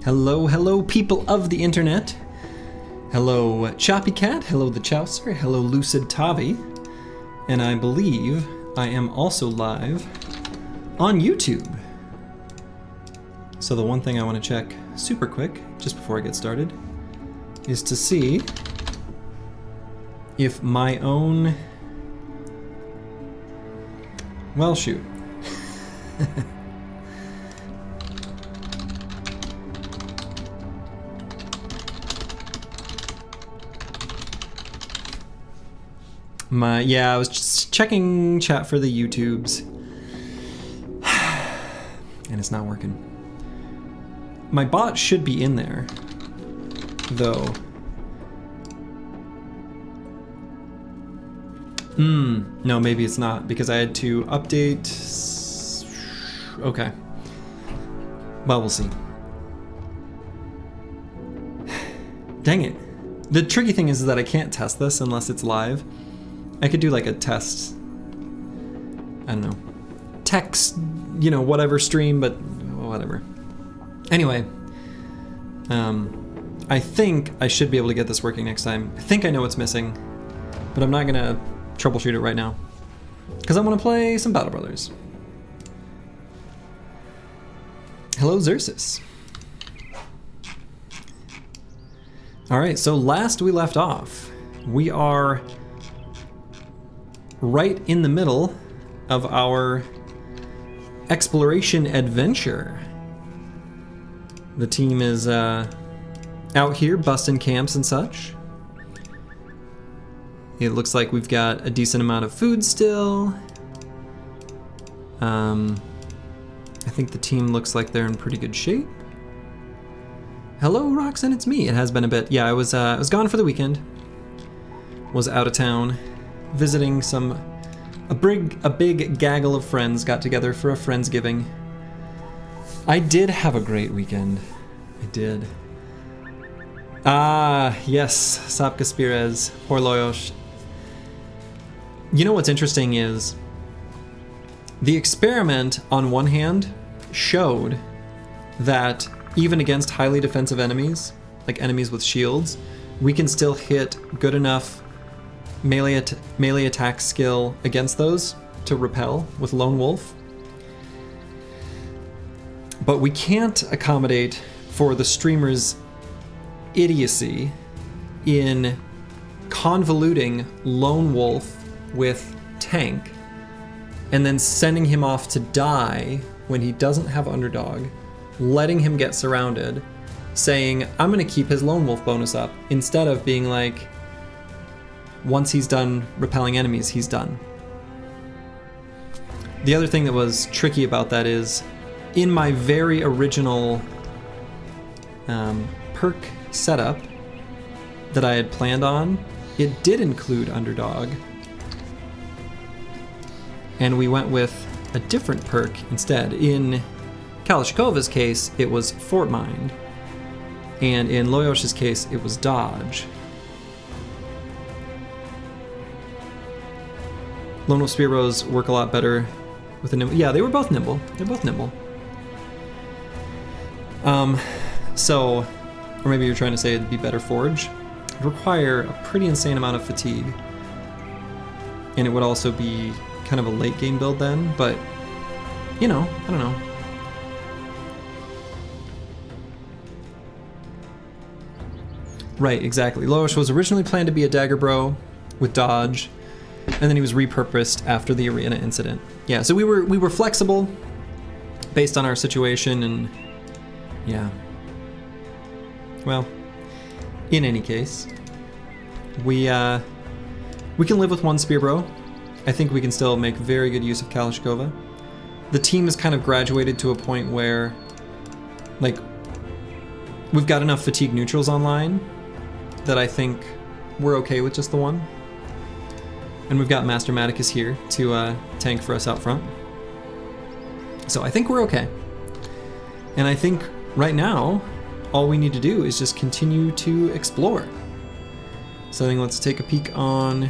Hello, hello, people of the internet. Hello, Choppy Cat. Hello, the Chowser. Hello, Lucid Tavi. And I believe I am also live on YouTube. So the one thing I want to check super quick, just before I get started, is to see if my own... Well, shoot. Yeah, I was just checking chat for the YouTubes. And it's not working. My bot should be in there, though. No, maybe it's not, because I had to update... Okay. Well, we'll see. Dang it. The tricky thing is that I can't test this unless it's live. I could do like a test, I don't know, text, you know, whatever stream, but whatever. Anyway, I think I should be able to get this working next time. I think I know what's missing, but I'm not gonna troubleshoot it right now because I want to play some Battle Brothers. Hello, Xerxes. All right, so last we left off, we are right in the middle of our exploration adventure. The team is out here busting camps and such. It looks like we've got a decent amount of food still. I think the team looks like they're in pretty good shape. Hello, Roxanne, it's me. It has been a bit. Yeah, I was gone for the weekend. Was out of town. Visiting a big gaggle of friends got together for a Friendsgiving. I did have a great weekend. I did. Ah, yes, Sapka Spirez, Horloyosh. You know what's interesting is the experiment on one hand showed that even against highly defensive enemies, like enemies with shields, we can still hit good enough melee attack skill against those to repel with Lone Wolf. But we can't accommodate for the streamer's idiocy in convoluting Lone Wolf with tank and then sending him off to die when he doesn't have underdog, letting him get surrounded, saying, I'm gonna keep his Lone Wolf bonus up, instead of being like, once he's done repelling enemies, he's done. The other thing that was tricky about that is, in my very original perk setup that I had planned on, it did include underdog. And we went with a different perk instead. In Kalashkova's case, it was Fort Mind. And in Loyosh's case, it was dodge. Lone Wolf Spearbows work a lot better with a nimble. Yeah, they were both nimble. They're both nimble. So, or maybe you're trying to say it'd be better forge. It'd require a pretty insane amount of fatigue. And it would also be kind of a late game build then, but, you know, I don't know. Right, exactly. Loyosh was originally planned to be a dagger bro with dodge, and then he was repurposed after the arena incident. Yeah, so we were flexible based on our situation, and yeah. Well, in any case, we can live with one spear bro. I think we can still make very good use of Kalashkova. The team has kind of graduated to a point where, like, we've got enough fatigue neutrals online that I think we're okay with just the one. And we've got Master Maticus here to tank for us out front. So I think we're okay. And I think right now, all we need to do is just continue to explore. So I think let's take a peek on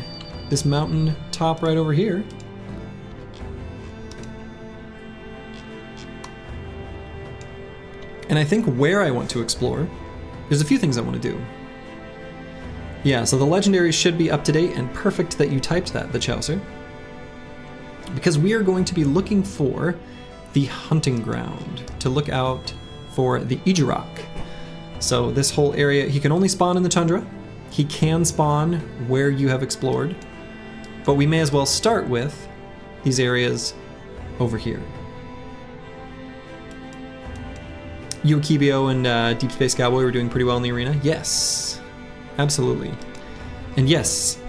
this mountain top right over here. And I think where I want to explore, there's a few things I want to do. Yeah, so the legendaries should be up to date, and perfect that you typed that, the Chaucer. Because we are going to be looking for the hunting ground, to look out for the Ijirak. So this whole area, he can only spawn in the tundra. He can spawn where you have explored, but we may as well start with these areas over here. You, Akibio, and Deep Space Cowboy were doing pretty well in the arena. Yes, absolutely. And yes,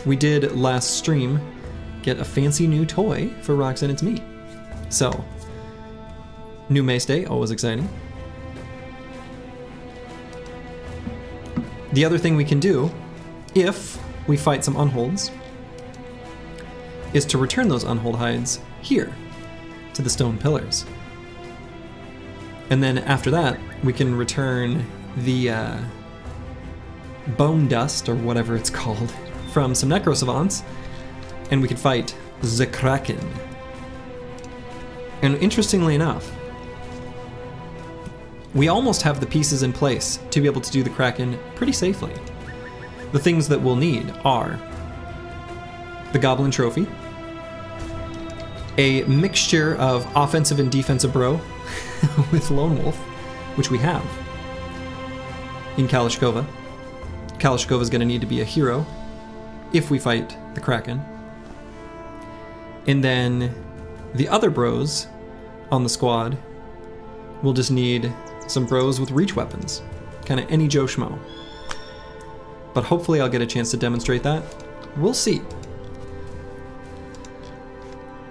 we did last stream get a fancy new toy for Rocks and It's Me. So, new Mace Day, always exciting. The other thing we can do, if we fight some unholds, is to return those unhold hides here to the stone pillars. And then after that, we can return the bone dust, or whatever it's called, from some Necro Savants, and we can fight the Kraken. And interestingly enough, we almost have the pieces in place to be able to do the Kraken pretty safely. The things that we'll need are the Goblin Trophy, a mixture of offensive and defensive bro with Lone Wolf, which we have in Kalashkova. Kalashkova is going to need to be a hero if we fight the Kraken. And then the other bros on the squad will just need some bros with reach weapons. Kind of any Joe Schmo. But hopefully I'll get a chance to demonstrate that. We'll see.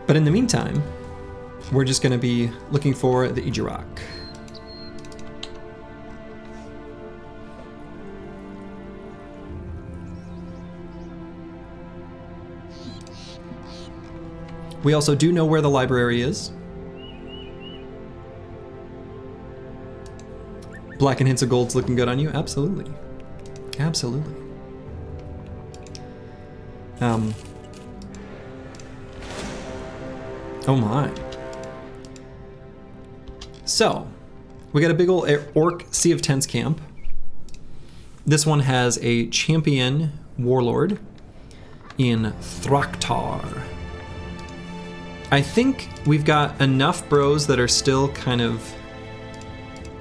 But in the meantime, we're just going to be looking for the Ijirak. We also do know where the library is. Black and Hints of Gold's looking good on you? Absolutely. Absolutely. Oh my. So, we got a big old Orc Sea of Tents camp. This one has a champion warlord in Thraktar. I think we've got enough bros that are still kind of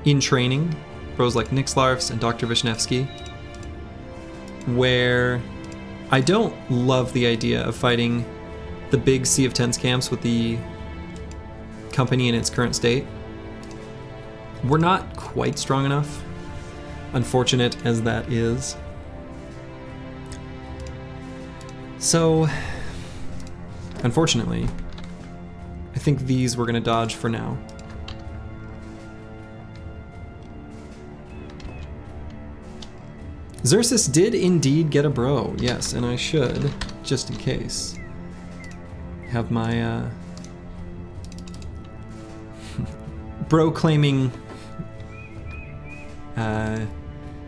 in training, bros like Nixlarfs and Dr. Vishnevsky, where I don't love the idea of fighting the big Sea of Tents camps with the company in its current state. We're not quite strong enough, unfortunate as that is. So, unfortunately, I think these we're gonna dodge for now. Xerxes did indeed get a bro, yes, and I should, just in case, have my bro claiming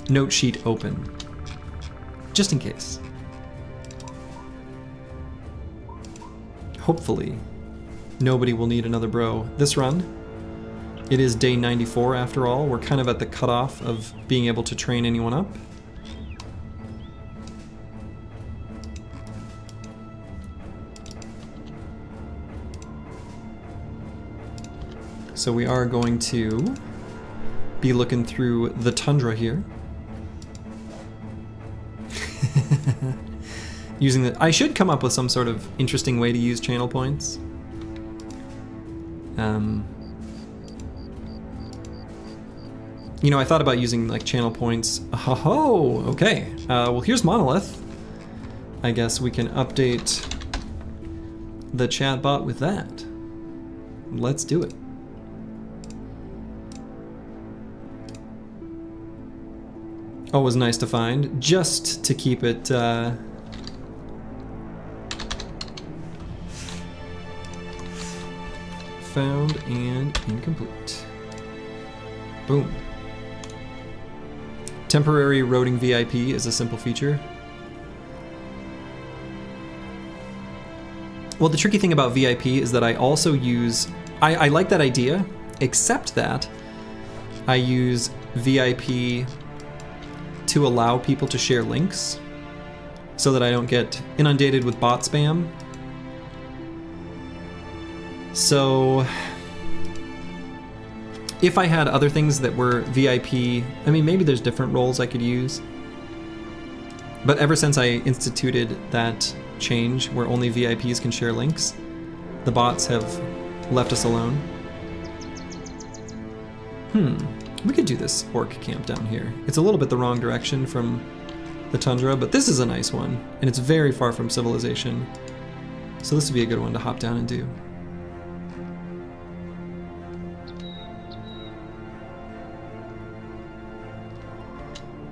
note sheet open, just in case. Hopefully, nobody will need another bro this run. It is day 94 after all. We're kind of at the cutoff of being able to train anyone up. So we are going to be looking through the tundra here. Using the, I should come up with some sort of interesting way to use channel points. You know, I thought about using like channel points. Oh, okay. Well, here's Monolith. I guess we can update the chatbot with that. Let's do it. Always nice to find, just to keep it found and incomplete. Boom. Temporary roading VIP is a simple feature. Well, the tricky thing about VIP is that I also use, I like that idea, except that I use VIP to allow people to share links so that I don't get inundated with bot spam. So if I had other things that were VIP, I mean, maybe there's different roles I could use. But ever since I instituted that change where only VIPs can share links, the bots have left us alone. We could do this orc camp down here. It's a little bit the wrong direction from the tundra, but this is a nice one, and it's very far from civilization. So this would be a good one to hop down and do.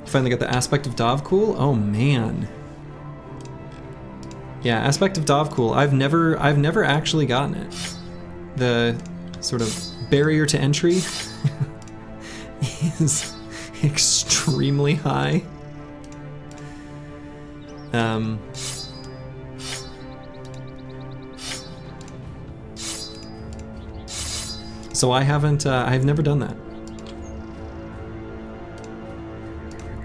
Finally got the aspect of Dov cool. Oh man. Yeah, aspect of Dov cool. I've never actually gotten it. The sort of barrier to entry is extremely high. So I've never done that.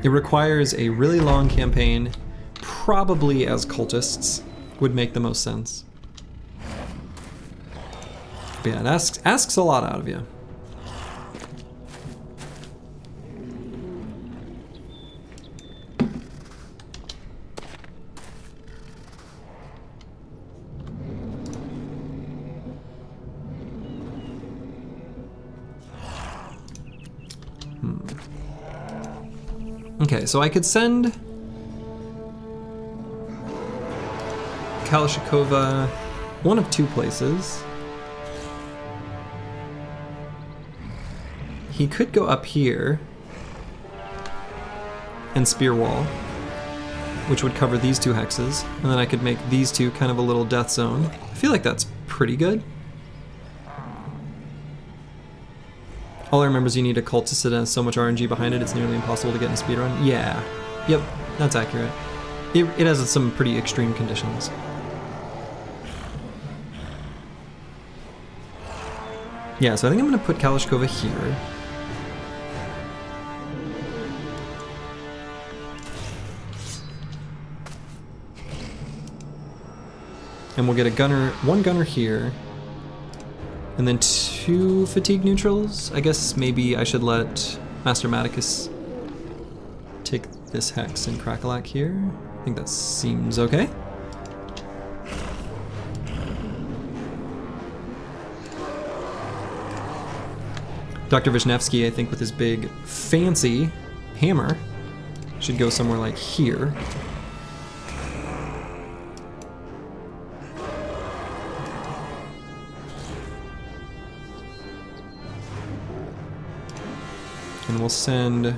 It requires a really long campaign, probably as cultists would make the most sense. But yeah, it asks a lot out of you. Okay, so I could send Kalashnikova one of two places. He could go up here and spear wall, which would cover these two hexes, and then I could make these two kind of a little death zone. I feel like that's pretty good. All I remember is you need a cultist that has so much RNG behind it, it's nearly impossible to get in a speedrun. Yeah, yep, that's accurate. It has some pretty extreme conditions. Yeah, so I think I'm gonna put Kalashnikova here. And we'll get a gunner, one gunner here. And then 2 fatigue neutrals. I guess maybe I should let Master Maticus take this hex and Crackalack here. I think that seems okay. Dr. Vishnevsky, I think with his big fancy hammer, should go somewhere like here. And we'll send...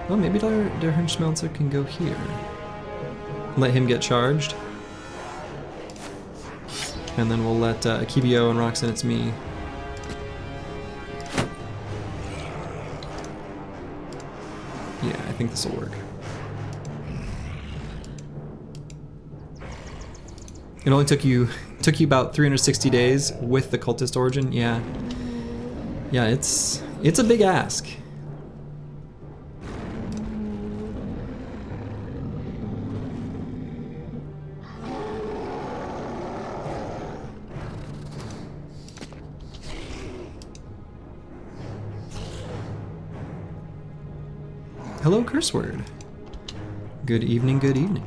Well, maybe Der Hirnschmelzer can go here. Let him get charged. And then we'll let Akibio and Roxanne, it's me. Yeah, I think this will work. It only took you about 360 days with the cultist origin. Yeah, it's a big ask. Hello, curse word. Good evening, good evening.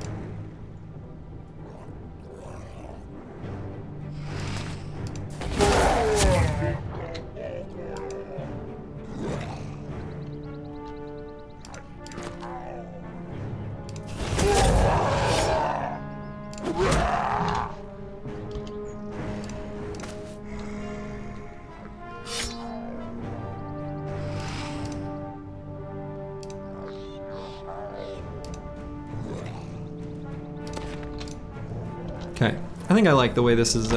Okay, I think I like the way this is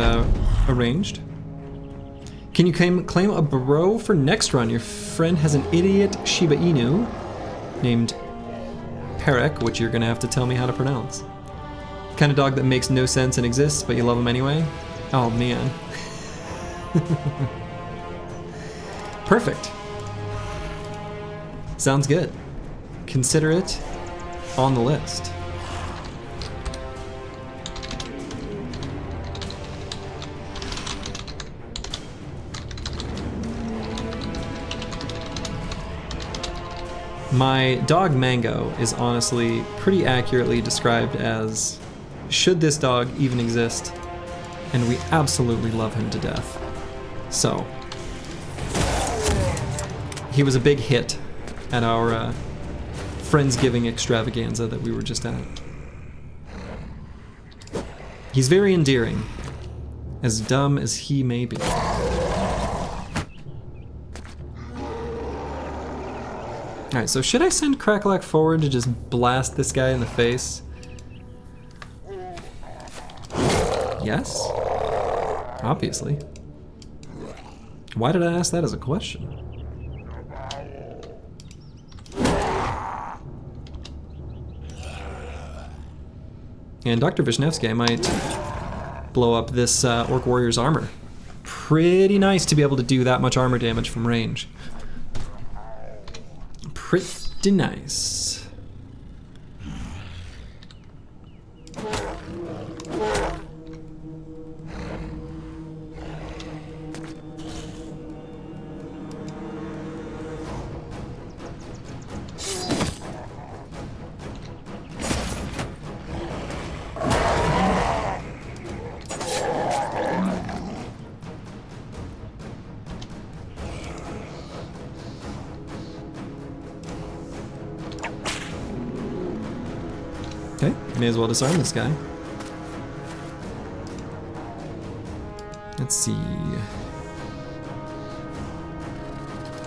arranged. Can you claim a bro for next run? Your friend has an idiot Shiba Inu named Perek, which you're gonna have to tell me how to pronounce. The kind of dog that makes no sense and exists, but you love him anyway? Oh man. Perfect. Sounds good. Consider it on the list. My dog Mango is honestly pretty accurately described as, should this dog even exist? And we absolutely love him to death. So, he was a big hit at our Friendsgiving extravaganza that we were just at. He's very endearing, as dumb as he may be. Alright, so should I send Cracklack forward to just blast this guy in the face? Yes? Obviously. Why did I ask that as a question? And Dr. Vishnevsky, I might blow up this Orc Warrior's armor. Pretty nice to be able to do that much armor damage from range. Pretty nice. Okay, may as well disarm this guy. Let's see.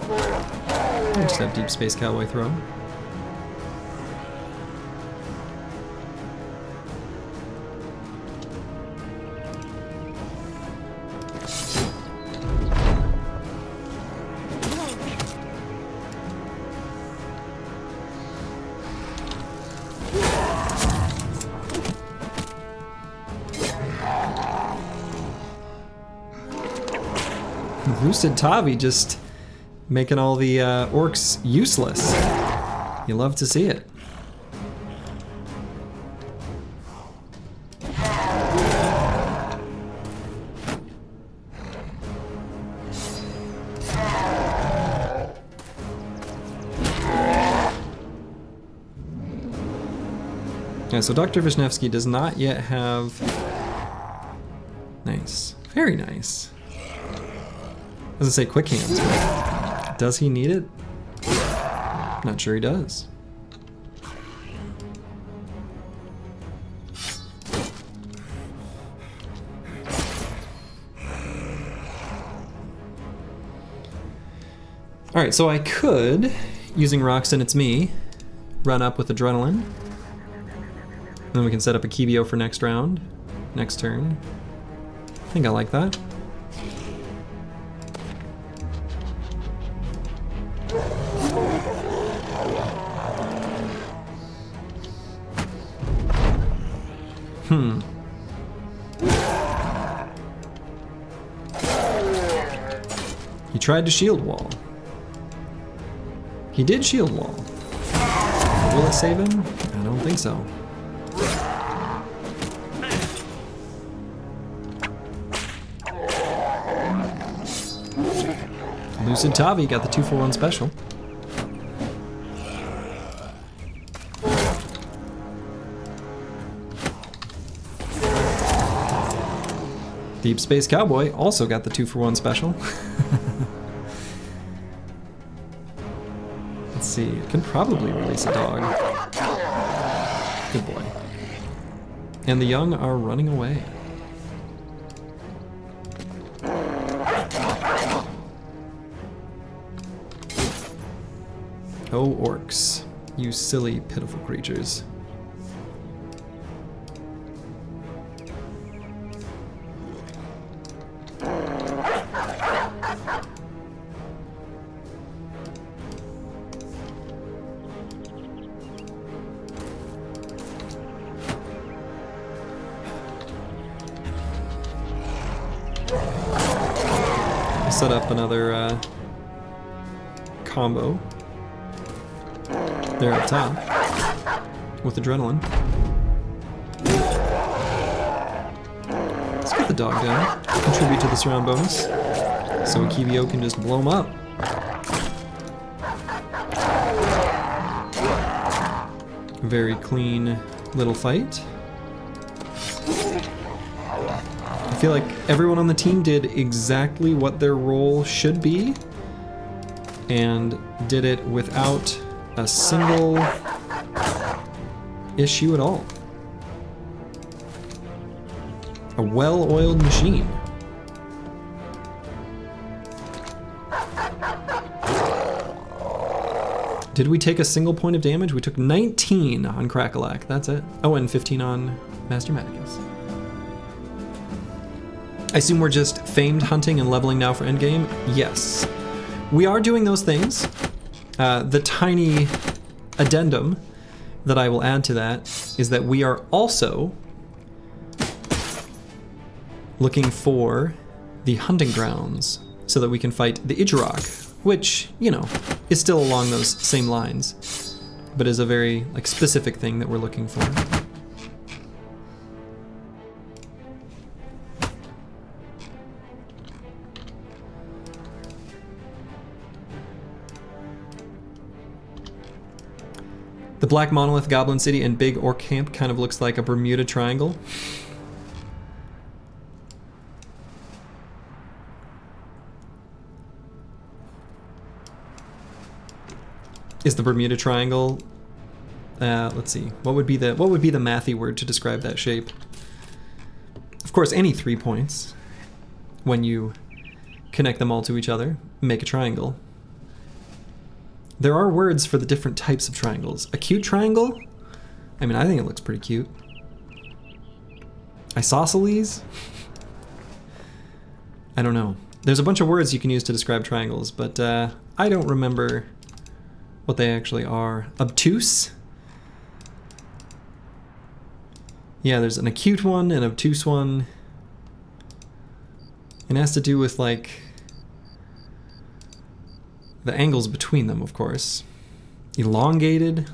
I just have Deep Space Cowboy throw. Lucid Tavi just making all the orcs useless. You love to see it. Yeah, so Dr. Vishnevsky does not yet have... Nice. Very nice. Doesn't say quick hands, but does he need it? Not sure he does. Alright, so I could, using Roxton It's Me, run up with Adrenaline. Then we can set up a Kibio for next round, next turn. I think I like that. He tried to shield wall. He did shield wall. Will it save him? I don't think so. Lucid Tavi got the 2-for-1 special. Deep Space Cowboy also got the 2-for-1 special. Let's see, it can probably release a dog. Good boy. And the young are running away. Oh, orcs, you silly, pitiful creatures. set up another combo there up top with adrenaline. Let's get the dog down. Contribute to the surround bonus so Akibio can just blow him up. Very clean little fight. I feel like everyone on the team did exactly what their role should be and did it without a single issue at all. A well-oiled machine. Did we take a single point of damage? We took 19 on Crackalack, that's it. Oh, and 15 on Master Maticus. I assume we're just famed hunting and leveling now for endgame? Yes. We are doing those things. The tiny addendum that I will add to that is that we are also looking for the hunting grounds so that we can fight the Idjarok, which, you know, is still along those same lines, but is a very specific thing that we're looking for. The Black Monolith, Goblin City, and Big Orc Camp kind of looks like a Bermuda Triangle. Is the Bermuda Triangle? Let's see. What would be the mathy word to describe that shape? Of course, any 3 points, when you connect them all to each other, make a triangle. There are words for the different types of triangles. A cute triangle? I mean, I think it looks pretty cute. Isosceles? I don't know. There's a bunch of words you can use to describe triangles, but I don't remember what they actually are. Obtuse? Yeah, there's an acute one, an obtuse one. It has to do with, like, the angles between them, of course. Elongated.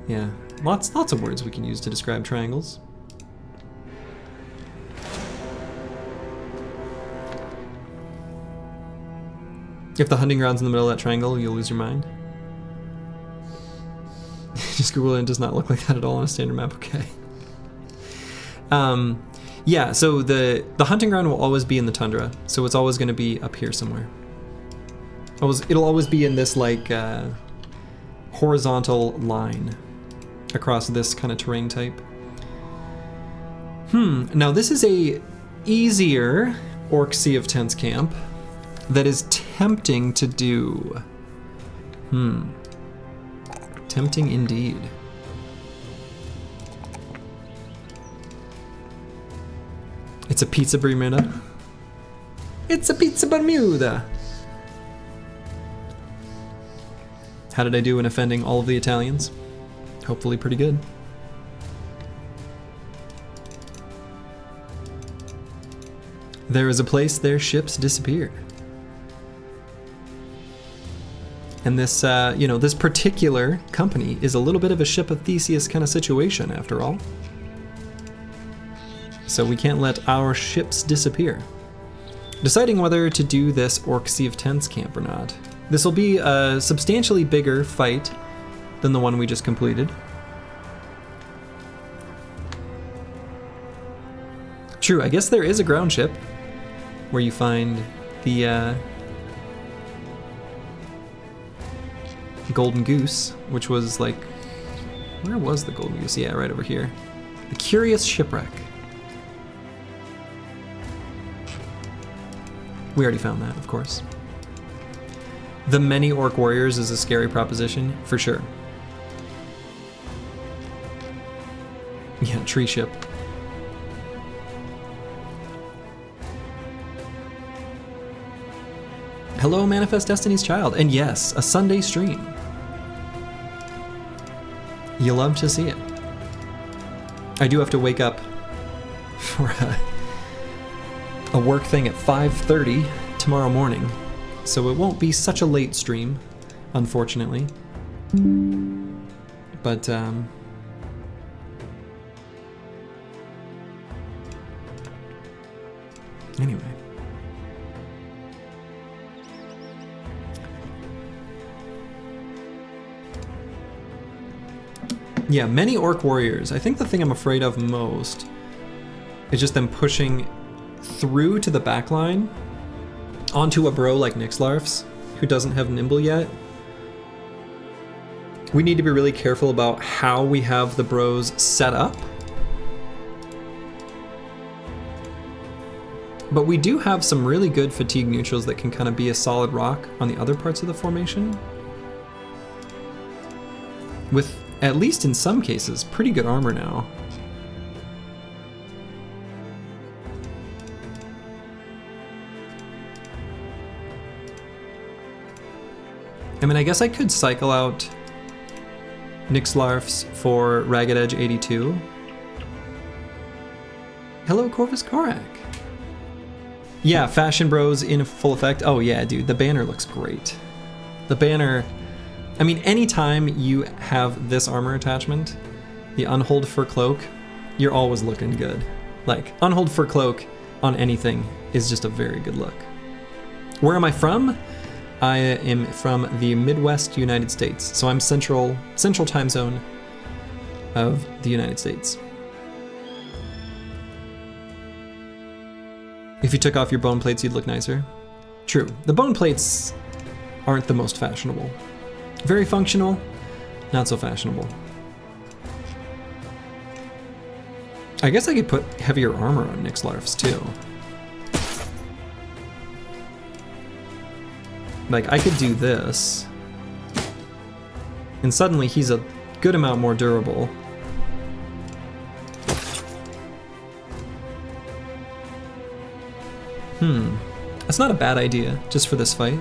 Yeah, lots of words we can use to describe triangles. If the hunting ground's in the middle of that triangle, you'll lose your mind. Just Google it, it does not look like that at all on a standard map, okay. Yeah, so the hunting ground will always be in the tundra, so it's always going to be up here somewhere. It'll always be in this, like, horizontal line across this kind of terrain type. Now this is a easier Orc Sea of Tents camp that is tempting to do. Tempting indeed. It's a pizza Bermuda. It's a pizza Bermuda. How did I do in offending all of the Italians? Hopefully pretty good. There is a place their ships disappeared. And this, you know, this particular company is a little bit of a Ship of Theseus kind of situation, after all. So we can't let our ships disappear. Deciding whether to do this Orc Sea of Tents camp or not. This will be a substantially bigger fight than the one we just completed. True, I guess there is a ground ship where you find the Golden Goose, which was like, where was the Golden Goose? Yeah, right over here. The Curious Shipwreck. We already found that, of course. The many orc warriors is a scary proposition, for sure. Yeah, tree ship. Hello, Manifest Destiny's Child, and yes, a Sunday stream. You love to see it. I do have to wake up for a work thing at 5:30 tomorrow morning, so it won't be such a late stream, unfortunately. But anyway. Yeah, many orc warriors. I think the thing I'm afraid of most is just them pushing through to the back line onto a bro like Nixlarf's, who doesn't have Nimble yet. We need to be really careful about how we have the bros set up. But we do have some really good fatigue neutrals that can kind of be a solid rock on the other parts of the formation. With, at least in some cases, pretty good armor now. I mean, I guess I could cycle out Nixlarf's for Ragged Edge 82. Hello, Corvus Korak. Yeah, Fashion Bros in full effect. Oh yeah, dude, the banner looks great. The banner, I mean, anytime you have this armor attachment, the Unhold Fur Cloak, you're always looking good. Like, Unhold Fur Cloak on anything is just a very good look. Where am I from? I am from the Midwest United States, so I'm central time zone of the United States. If you took off your bone plates, you'd look nicer. True. The bone plates aren't the most fashionable. Very functional, not so fashionable. I guess I could put heavier armor on Nixlarf's too. Like, I could do this, and suddenly he's a good amount more durable. That's not a bad idea, just for this fight.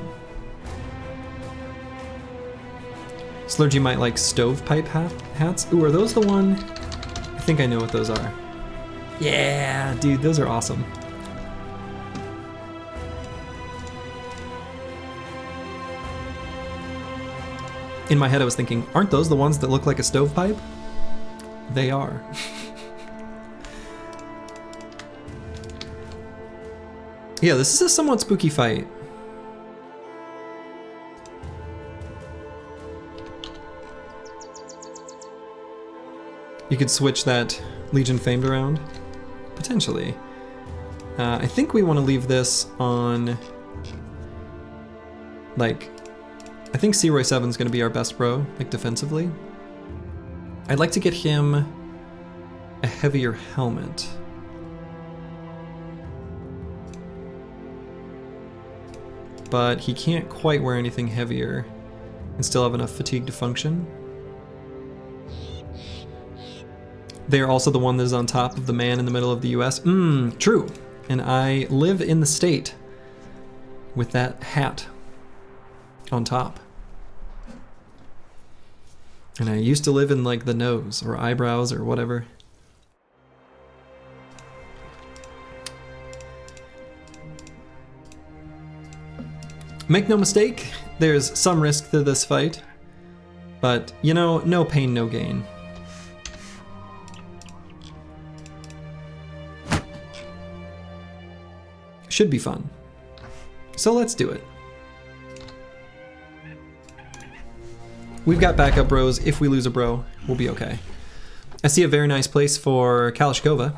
Slurgy might like stovepipe hats. Ooh, are those the one? I think I know what those are. Yeah, dude, those are awesome. In my head, I was thinking, aren't those the ones that look like a stovepipe? They are. Yeah, this is a somewhat spooky fight. You could switch that Legion Famed around, potentially. I think we want to leave this on, like, I think Searoy 7's going to be our best bro, like defensively. I'd like to get him a heavier helmet. But he can't quite wear anything heavier and still have enough fatigue to function. They are also the one that is on top of the man in the middle of the US. True. And I live in the state with that hat on top. And I used to live in like the nose or eyebrows or whatever. Make no mistake, there's some risk to this fight, but you know, no pain, no gain. Should be fun. So let's do it. We've got backup bros. If we lose a bro, we'll be okay. I see a very nice place for Kalashkova.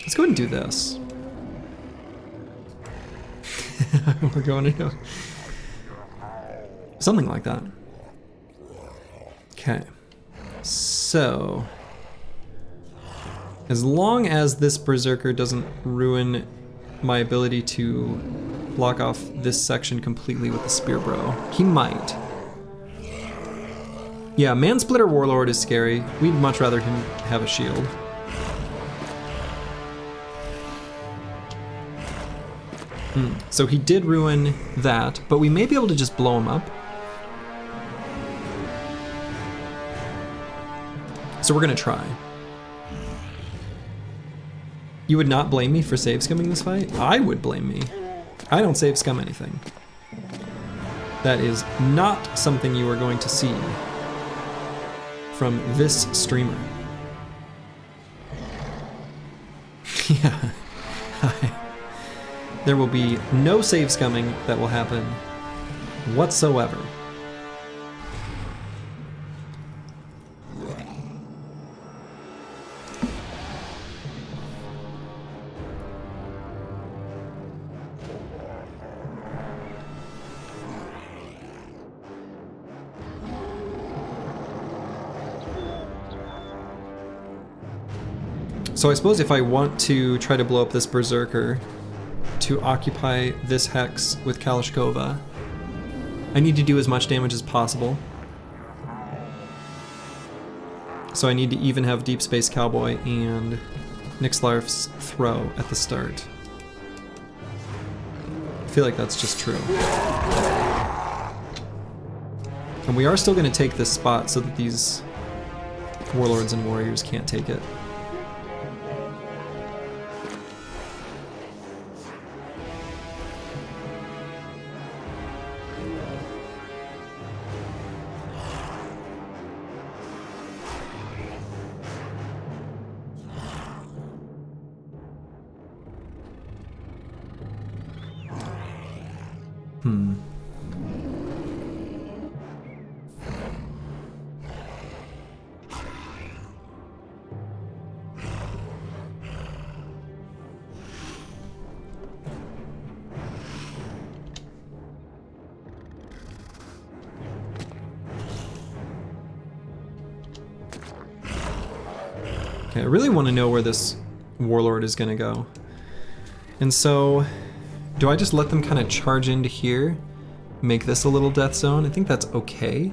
Let's go ahead and do this. We're going to go. Something like that. Okay. So, as long as this Berserker doesn't ruin my ability to block off this section completely with the Spear Bro, he might. Yeah, Mansplitter Warlord is scary. We'd much rather him have a shield. So he did ruin that, but we may be able to just blow him up. So we're gonna try. You would not blame me for save scumming this fight? I would blame me. I don't save scum anything. That is not something you are going to see from this streamer. Yeah. There will be no save scumming that will happen whatsoever. So I suppose if I want to try to blow up this Berserker to occupy this hex with Kalashkova, I need to do as much damage as possible. So I need to even have Deep Space Cowboy and Nixlarf's throw at the start. I feel like that's just true. And we are still going to take this spot so that these warlords and warriors can't take it. Okay, I really want to know where this warlord is going to go. And so, do I just let them kind of charge into here? Make this a little death zone? I think that's okay.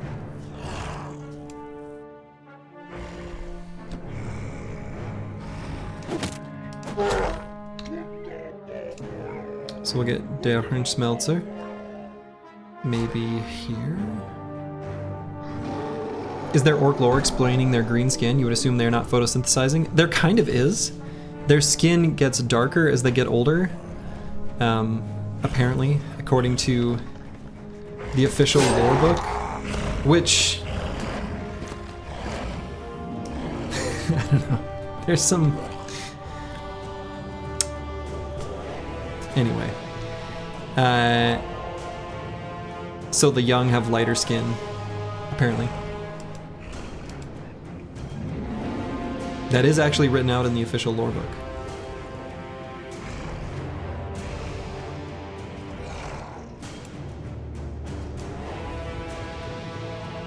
So we'll get Der Hirnschmelzer. Maybe here? Is their orc lore explaining their green skin? You would assume they're not photosynthesizing. There kind of is. Their skin gets darker as they get older. Apparently, according to the official lore book, which I don't know. There's some. Anyway, so the young have lighter skin, apparently. That is actually written out in the official lore book.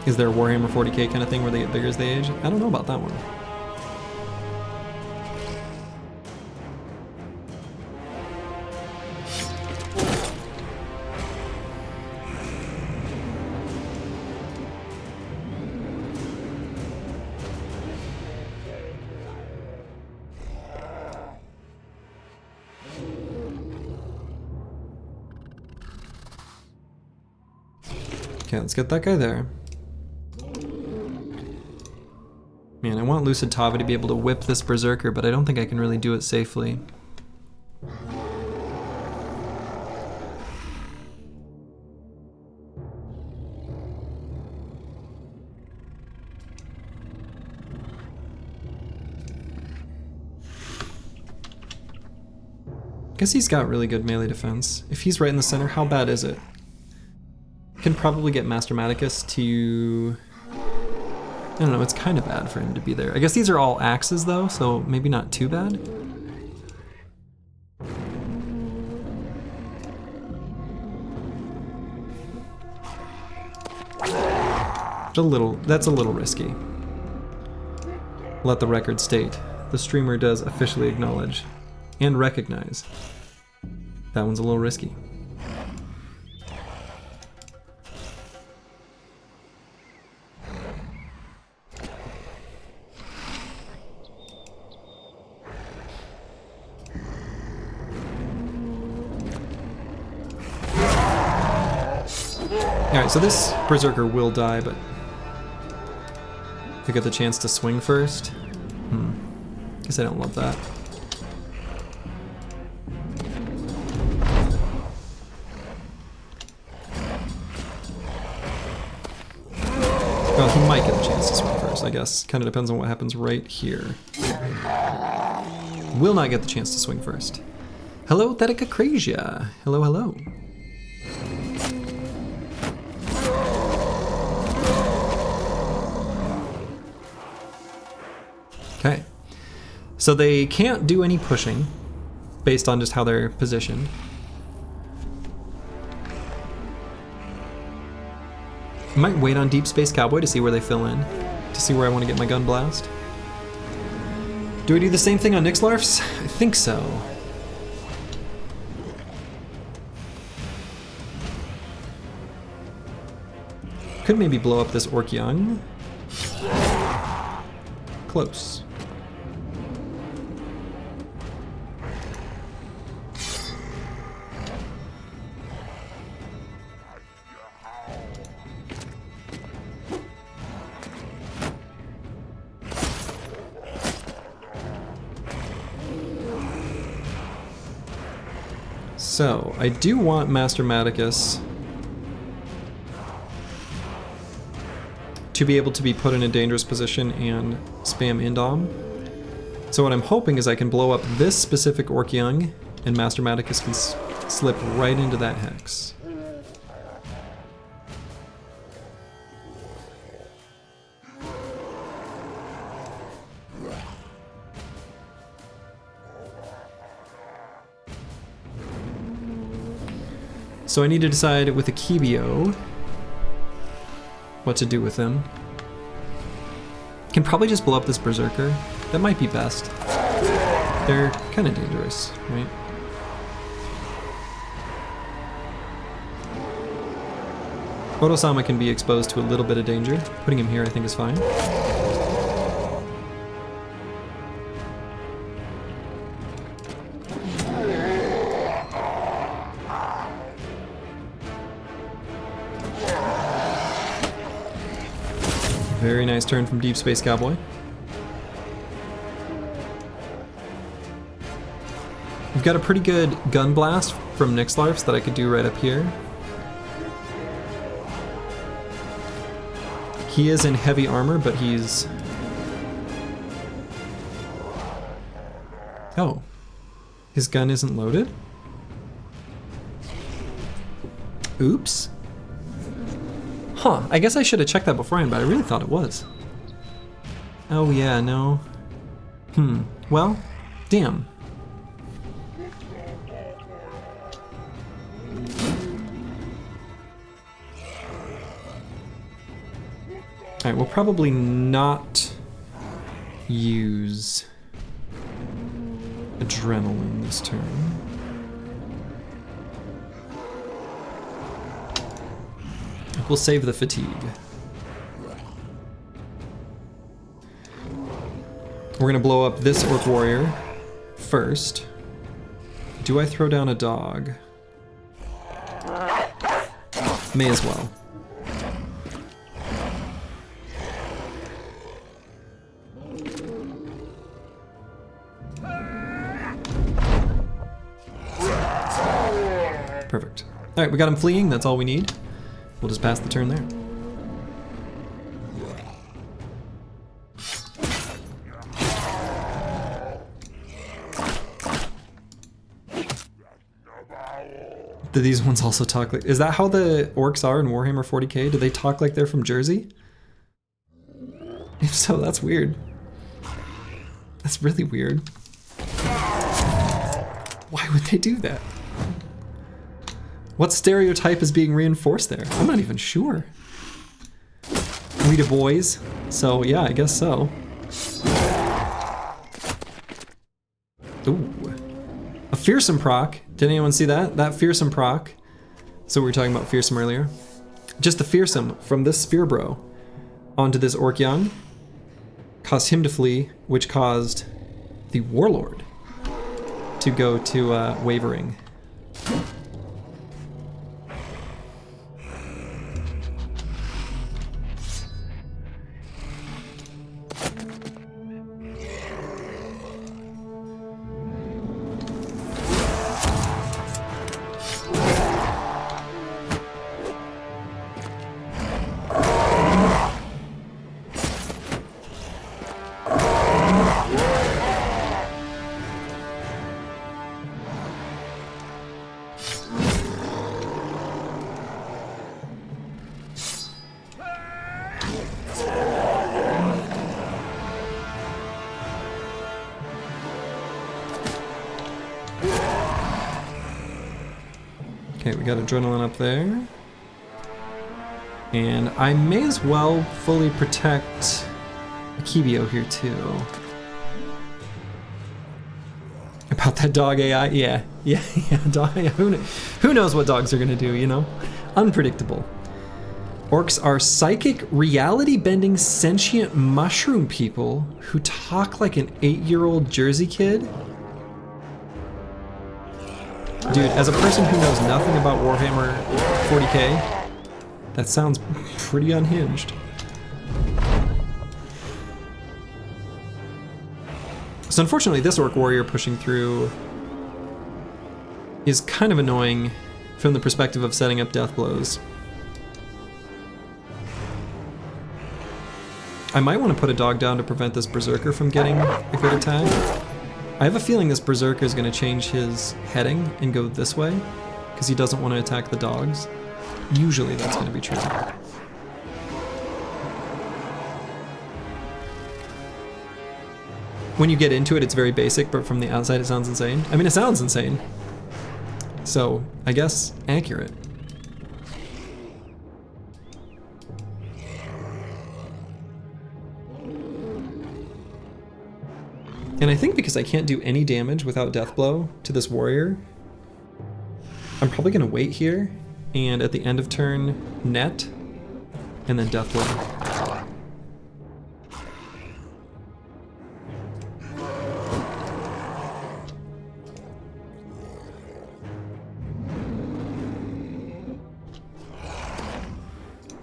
Is there a Warhammer 40k kind of thing where they get bigger as they age? I don't know about that one. Okay, let's get that guy there. Man, I want Lucid Tava to be able to whip this Berserker, but I don't think I can really do it safely. Guess he's got really good melee defense. If he's right in the center, how bad is it? Can probably get Master Maticus to... I don't know, it's kind of bad for him to be there. I guess these are all axes though, so maybe not too bad. That's a little risky. Let the record state, the streamer does officially acknowledge and recognize that one's a little risky. Alright, so this Berserker will die, but if I get the chance to swing first, guess I don't love that. Well, he might get a chance to swing first, I guess. Kind of depends on what happens right here. Will not get the chance to swing first. Hello, Thedicacrasia. Hello, hello. Okay. So they can't do any pushing based on just how they're positioned. I might wait on Deep Space Cowboy to see where they fill in, to see where I want to get my gun blast. Do I do the same thing on Nixlarfs? I think so. Could maybe blow up this Orc Young. Close. So, I do want Master Maticus to be able to be put in a dangerous position and spam Indom. So what I'm hoping is I can blow up this specific Orc Young, and Master Maticus can slip right into that hex. So I need to decide with Akibio what to do with him. Can probably just blow up this Berserker. That might be best. They're kind of dangerous, right? Otosama can be exposed to a little bit of danger. Putting him here I think is fine. Very nice turn from Deep Space Cowboy. We've got a pretty good gun blast from Nixlarfs that I could do right up here. He is in heavy armor, but he's... Oh. His gun isn't loaded? Oops. Huh, I guess I should have checked that beforehand, but I really thought it was. Oh yeah, no. Well, damn. Alright, we'll probably not use adrenaline this turn. We'll save the fatigue. We're gonna blow up this Orc Warrior first. Do I throw down a dog? May as well. Perfect. Alright, we got him fleeing, that's all we need. We'll just pass the turn there. Do these ones also talk like... Is that how the orcs are in Warhammer 40k? Do they talk like they're from Jersey? If so, that's weird. That's really weird. Why would they do that? What stereotype is being reinforced there? I'm not even sure. We the boys, so yeah, I guess so. Ooh. A fearsome proc. Did anyone see that? That fearsome proc. So we were talking about fearsome earlier. Just the fearsome from this spear bro onto this Orc Young caused him to flee, which caused the Warlord to go to Wavering. Okay, we got adrenaline up there. And I may as well fully protect Akibio here too. About that dog AI? Yeah, dog, who knows what dogs are gonna do, you know? Unpredictable. Orcs are psychic, reality-bending, sentient mushroom people who talk like an 8-year-old Jersey kid. Dude, as a person who knows nothing about Warhammer 40k, that sounds pretty unhinged. So unfortunately, this orc warrior pushing through is kind of annoying from the perspective of setting up death blows. I might want to put a dog down to prevent this berserker from getting a good attack. I have a feeling this berserker is going to change his heading and go this way, because he doesn't want to attack the dogs. Usually that's going to be true. When you get into it, it's very basic, but from the outside it sounds insane. I mean, it sounds insane. So, I guess, accurate. And I think because I can't do any damage without Death Blow to this warrior, I'm probably going to wait here, and at the end of turn, net, and then Death Blow.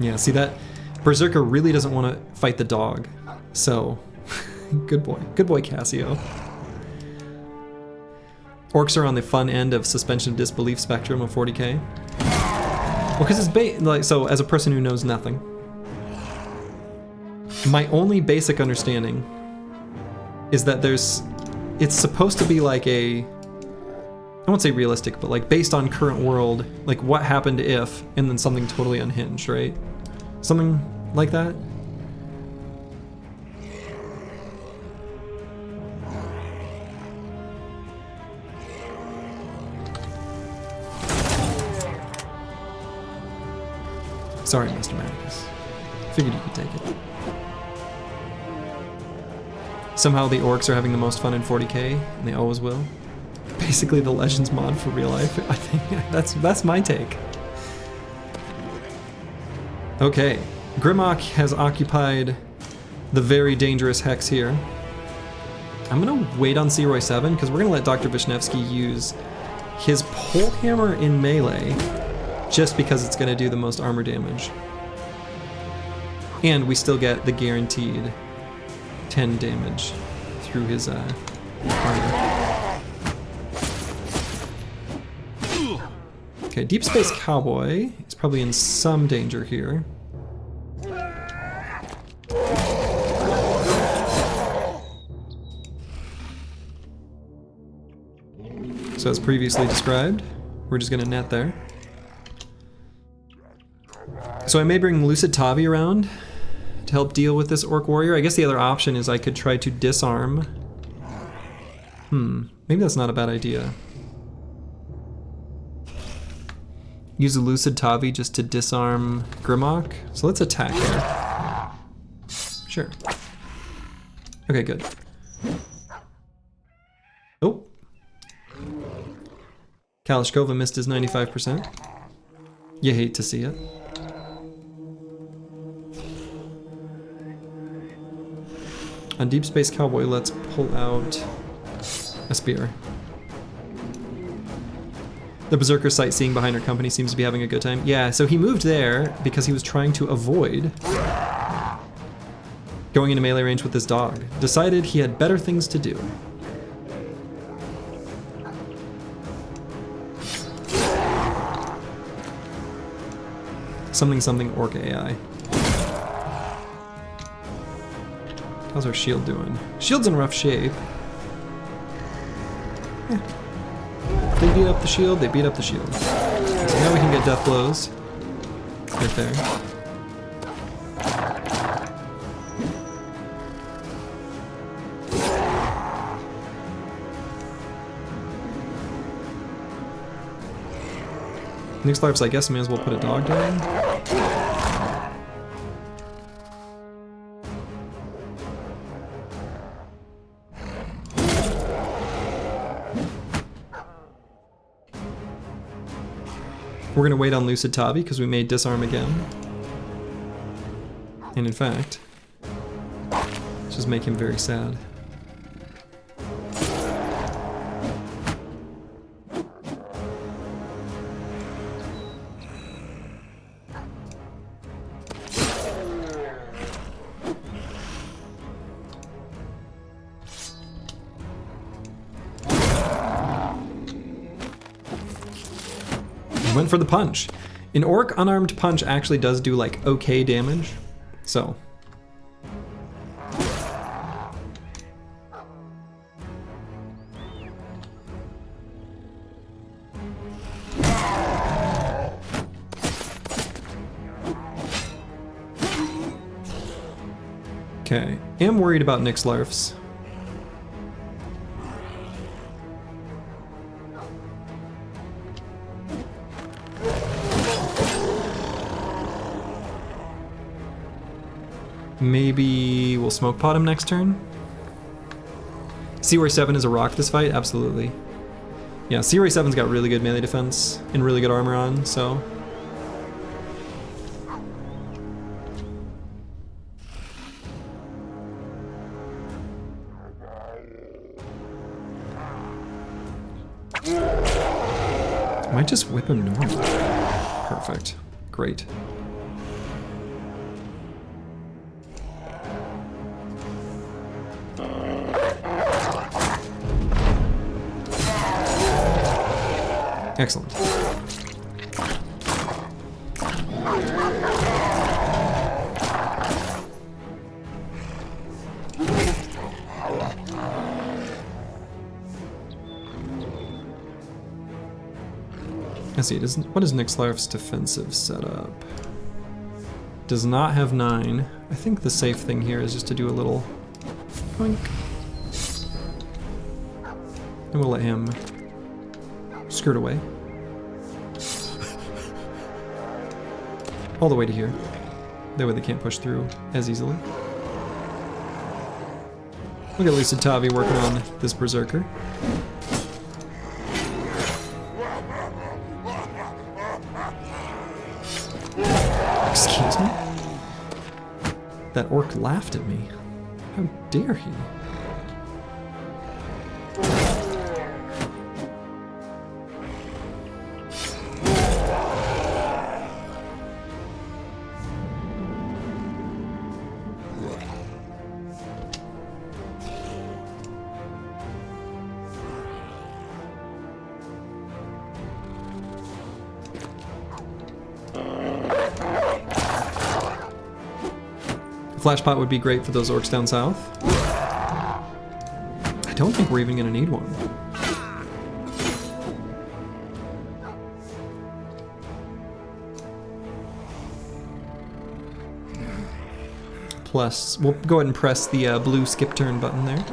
Yeah, see that? Berserker really doesn't want to fight the dog, so... Good boy Cassio. Orcs are on the fun end of suspension of disbelief spectrum of 40k. Well, because it's like, so as a person who knows nothing, my only basic understanding is that it's supposed to be like I won't say realistic, but like based on current world, like what happened if, and then something totally unhinged, right? Something like that. Sorry, Mr. Manicus. Figured you could take it. Somehow the orcs are having the most fun in 40k, and they always will. Basically the Legends mod for real life. I think that's my take. Okay, Grimlock has occupied the very dangerous hex here. I'm gonna wait on Searoy 7 because we're gonna let Dr. Vishnevsky use his pole hammer in melee just because it's gonna do the most armor damage. And we still get the guaranteed 10 damage through his armor. Okay, Deep Space Cowboy is probably in some danger here. So as previously described, we're just gonna net there. So I may bring Lucid Tavi around to help deal with this Orc Warrior. I guess the other option is I could try to disarm. Maybe that's not a bad idea. Use a Lucid Tavi just to disarm Grimlock. So let's attack here. Sure. Okay, good. Oh. Kalashkova missed his 95%. You hate to see it. On Deep Space Cowboy, let's pull out a spear. The Berserker sightseeing behind her company seems to be having a good time. Yeah, so he moved there because he was trying to avoid going into melee range with his dog. Decided he had better things to do. Something orc AI. How's our shield doing? Shield's in rough shape. They beat up the shield, they beat up the shield. So now we can get death blows. Right there. Nixlarps, I guess, may as well put a dog down. We're gonna wait on Lucid Tavi because we may disarm again. And in fact, just make him very sad. Went for the punch. An orc unarmed punch actually does do like okay damage, so. Okay, am worried about Nixlarfs. Maybe we'll smoke pot him next turn. Seaway 7 is a rock this fight? Absolutely. Yeah, Seaway 7's got really good melee defense and really good armor on, so. I might just whip him normal. Perfect. Great. Excellent. Let's see, what is Nixlarf's defensive setup? Does not have 9. I think the safe thing here is just to do a little boink. And we'll let him skirt away. All the way to here. That way they can't push through as easily. Look at Lucid Tavi working on this Berserker. Excuse me? That orc laughed at me. How dare he? Flashpot would be great for those orcs down south. I don't think we're even gonna need one. Plus, we'll go ahead and press the blue skip turn button there.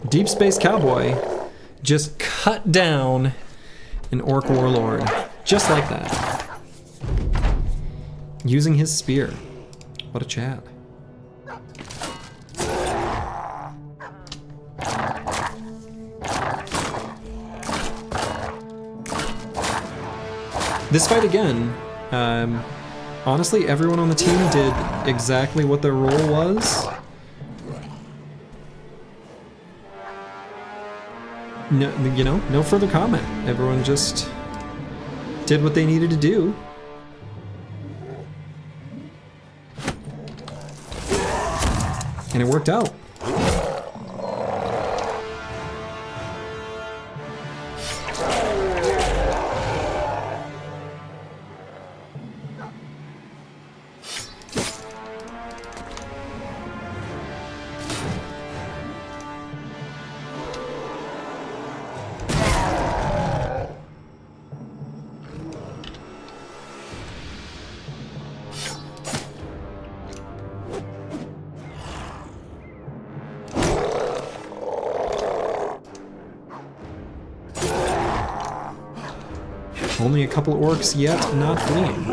Deep Space Cowboy just cut down an orc warlord, just like that. Using his spear. What a Chad. This fight again, honestly, everyone on the team did exactly what their role was. No, you know, no further comment. Everyone just did what they needed to do. And it worked out. Only a couple orcs yet not fleeing.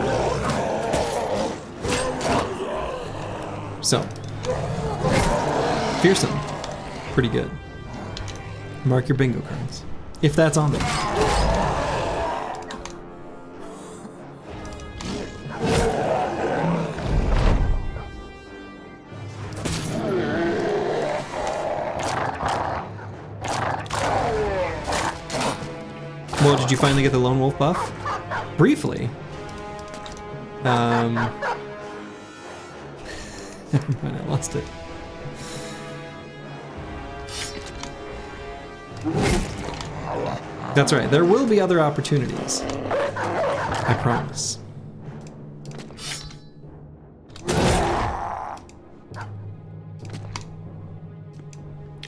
So, fearsome, pretty good. Mark your bingo cards, if that's on there. Well, did you finally get the lone wolf buff? Briefly. Never mind, I lost it. That's right, there will be other opportunities. I promise.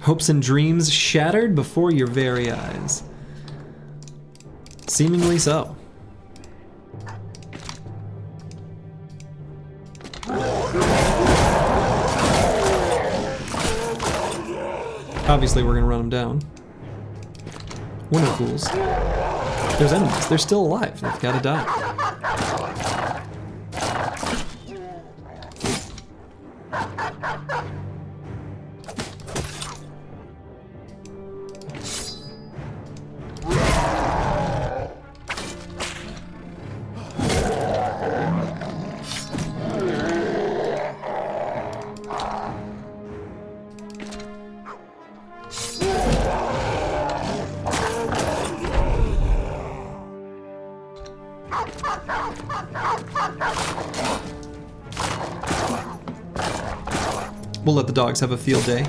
Hopes and dreams shattered before your very eyes. Seemingly so. Obviously, we're gonna run them down. We're no fools. There's enemies. They're still alive. They've gotta die. We'll let the dogs have a field day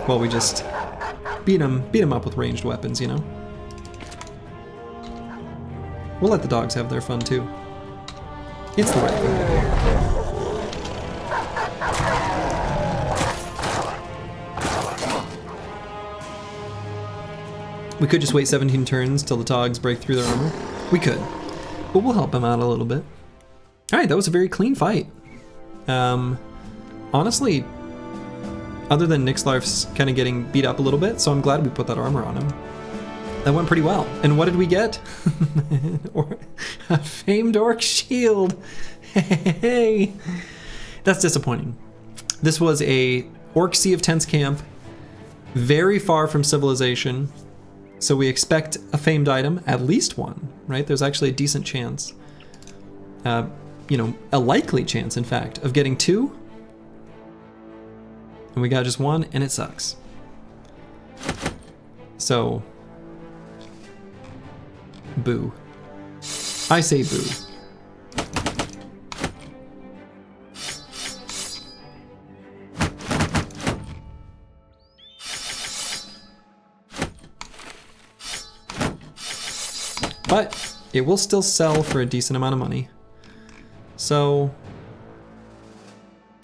while we just beat them up with ranged weapons, you know? We'll let the dogs have their fun too. It's the right thing to do. We could just wait 17 turns till the dogs break through their armor. We could, but we'll help them out a little bit. All right, that was a very clean fight. Honestly, other than Nixlarf's kind of getting beat up a little bit, so I'm glad we put that armor on him. That went pretty well. And what did we get? A famed orc shield. Hey, that's disappointing. This was a orc Sea of Tents camp, very far from civilization, so we expect a famed item, at least one, right? There's actually a decent chance, you know, a likely chance, in fact, of getting two. And we got just one, and it sucks. So, boo. I say boo. But it will still sell for a decent amount of money. So,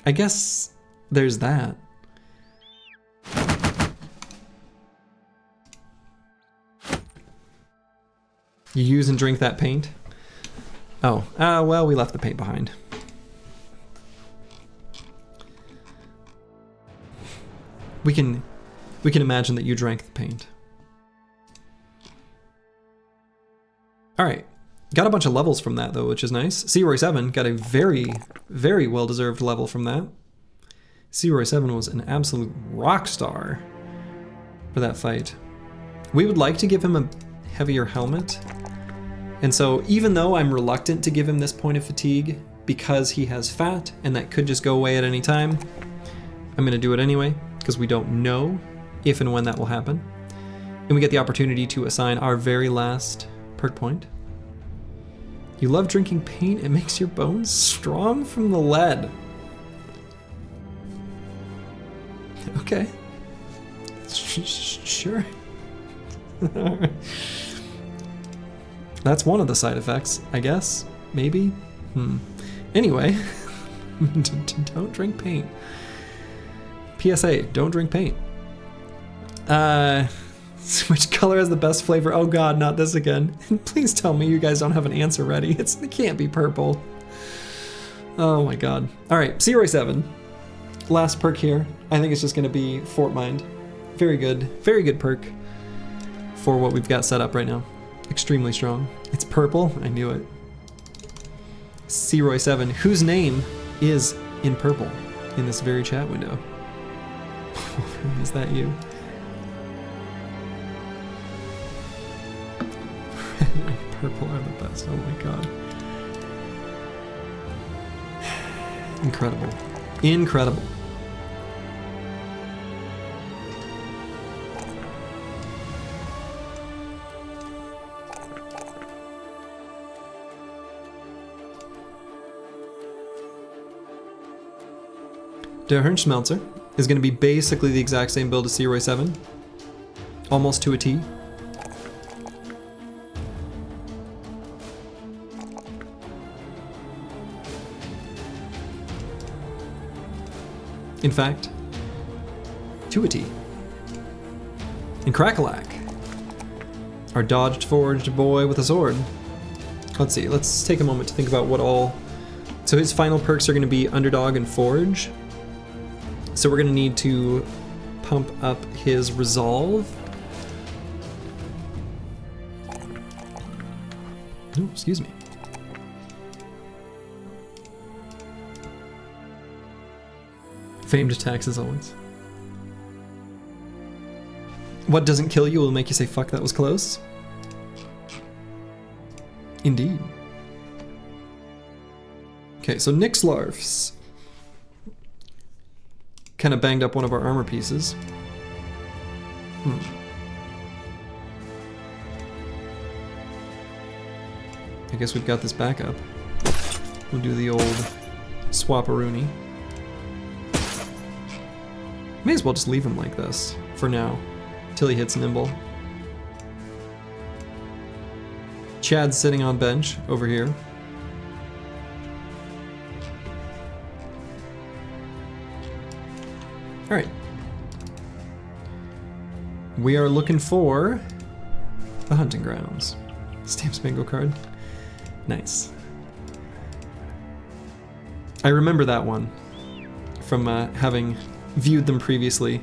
I guess there's that. You use and drink that paint? Oh, well, we left the paint behind. We can imagine that you drank the paint. All right, got a bunch of levels from that though, which is nice. Searoy 7 got a very, very well-deserved level from that. Searoy 7 was an absolute rock star for that fight. We would like to give him a heavier helmet. And so even though I'm reluctant to give him this point of fatigue because he has fat and that could just go away at any time, I'm gonna do it anyway because we don't know if and when that will happen. And we get the opportunity to assign our very last perk point. You love drinking paint, it makes your bones strong from the lead. Okay. Sure. That's one of the side effects, I guess. Maybe? Anyway, don't drink paint. PSA, don't drink paint. Which color has the best flavor? Oh god, not this again. Please tell me you guys don't have an answer ready. It can't be purple. Oh my god. All right, Searoy 7. Last perk here. I think it's just gonna be Fort Mind. Very good perk for what we've got set up right now. Extremely strong. It's purple. I knew it. Roy7, whose name is in purple in this very chat window. Is that you? Red and purple are the best. Oh my god. Incredible. Incredible. Der Hirnschmelzer is going to be basically the exact same build as Roy7. Almost to a T. In fact, to a T. And Crackalack, our dodged forged boy with a sword. Let's see, let's take a moment to think about what all... So his final perks are going to be Underdog and Forge. So we're going to need to pump up his Resolve. Oh, excuse me. Famed attacks as always. What doesn't kill you will make you say, fuck, that was close. Indeed. Okay, so Nixlarfs kind of banged up one of our armor pieces. I guess we've got this back up. We'll do the old swap-a-rooney. May as well just leave him like this for now, till he hits nimble. Chad's sitting on bench over here. All right. We are looking for the hunting grounds. Stamps bingo card. Nice. I remember that one from having viewed them previously.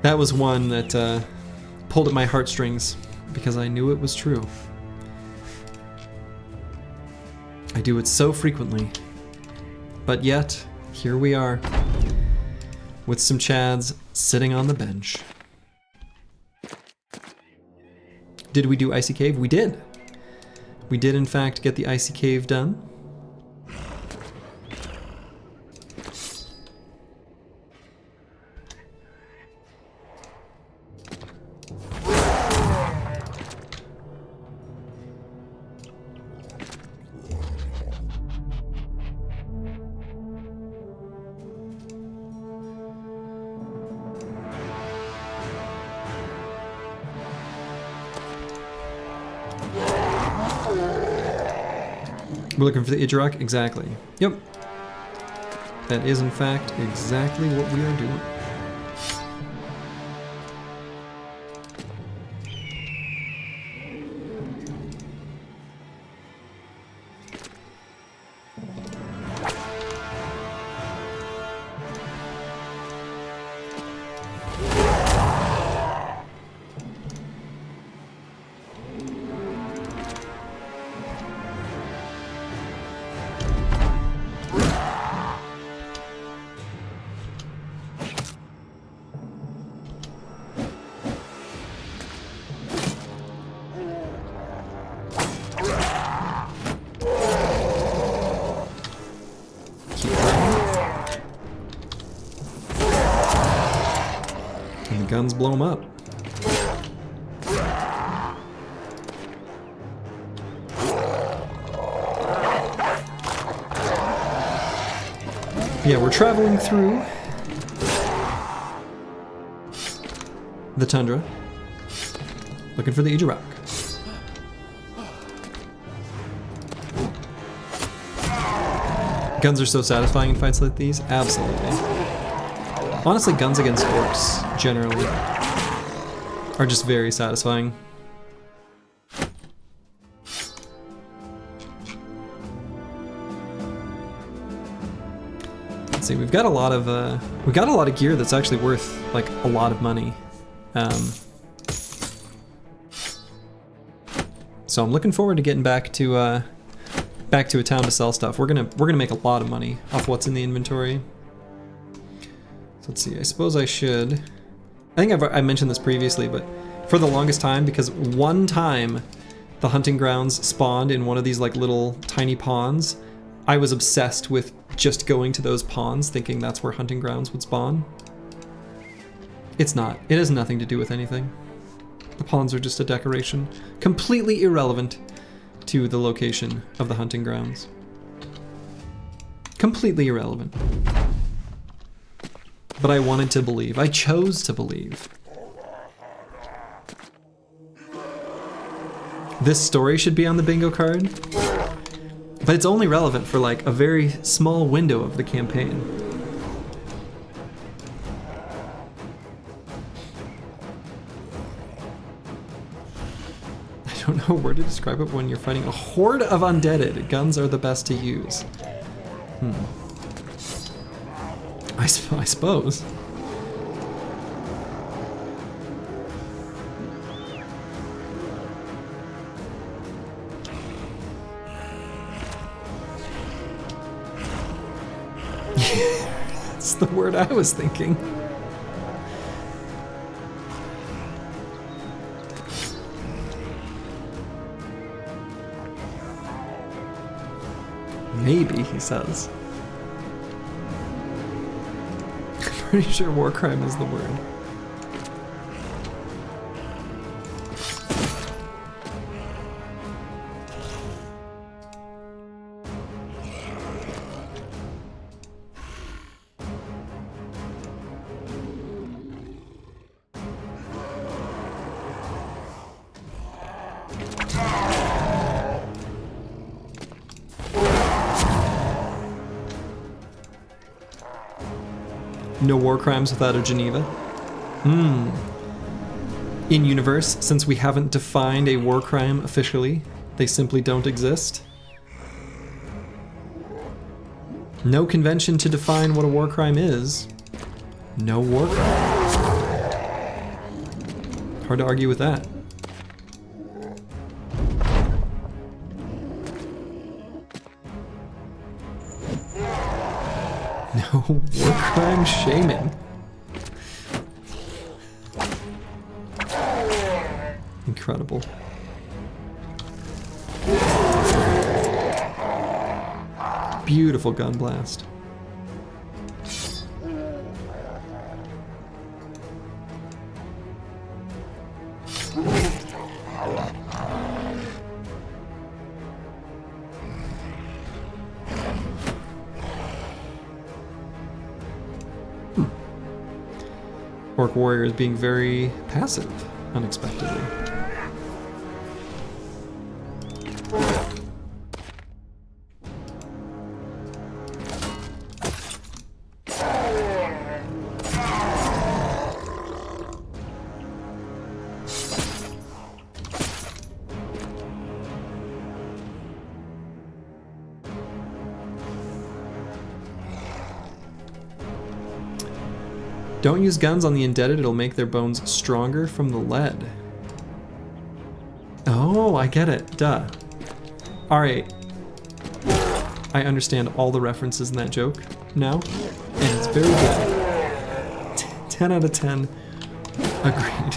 That was one that pulled at my heartstrings because I knew it was true. I do it so frequently, but yet here we are with some Chads sitting on the bench. Did we do Icy Cave? We did. We did in fact get the Icy Cave done. We're looking for the Idrak? Exactly. Yep. That is in fact exactly what we are doing. Guns blow them up. Yeah, we're traveling through the tundra, looking for the Idrak. Guns are so satisfying in fights like these. Absolutely. Honestly, guns against orcs generally are just very satisfying. Let's see, we've got a lot of gear that's actually worth like a lot of money. So I'm looking forward to getting back to a town to sell stuff. We're gonna make a lot of money off what's in the inventory. So let's see. I suppose I should. I think I mentioned this previously, but for the longest time, because one time the hunting grounds spawned in one of these like little tiny ponds, I was obsessed with just going to those ponds, thinking that's where hunting grounds would spawn. It's not. It has nothing to do with anything. The ponds are just a decoration, completely irrelevant to the location of the hunting grounds. Completely irrelevant. But I wanted to believe. I chose to believe. This story should be on the bingo card, but it's only relevant for like a very small window of the campaign. I don't know where to describe it when you're fighting a horde of undeaded. Guns are the best to use. I suppose. That's the word I was thinking. Maybe, he says. I'm pretty sure war crime is the word. No war crimes without a Geneva. In universe, since we haven't defined a war crime officially, they simply don't exist. No convention to define what a war crime is. No war crime. Hard to argue with that. No war crime shaming. Incredible. Beautiful gun blast. Orc warrior is being very passive, unexpectedly. Don't use guns on the indebted, it'll make their bones stronger from the lead. Oh, I get it, duh. Alright. I understand all the references in that joke now, and it's very good. 10 out of 10. Agreed.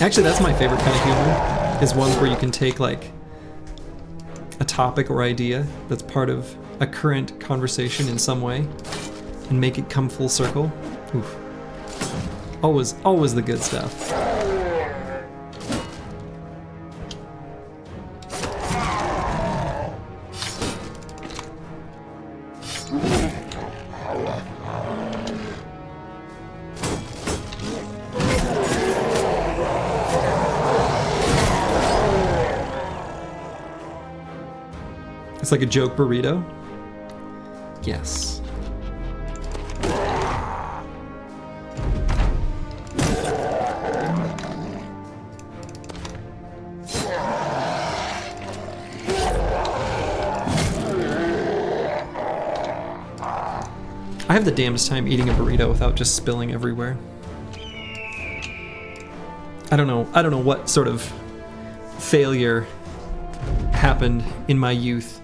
Actually, that's my favorite kind of humor, is ones where you can take like a topic or idea that's part of a current conversation in some way and make it come full circle. Oof. Always the good stuff. It's like a joke burrito? Yes. I have the damnedest time eating a burrito without just spilling everywhere. I don't know what sort of failure happened in my youth,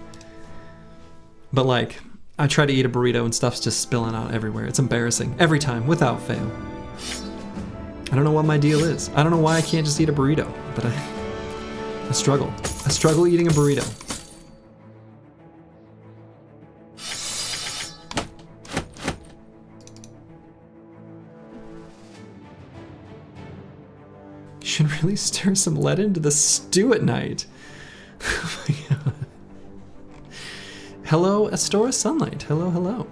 but like, I try to eat a burrito and stuff's just spilling out everywhere. It's embarrassing every time, without fail. I don't know what my deal is. I don't know why I can't just eat a burrito, but I struggle. I struggle eating a burrito. You should really stir some lead into the stew at night. Oh my God. Hello, Astora Sunlight. Hello, hello.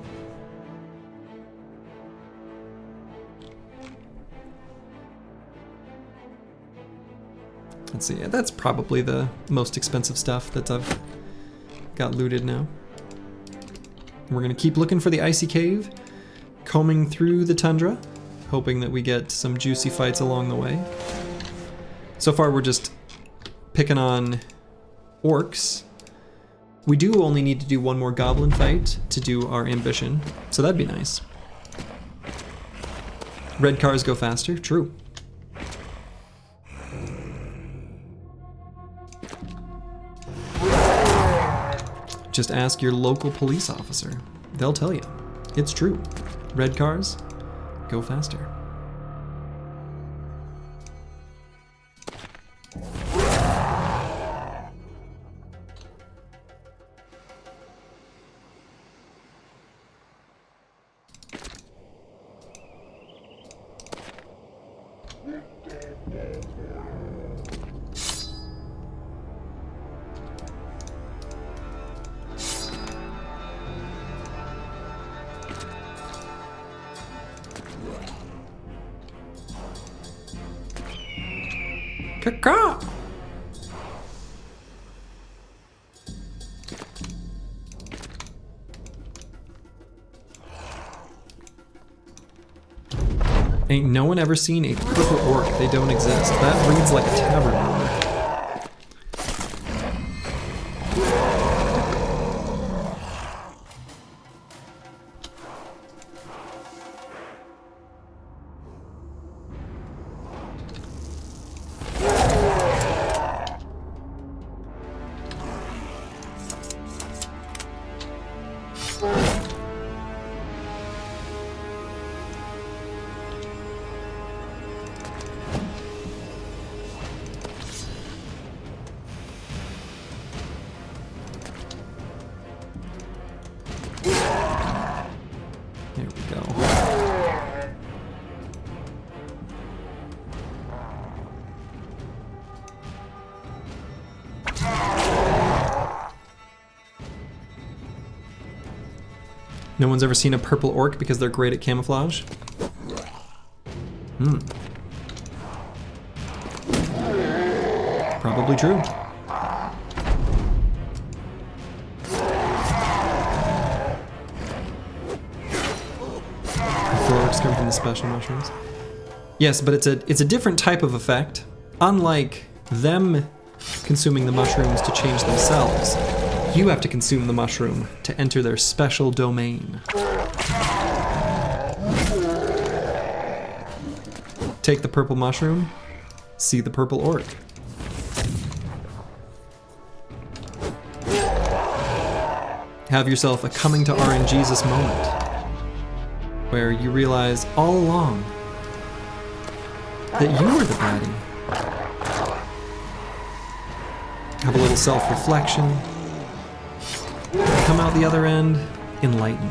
Let's see, that's probably the most expensive stuff that I've got looted now. We're gonna keep looking for the icy cave, combing through the tundra, hoping that we get some juicy fights along the way. So far we're just picking on orcs. We do only need to do one more goblin fight to do our ambition, so that'd be nice. Red cars go faster, true. Just ask your local police officer. They'll tell you. It's true. Red cars go faster. Caw. Ain't no one ever seen a purple orc. They don't exist. That reads like a tavern owner. There we go. No one's ever seen a purple orc because they're great at camouflage? Probably true. Come from the special mushrooms. Yes, but it's a different type of effect. Unlike them consuming the mushrooms to change themselves, you have to consume the mushroom to enter their special domain. Take the purple mushroom, see the purple orc. Have yourself a coming to RNGesus moment, where you realize all along that you were the baddie. Have a little self-reflection, come out the other end enlightened.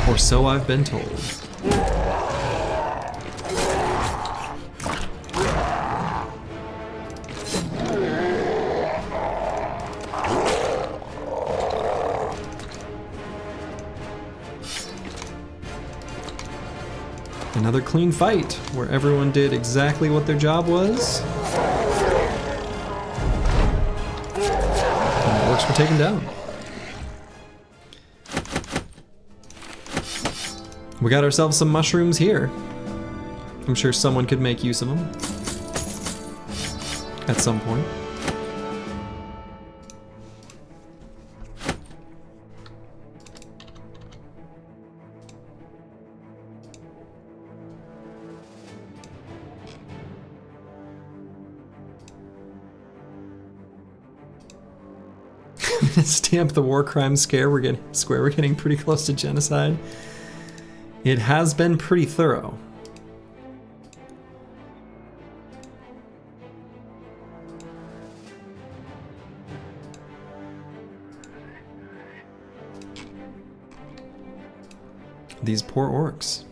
Or so I've been told. Another clean fight, where everyone did exactly what their job was. And the orcs were taken down. We got ourselves some mushrooms here. I'm sure someone could make use of them at some point. Stamp the war crime scare. We're getting pretty close to genocide. It has been pretty thorough. These poor orcs.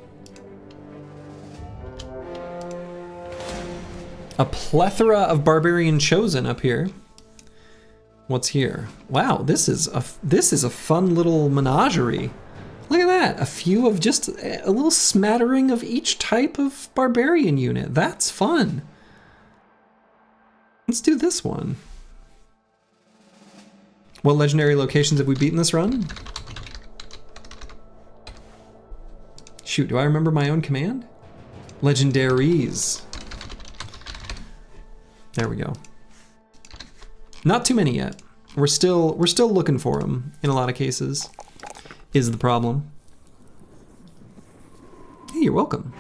A plethora of barbarian chosen up here. What's here? Wow, this is a fun little menagerie. Look at that, a few of just a little smattering of each type of barbarian unit. That's fun. Let's do this one. What legendary locations have we beaten this run? Shoot, do I remember my own command? Legendaries. There we go. Not too many yet. We're still looking for them in a lot of cases. Is the problem. Hey, you're welcome.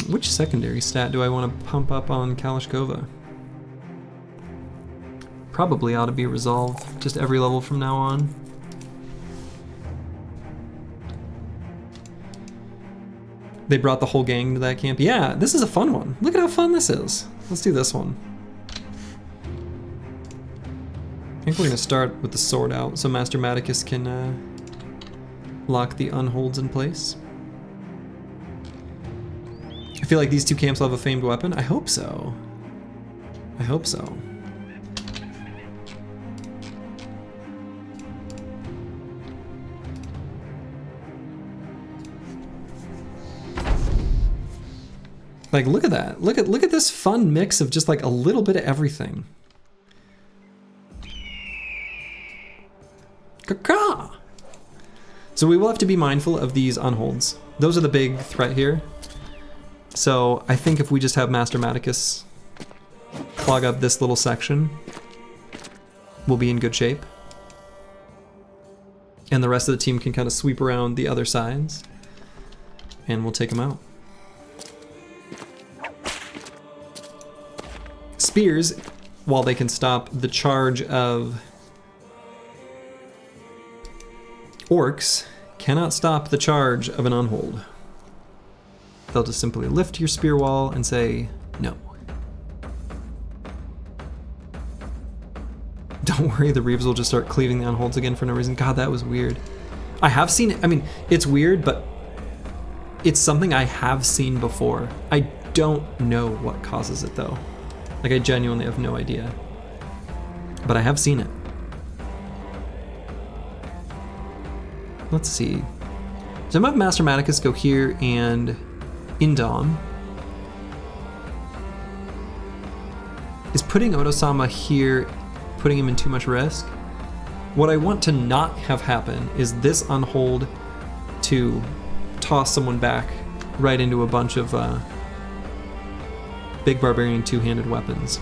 Which secondary stat do I want to pump up on Kalashkova? Probably ought to be resolved just every level from now on. They brought the whole gang to that camp. Yeah, this is a fun one. Look at how fun this is. Let's do this one. I think we're gonna start with the sword out so Master Maticus can lock the unholds in place. I feel like these two camps will have a famed weapon. I hope so. I hope so. Like, look at that. Look at this fun mix of just like a little bit of everything. Caca! So we will have to be mindful of these unholds. Those are the big threat here. So I think if we just have Master Maticus clog up this little section, we'll be in good shape. And the rest of the team can kind of sweep around the other sides, and we'll take them out. Spears, while they can stop the charge of orcs, cannot stop the charge of an unhold. They'll just simply lift your spear wall and say, no. Don't worry, the Reeves will just start cleaving the unholds again for no reason. God, that was weird. I have seen it. I mean, it's weird, but it's something I have seen before. I don't know what causes it though. Like, I genuinely have no idea. But I have seen it. Let's see. So I'm gonna have Master Maticus go here and Indom. Is putting Otosama here putting him in too much risk? What I want to not have happen is this unhold to toss someone back right into a bunch of big barbarian two-handed weapons.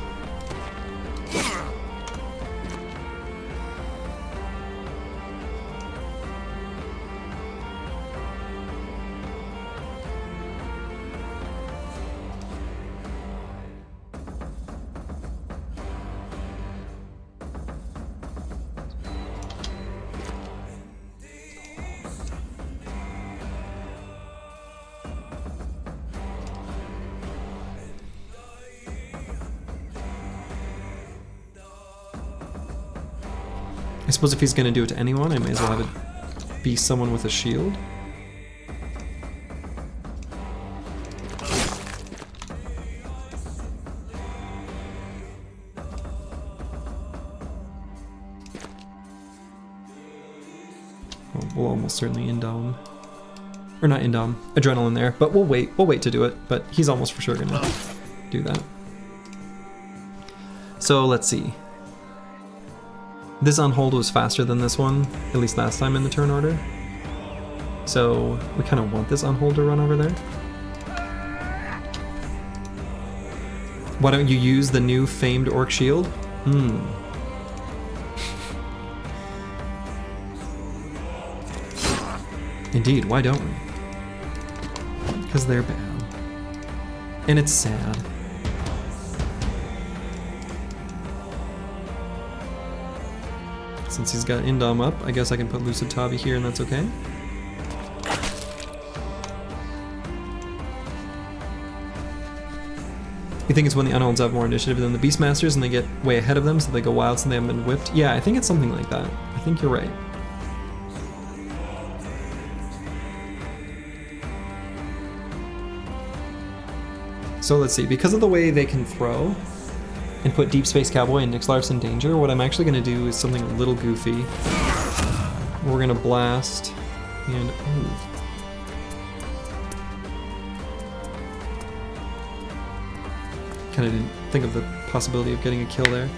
I suppose if he's going to do it to anyone, I may as well have it be someone with a shield. Well, we'll almost certainly Indom. Or not Indom, Adrenaline there, but we'll wait to do it, but he's almost for sure going to do that. So let's see. This unhold was faster than this one, at least last time in the turn order. So we kind of want this unhold to run over there. Why don't you use the new famed orc shield? Indeed, why don't we? Because they're bad. And it's sad. Since he's got Indom up, I guess I can put Lucid Tavi here and that's okay. You think it's when the Unholds have more initiative than the Beastmasters and they get way ahead of them so they go wild so they haven't been whipped? Yeah, I think it's something like that. I think you're right. So let's see, because of the way they can throw and put Deep Space Cowboy and Nixlarf's in danger, what I'm actually going to do is something a little goofy. We're going to blast and... Ooh. Kind of didn't think of the possibility of getting a kill there.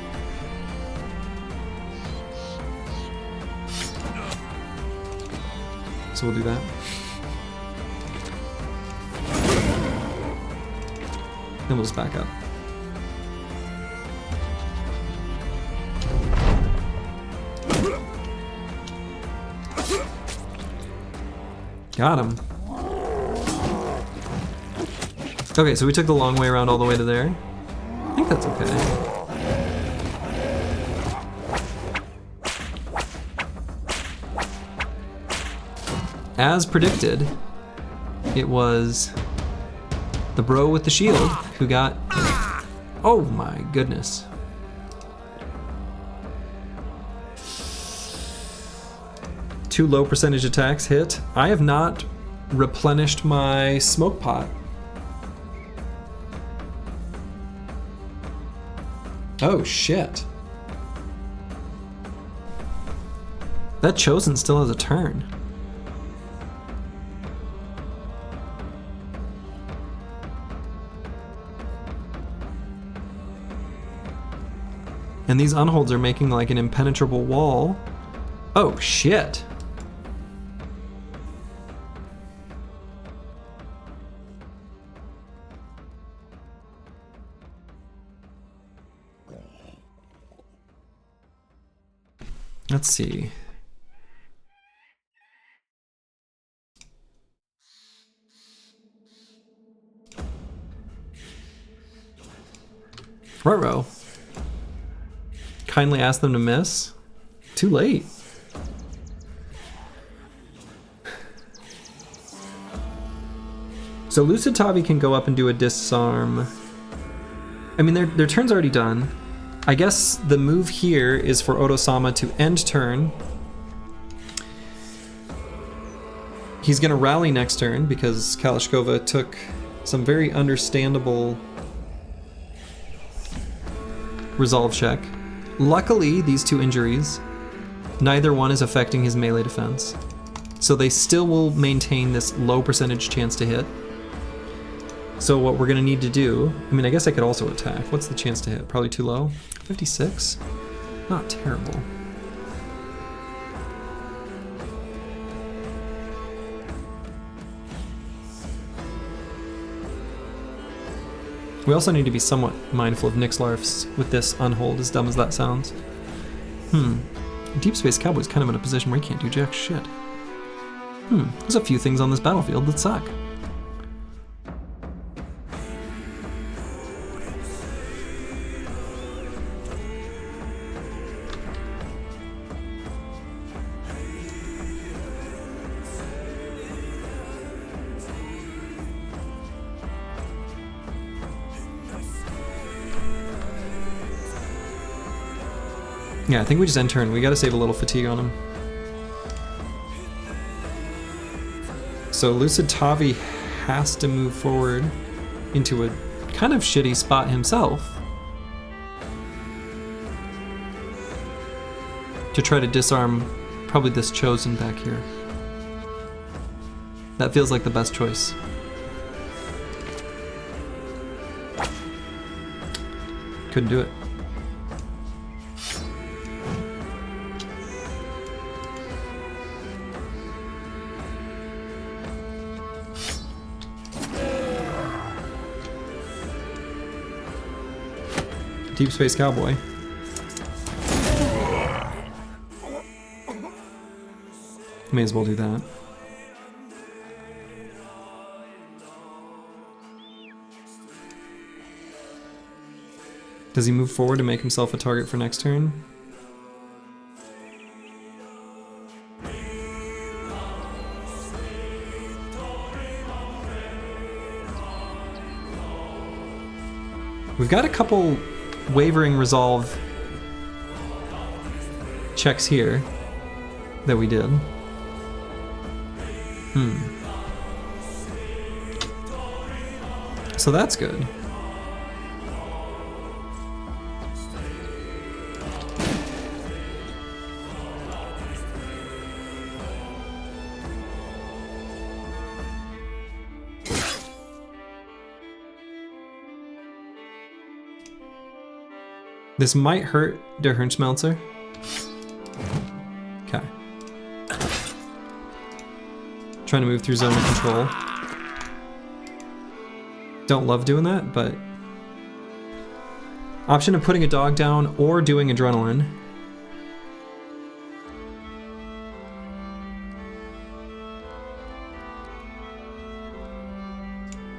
So we'll do that. Then we'll just back up. Got him. Okay, so we took the long way around all the way to there. I think that's okay. As predicted, it was the bro with the shield who got... Oh my goodness. Two low percentage attacks hit. I have not replenished my smoke pot. Oh shit. That Chosen still has a turn. And these Unholds are making like an impenetrable wall. Oh shit. Let's see. Ruh-roh. Kindly ask them to miss. Too late. So Lucid Tavi can go up and do a disarm. I mean, their turn's already done. I guess the move here is for Oto-sama to end turn. He's gonna rally next turn because Kalashkova took some very understandable resolve check. Luckily, these two injuries, neither one is affecting his melee defense. So they still will maintain this low percentage chance to hit. So what we're gonna need to do, I mean, I guess I could also attack. What's the chance to hit? Probably too low. 56? Not terrible. We also need to be somewhat mindful of Nixlarfs with this Unhold, as dumb as that sounds. Deep Space Cowboy's kind of in a position where he can't do jack shit. There's a few things on this battlefield that suck. Yeah, I think we just end turn. We gotta save a little fatigue on him. So Lucid Tavi has to move forward into a kind of shitty spot himself to try to disarm probably this Chosen back here. That feels like the best choice. Couldn't do it. Deep Space Cowboy. May as well do that. Does he move forward to make himself a target for next turn? We've got a couple wavering resolve checks here that we did. So that's good. This might hurt der Hirnschmelzer. Okay. Trying to move through zone of control. Don't love doing that, but... Option of putting a dog down or doing adrenaline.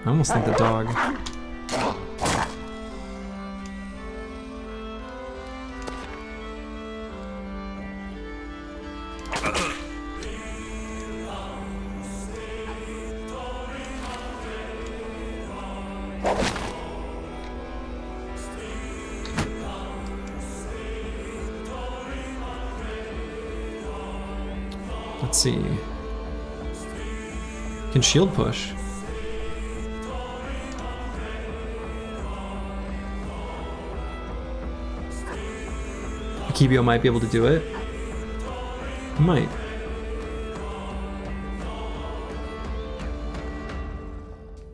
I almost think the dog... Let's see. Can shield push. Akibio might be able to do it. He might.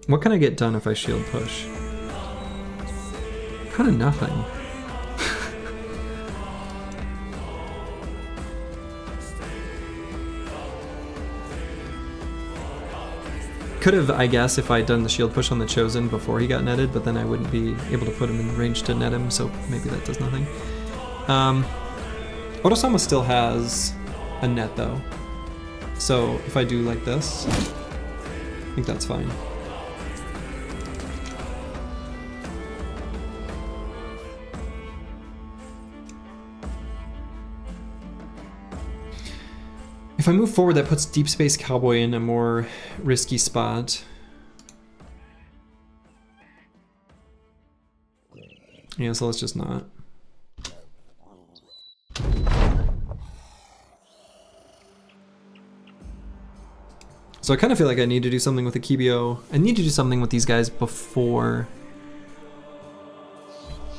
What can I get done if I shield push? Kind of nothing. Could have, I guess, if I'd done the shield push on the Chosen before he got netted, but then I wouldn't be able to put him in range to net him, so maybe that does nothing. Otosama still has a net though, so if I do like this, I think that's fine. If I move forward, that puts Deep Space Cowboy in a more risky spot. Yeah, so let's just not. So I kind of feel like I need to do something with Akibio. I need to do something with these guys before.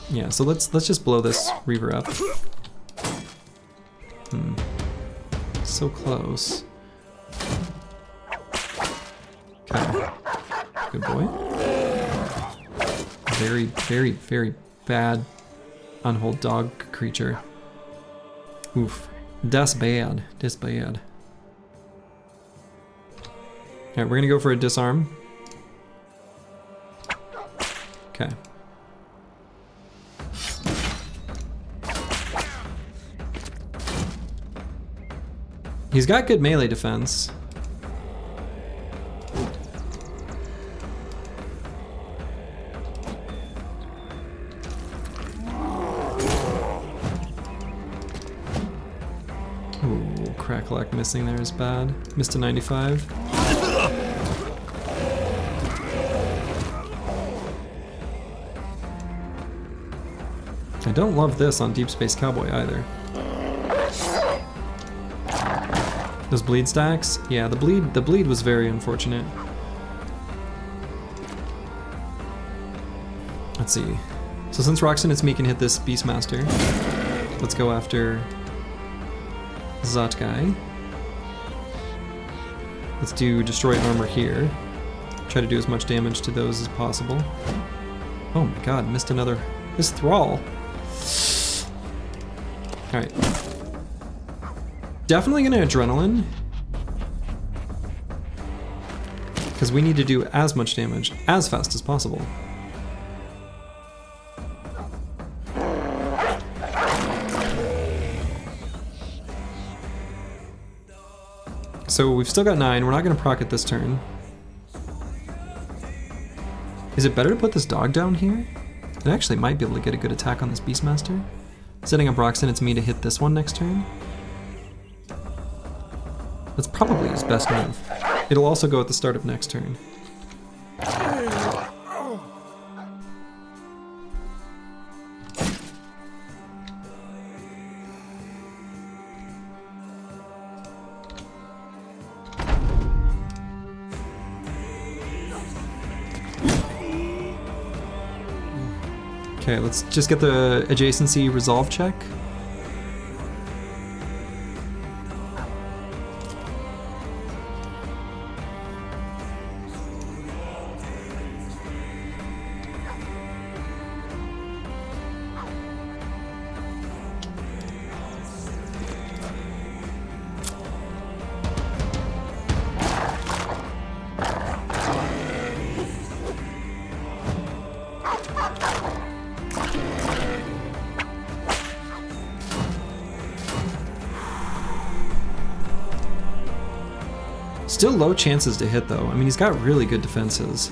Yeah, so let's just blow this Reaver up. So close. Okay. Good boy. Very, very, very bad unhold dog creature. Oof. Das bad. Das bad. Alright, we're gonna go for a disarm. Okay. He's got good melee defense. Ooh, Cracklock missing there is bad. Missed a 95. I don't love this on Deep Space Cowboy either. Those bleed stacks? Yeah, the bleed was very unfortunate. Let's see. So since Roxanne and Smee can hit this Beastmaster, let's go after that guy. Let's do Destroy Armor here. Try to do as much damage to those as possible. Oh my god, missed another. This Thrall. Alright. Definitely gonna adrenaline. Because we need to do as much damage as fast as possible. So we've still got 9, we're not gonna proc it this turn. Is it better to put this dog down here? It actually might be able to get a good attack on this Beastmaster. Setting up rocks in, it's me to hit this one next turn. That's probably his best move. It'll also go at the start of next turn. Okay, let's just get the adjacency resolve check. Still low chances to hit though. I mean, he's got really good defenses.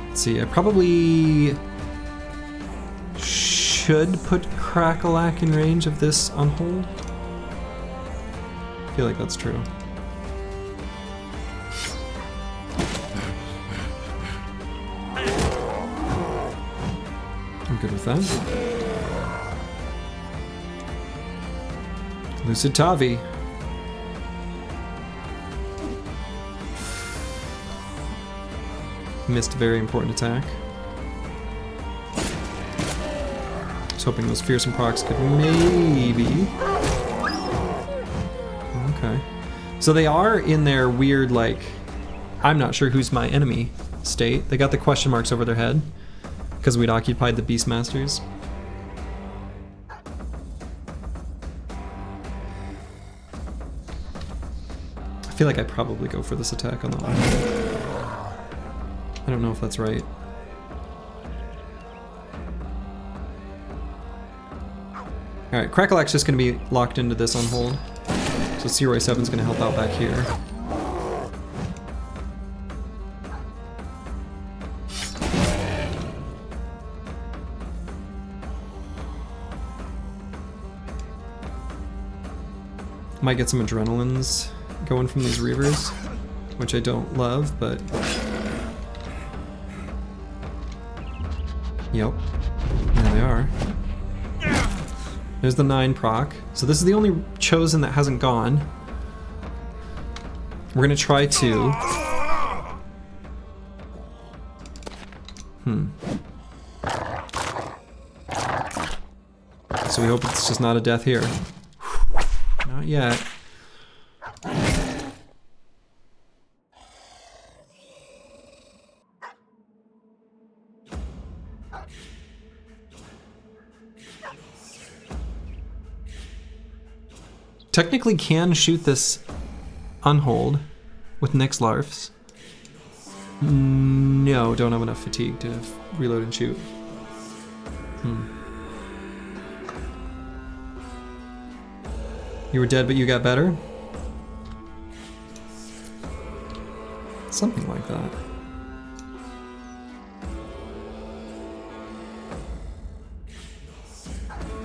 Let's see, I probably should put Crackalack in range of this on hold. I feel like that's true. I'm good with that. Lucid Tavi. Missed a very important attack. I was hoping those fearsome procs could maybe... Okay. So they are in their weird, like, I'm not sure who's my enemy state. They got the question marks over their head because we'd occupied the Beastmasters. I feel like I probably go for this attack on the line. I don't know if that's right. Alright, Crackalack's just going to be locked into this on hold. So Searoy 7's going to help out back here. Might get some adrenalines going from these Reavers, which I don't love, but... Yep. There they are. There's the 9 proc. So this is the only chosen that hasn't gone. We're gonna try to... So we hope it's just not a death here. Not yet. Technically can shoot this unhold with Nyx Larfs. No, don't have enough fatigue to reload and shoot. You were dead but you got better? Something like that.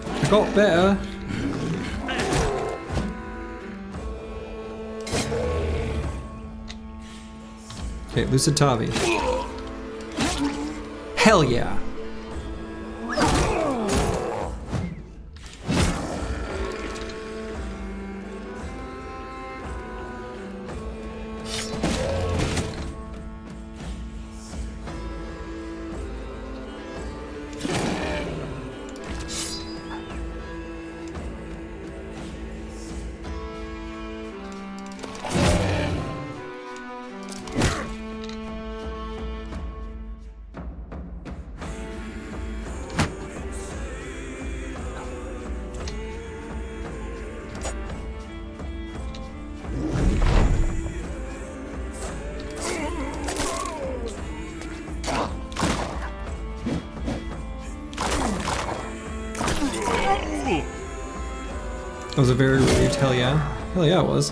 I got better. Okay, Lucid Tavi. Hell yeah! That was a very relieved hell yeah. Hell yeah it was.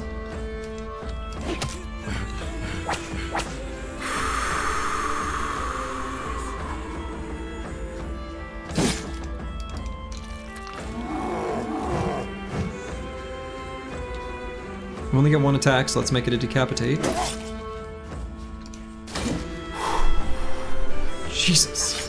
We only get one attack, so let's make it a decapitate. Jesus.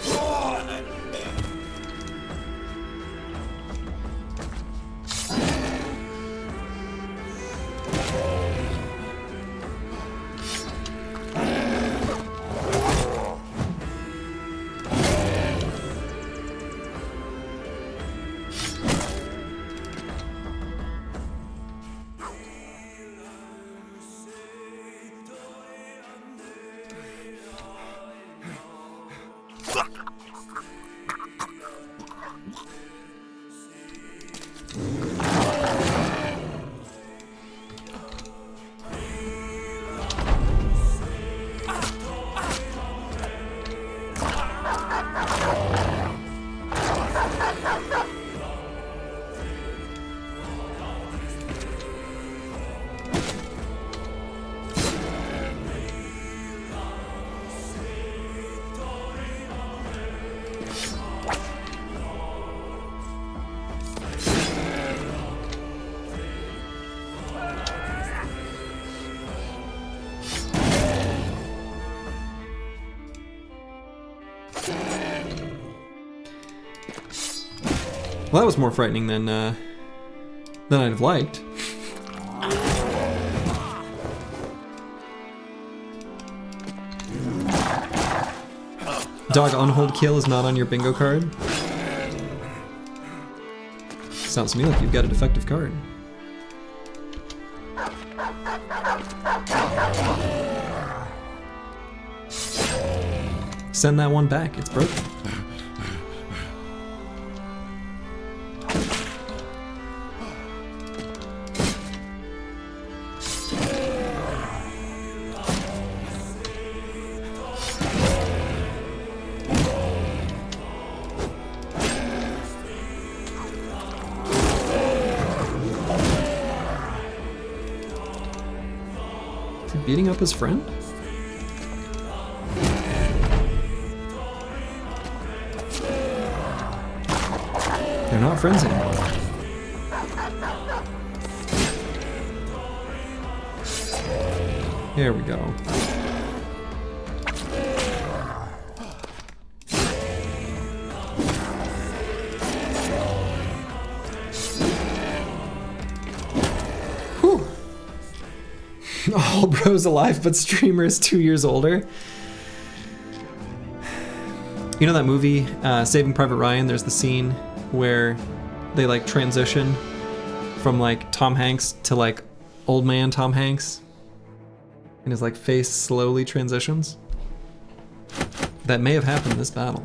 Well, that was more frightening than I'd have liked. Dog unhold kill is not on your bingo card. Sounds to me like you've got a defective card. Send that one back, it's broken. Beating up his friend? They're not friends anymore. There we go. Whew. All bro's alive, but streamer is 2 years older. You know that movie, Saving Private Ryan? There's the scene where they like transition from like Tom Hanks to like old man Tom Hanks, and his like face slowly transitions. That may have happened in this battle.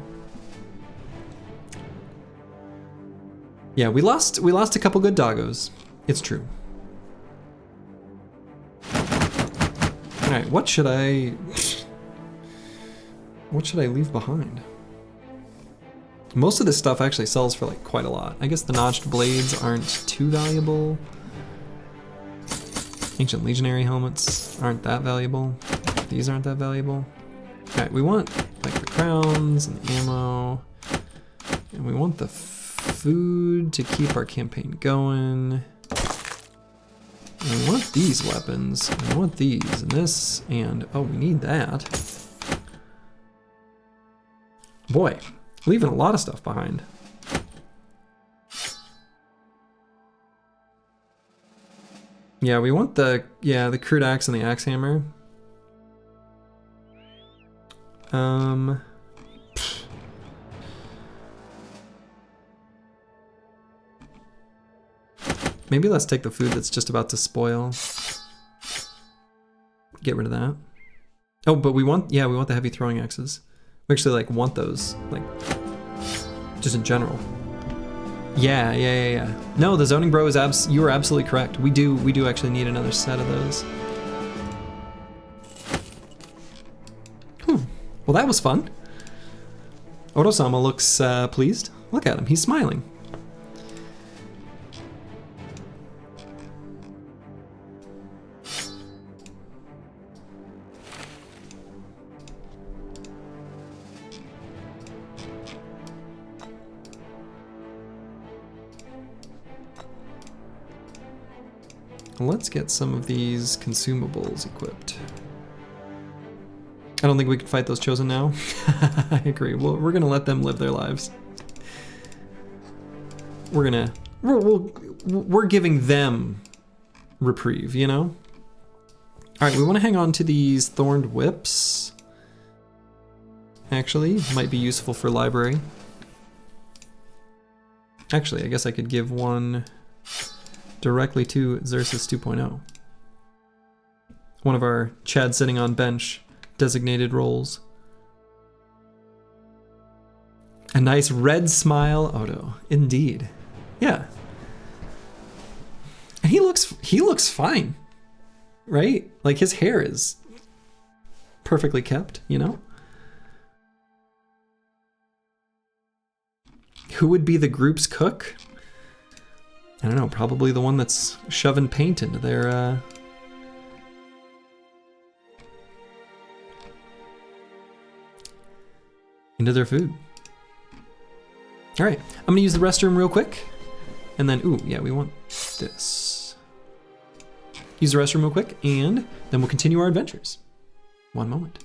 Yeah, we lost a couple good doggos. It's true. All right, what should I leave behind? Most of this stuff actually sells for like quite a lot. I guess the notched blades aren't too valuable. Ancient legionary helmets aren't that valuable. These aren't that valuable. All right, we want like the crowns and the ammo, and we want the food to keep our campaign going. And we want these weapons, and we want these, and this, and oh, we need that. Boy, leaving a lot of stuff behind. Yeah, we want the crude axe and the axe hammer. Maybe let's take the food that's just about to spoil. Get rid of that. Oh, but we want the heavy throwing axes. We actually like want those, like, just in general. Yeah. No, the zoning bro is you are absolutely correct. We do actually need another set of those. Well, that was fun. Otosama looks pleased. Look at him, he's smiling. Let's get some of these consumables equipped. I don't think we can fight those chosen now. I agree. Well, we're gonna let them live their lives. We're giving them reprieve, you know? All right, we want to hang on to these thorned whips. Actually, might be useful for library. Actually, I guess I could give one directly to Xerxes 2.0. One of our Chad sitting on bench designated roles. A nice red smile, Odo. Indeed. Yeah. And he looks fine. Right? Like his hair is perfectly kept, you know? Who would be the group's cook? I don't know, probably the one that's shoving paint into their food. All right, I'm gonna use the restroom real quick. And then, ooh, yeah, we want this. Use the restroom real quick, and then we'll continue our adventures. One moment.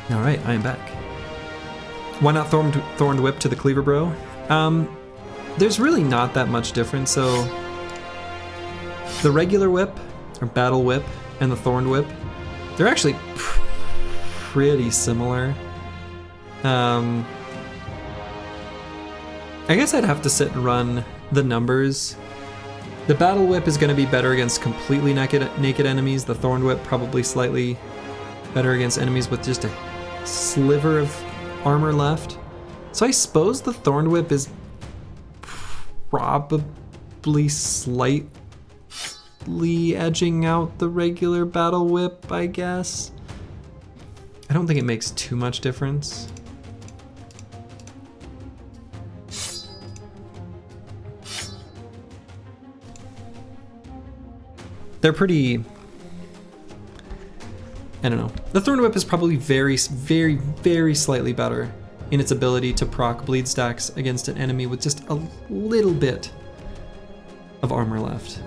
All right, I am back. Why not Thorned Whip to the Cleaver Bro? There's really not that much difference. So the regular whip, or battle whip, and the Thorned Whip, they're actually pretty similar. I guess I'd have to sit and run the numbers. The battle whip is going to be better against completely naked enemies. The Thorned Whip probably slightly better against enemies with just a sliver of armor left. So I suppose the Thorned Whip is probably slightly edging out the regular battle whip, I guess. I don't think it makes too much difference. They're pretty, I don't know. The Thorned Whip is probably very slightly better in its ability to proc bleed stacks against an enemy with just a little bit of armor left.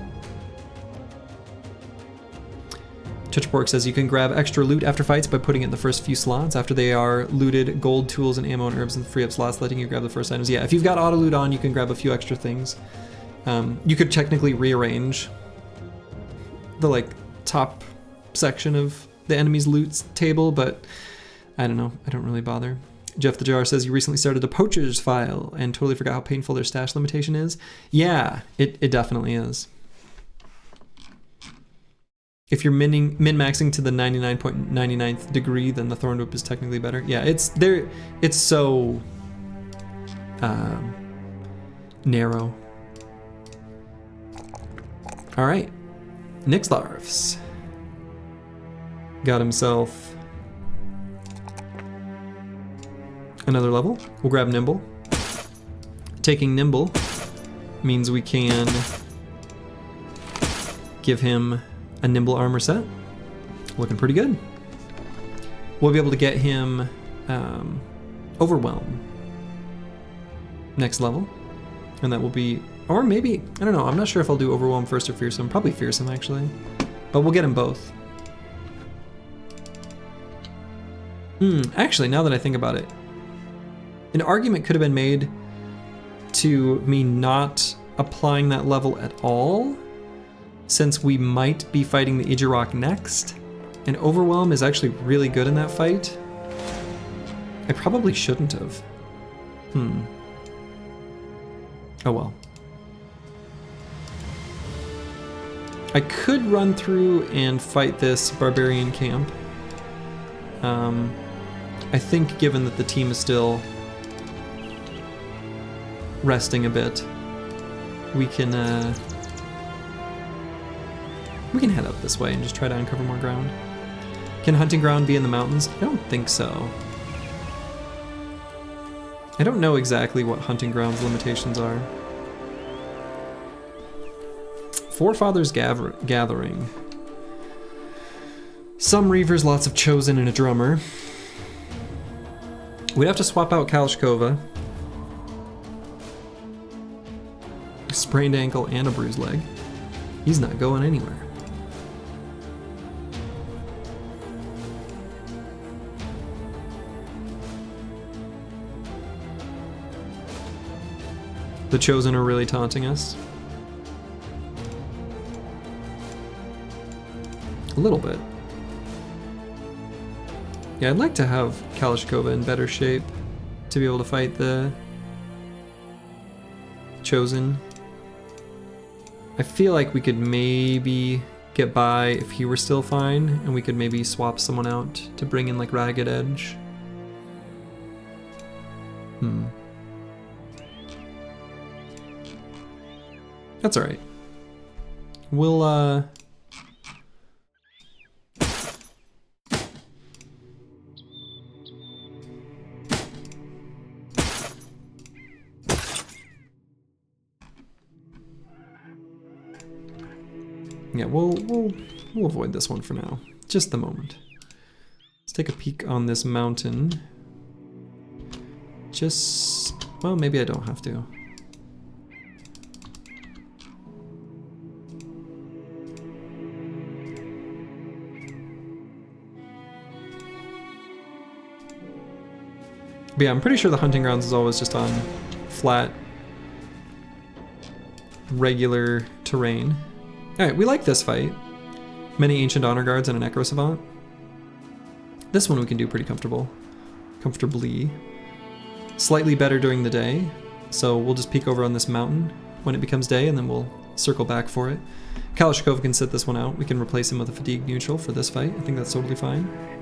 Chichborg says you can grab extra loot after fights by putting it in the first few slots. After they are looted, gold, tools, and ammo and herbs and free up slots, letting you grab the first items. Yeah, if you've got auto loot on, you can grab a few extra things. You could technically rearrange the top section of the enemy's loot table, but I don't know. I don't really bother. Jeff the Jar says you recently started a poacher's file and totally forgot how painful their stash limitation is. Yeah, it definitely is. If you're min-maxing to the 99.99th degree, then the Thorned Whip is technically better. Yeah, it's so narrow. All right, Nixlarfs got himself another level. We'll grab Nimble. Taking Nimble means we can give him a Nimble armor set. Looking pretty good. We'll be able to get him Overwhelm next level. And that will be, or maybe, I don't know, I'm not sure if I'll do Overwhelm first or Fearsome. Probably Fearsome, actually. But we'll get them both. Actually, now that I think about it, an argument could have been made to me not applying that level at all, since we might be fighting the Ijirok next, and Overwhelm is actually really good in that fight. I probably shouldn't have. Oh well. I could run through and fight this barbarian camp. I think given that the team is still resting a bit, we can head up this way and just try to uncover more ground. Can hunting ground be in the mountains? I don't think so. I don't know exactly what hunting ground's limitations are. Forefathers Gathering. Some Reavers, lots of Chosen, and a Drummer. We'd have to swap out Kalashkova. A sprained ankle and a bruised leg. He's not going anywhere. The Chosen are really taunting us. A little bit. Yeah, I'd like to have Kalashkova in better shape to be able to fight the Chosen. I feel like we could maybe get by if he were still fine, and we could maybe swap someone out to bring in like Ragged Edge. That's alright. We'll, yeah, we'll avoid this one for now. Just the moment. Let's take a peek on this mountain. Well, maybe I don't have to. But yeah, I'm pretty sure the hunting grounds is always just on flat, regular terrain. Alright, we like this fight. Many Ancient Honor Guards and an Necro Savant. This one we can do pretty comfortably. Slightly better during the day, so we'll just peek over on this mountain when it becomes day, and then we'll circle back for it. Kalashkova can sit this one out. We can replace him with a fatigue neutral for this fight. I think that's totally fine.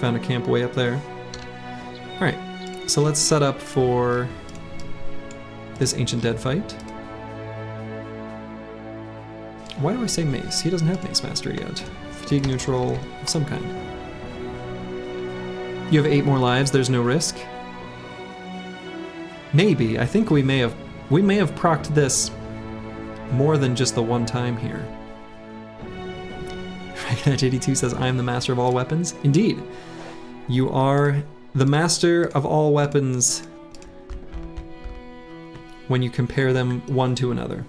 Found a camp way up there. Alright, so let's set up for this Ancient Dead fight. Why do I say Mace? He doesn't have Mace Mastery yet. Fatigue neutral of some kind. You have 8 more lives, there's no risk. Maybe. I think we may have procced this more than just the one time here. Dragon 82 says, I am the master of all weapons. Indeed. You are the master of all weapons when you compare them one to another.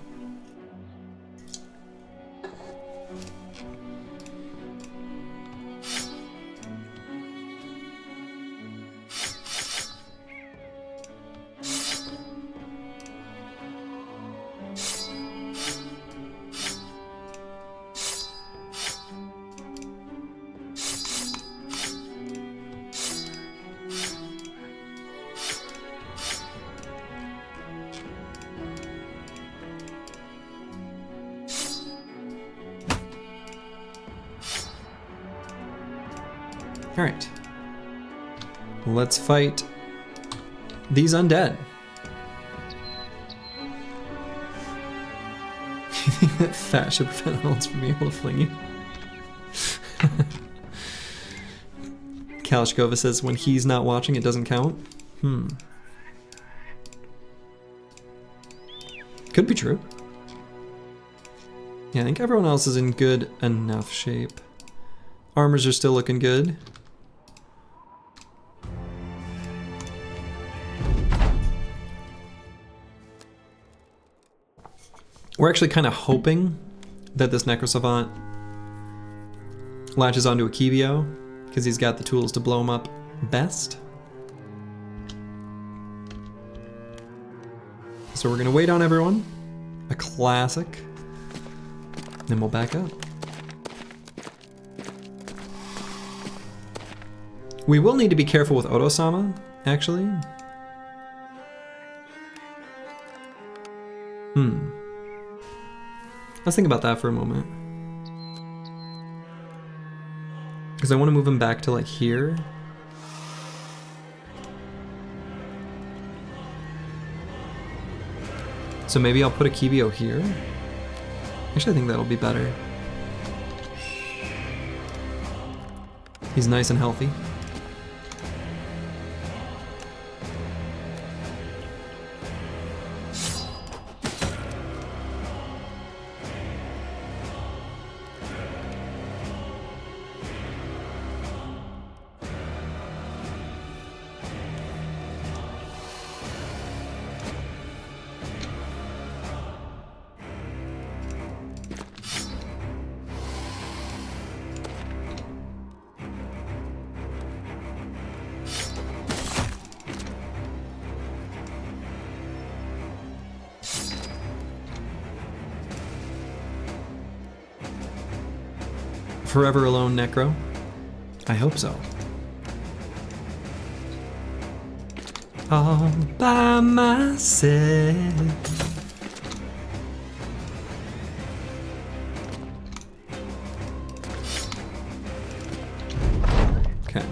All right. Let's fight these undead. You think that fat should prevent elves from being able to fling you? Kalashkova says when he's not watching, it doesn't count. Could be true. Yeah, I think everyone else is in good enough shape. Armors are still looking good. We're actually kind of hoping that this Necrosavant latches onto a Kibio, because he's got the tools to blow him up best. So we're gonna wait on everyone. A classic. Then we'll back up. We will need to be careful with Oto-sama, actually. Let's think about that for a moment. Because I want to move him back to like here. So maybe I'll put a Kibio here. Actually, I think that'll be better. He's nice and healthy. Forever alone, Necro? I hope so. All by myself. Okay.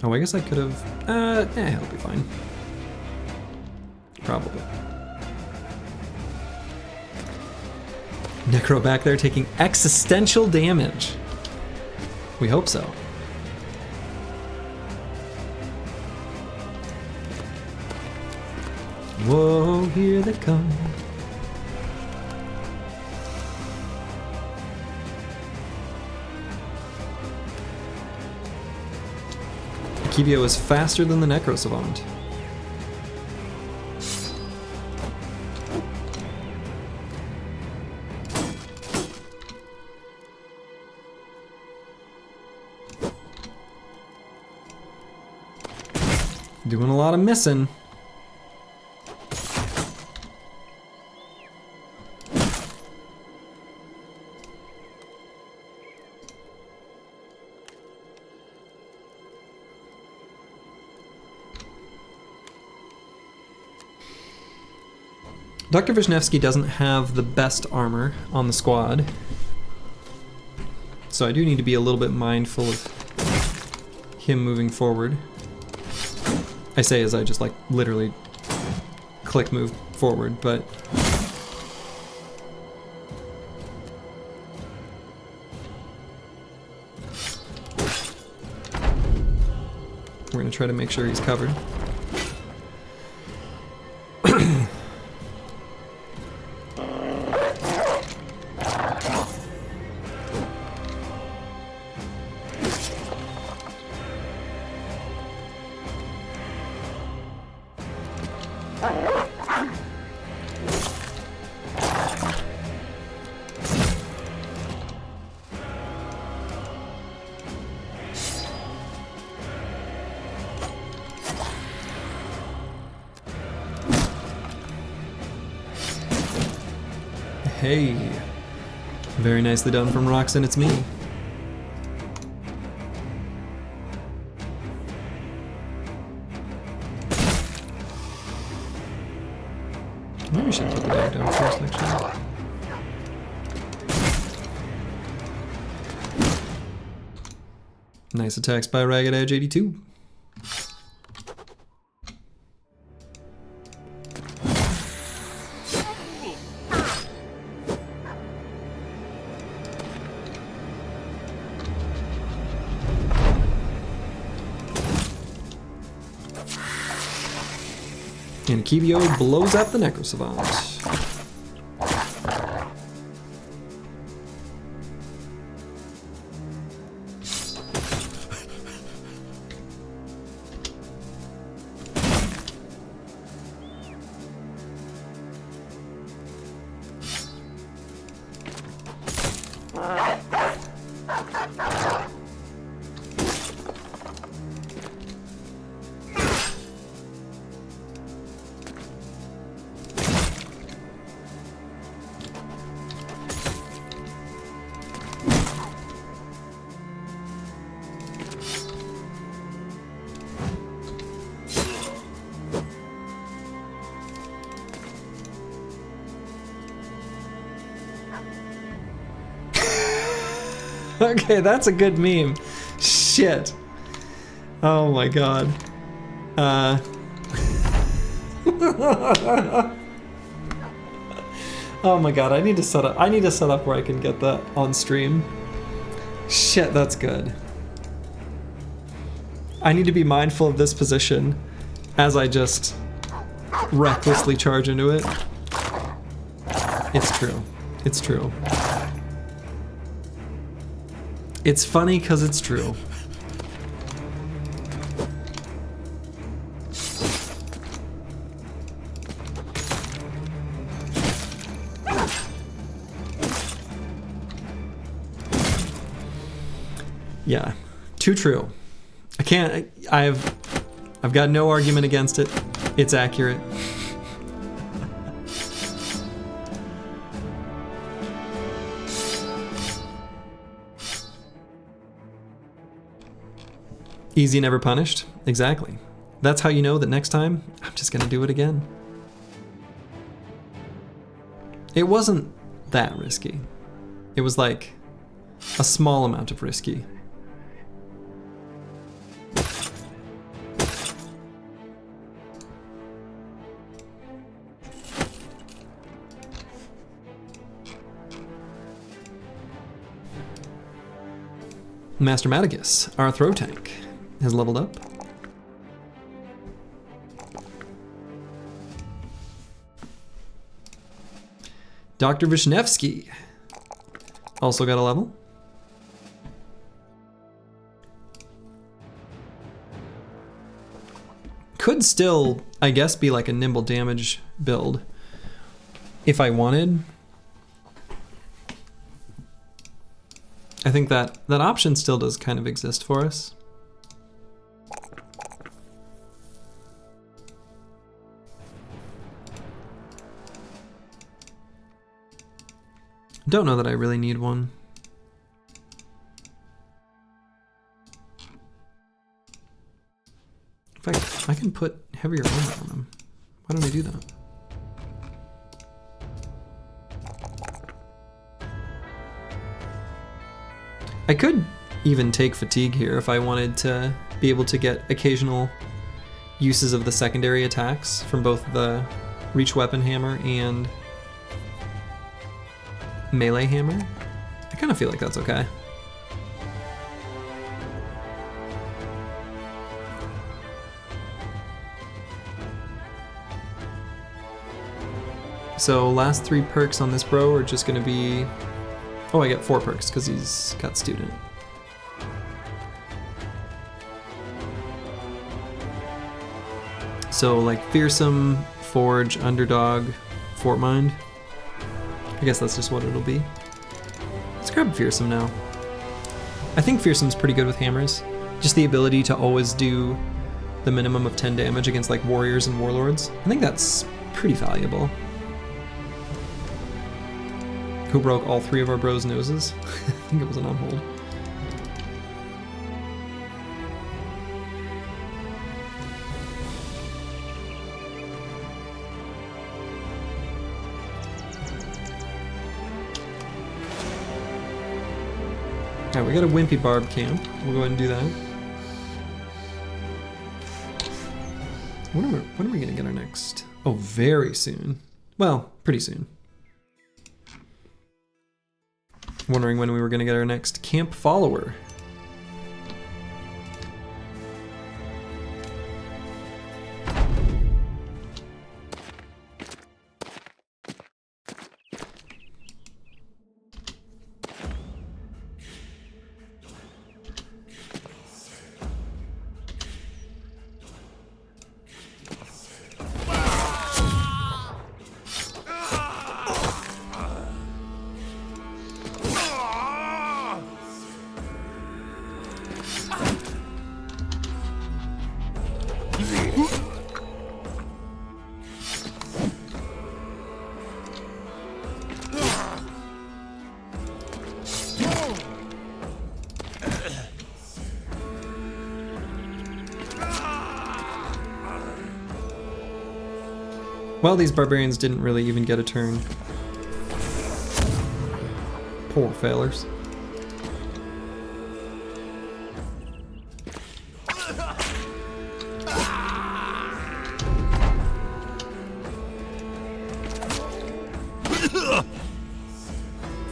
Oh, I guess I could have. It'll be fine. Probably. Necro back there taking existential damage. We hope so. Whoa, here they come. Kibio is faster than the Necro Savant. Doing a lot of missing. Dr. Vishnevsky doesn't have the best armor on the squad, so I do need to be a little bit mindful of him moving forward. I say as I just like literally click move forward, but we're gonna try to make sure he's covered. Hey, very nicely done from Roxanne, it's me. Maybe we should put the dog down first, actually. Nice attacks by Ragged Edge 82. And Kivio blows up the Necrosavant. Okay, that's a good meme. Shit. Oh my god. Oh my god, I need to set up where I can get that on stream. Shit, that's good. I need to be mindful of this position as I just recklessly charge into it. It's true. It's true. It's funny because it's true. Yeah, too true. I've got no argument against it. It's accurate. Easy, never punished. Exactly. That's how you know that next time, I'm just gonna do it again. It wasn't that risky. It was like a small amount of risky. Master Matagus, our throw tank, has leveled up. Dr. Vishnevsky also got a level. Could still, I guess, be like a nimble damage build if I wanted. I think that option still does kind of exist for us. Don't know that I really need one. In fact, I can put heavier armor on them. Why don't I do that? I could even take fatigue here if I wanted to be able to get occasional uses of the secondary attacks from both the reach weapon hammer and melee hammer. I kind of feel like that's okay. So last 3 perks on this bro are just gonna be, oh, I get 4 perks because he's got student. So like fearsome, forge, underdog, fort mind. I guess that's just what it'll be. Let's grab fearsome now. I think fearsome's pretty good with hammers. Just the ability to always do the minimum of 10 damage against like warriors and warlords. I think that's pretty valuable. Who broke all 3 of our bros' noses? I think it was an on-hold. Alright, we got a wimpy barb camp. We'll go ahead and do that. When are we gonna get our next? Oh, very soon. Well, pretty soon. Wondering when we were gonna get our next camp follower. Well, these barbarians didn't really even get a turn. Poor failures.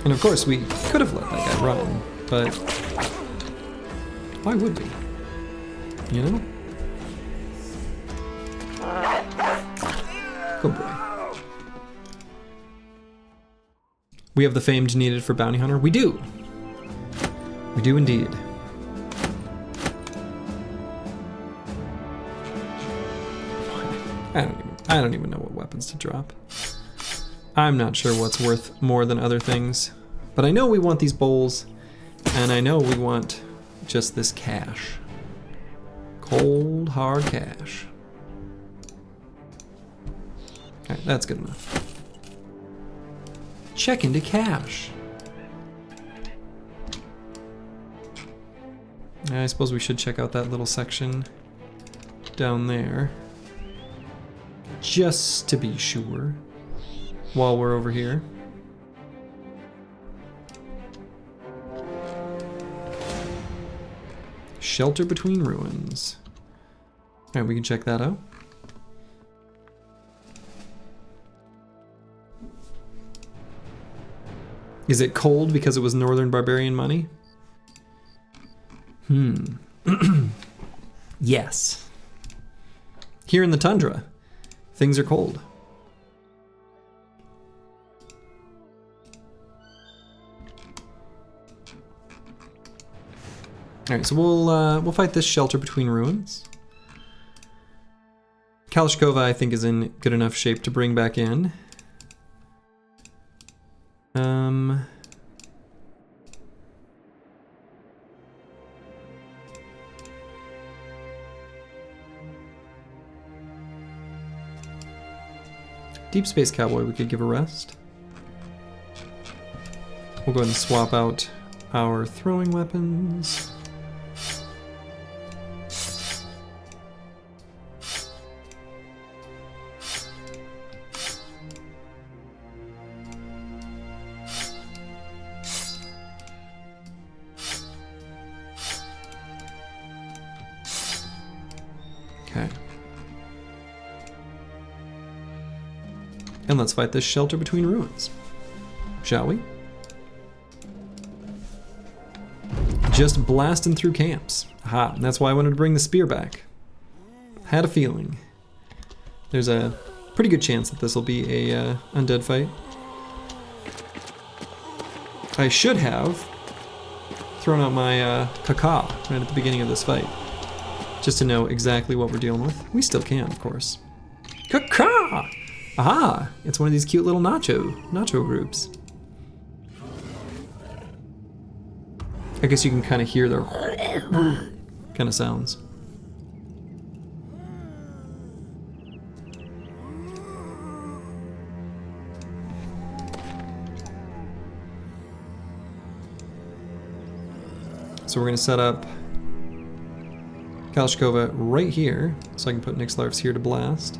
And of course we could have let that guy run, but why would we? You know? Good boy. We have the famed needed for bounty hunter. We do. We do indeed. I don't even know what weapons to drop. I'm not sure what's worth more than other things, but I know we want these bowls, and I know we want just this cash. Cold, hard cash. Alright, that's good enough. Check into cash. I suppose we should check out that little section down there, just to be sure, while we're over here. Shelter between ruins. Alright, we can check that out. Is it cold because it was Northern Barbarian money? Yes. Here in the tundra, things are cold. All right, so we'll fight this shelter between ruins. Kalashkova, I think, is in good enough shape to bring back in. Deep Space Cowboy, we could give a rest. We'll go ahead and swap out our throwing weapons. Okay. And let's fight this shelter between ruins, shall we? Just blasting through camps. Aha, and that's why I wanted to bring the spear back. Had a feeling. There's a pretty good chance that this will be a undead fight. I should have thrown out my caca right at the beginning of this fight, just to know exactly what we're dealing with. We still can, of course. Caca! Aha! It's one of these cute little nacho groups. I guess you can kind of hear their kind of sounds. So we're going to set up Kalashkova right here, so I can put Nixlarfs here to blast.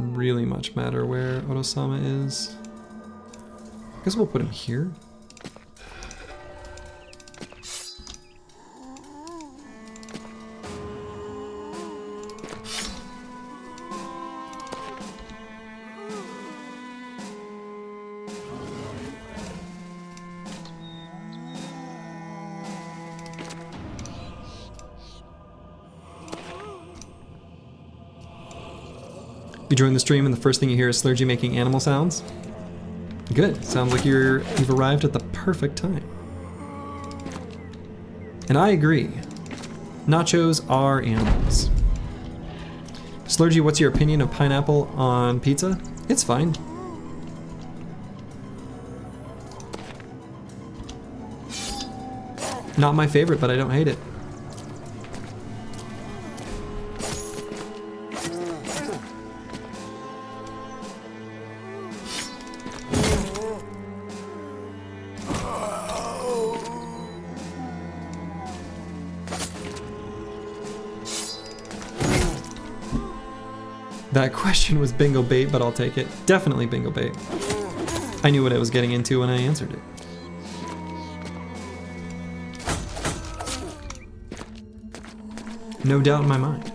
really much matter where Otosama is. I guess we'll put him here. You join the stream and the first thing you hear is Slurgy making animal sounds. Good. Sounds like you've arrived at the perfect time. And I agree. Nachos are animals. Slurgy, what's your opinion of pineapple on pizza? It's fine. Not my favorite, but I don't hate it. That question was bingo bait, but I'll take it. Definitely bingo bait. I knew what I was getting into when I answered it. No doubt in my mind.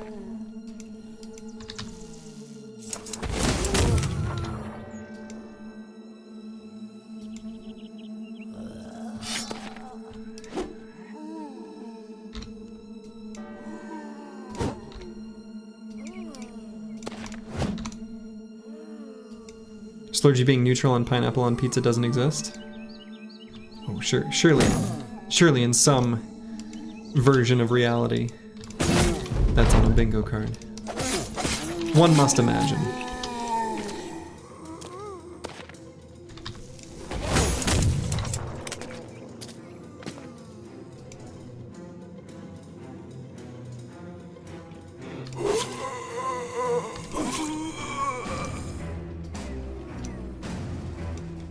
Slurgy being neutral on pineapple on pizza doesn't exist? Oh, sure. Surely in some version of reality, that's on a bingo card. One must imagine.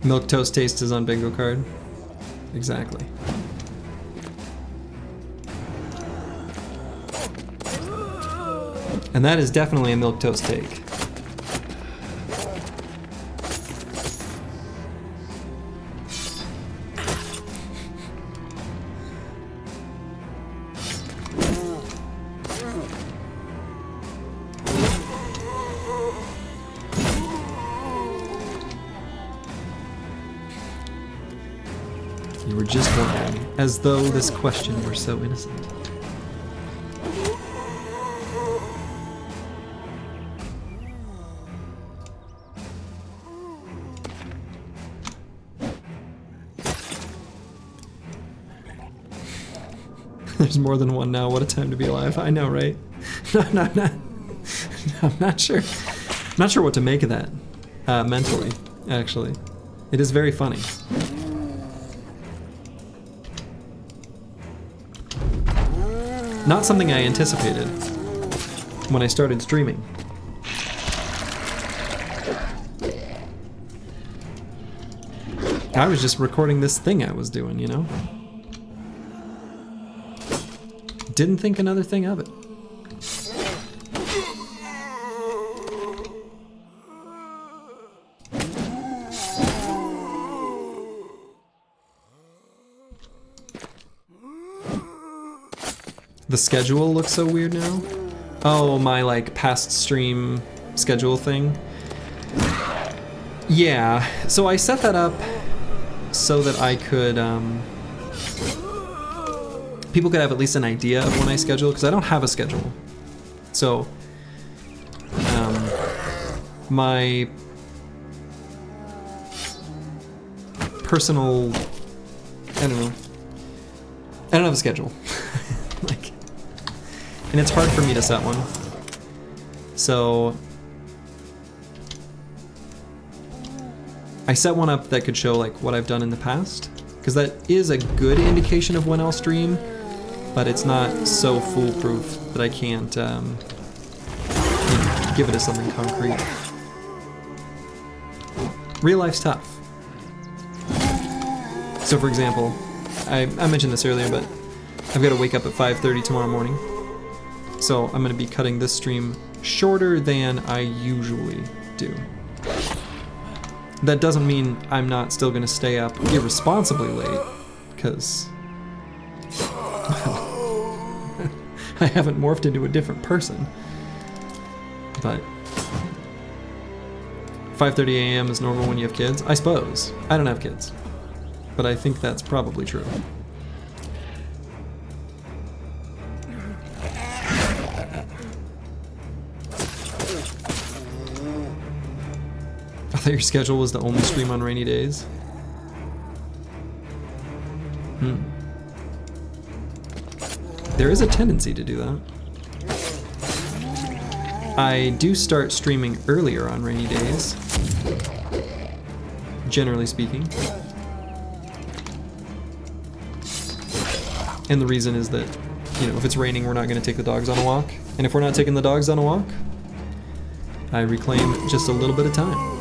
Milk toast taste is on bingo card. Exactly. And that is definitely a milk toast take. You were just wondering, as though this question were so innocent. There's more than one now. What a time to be alive. I know, right? No, I'm not sure. I'm not sure what to make of that, mentally, actually. It is very funny. Not something I anticipated when I started streaming. I was just recording this thing I was doing, you know? Didn't think another thing of it. The schedule looks so weird now. Oh, my like past stream schedule thing. Yeah, so I set that up so that I could, people could have at least an idea of when I schedule, because I don't have a schedule. So, my personal, I don't know. I don't have a schedule. Like, and it's hard for me to set one. So I set one up that could show like what I've done in the past, because that is a good indication of when I'll stream, but it's not so foolproof that I can't give it as something concrete. Real life's tough. So for example, I mentioned this earlier, but I've got to wake up at 5:30 tomorrow morning. So I'm going to be cutting this stream shorter than I usually do. That doesn't mean I'm not still gonna stay up irresponsibly late, because I haven't morphed into a different person. But 5:30 a.m. is normal when you have kids? I suppose. I don't have kids, but I think that's probably true. I thought your schedule was to only stream on rainy days. There is a tendency to do that. I do start streaming earlier on rainy days, generally speaking. And the reason is that, you know, if it's raining, we're not going to take the dogs on a walk. And if we're not taking the dogs on a walk, I reclaim just a little bit of time.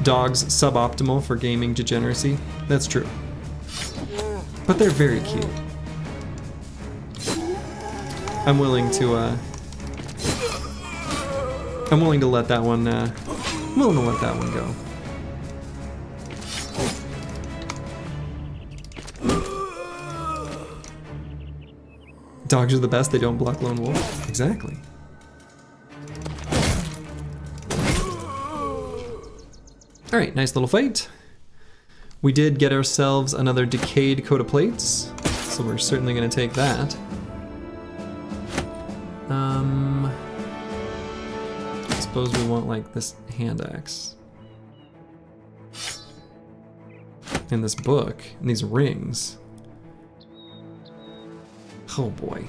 Dogs suboptimal for gaming degeneracy. That's true. But they're very cute. I'm willing to let that one go. Dogs are the best, they don't block lone wolf. Exactly. Alright, nice little fight. We did get ourselves another decayed coat of plates, so we're certainly going to take that. I suppose we want like this hand axe. And this book, and these rings. Oh boy.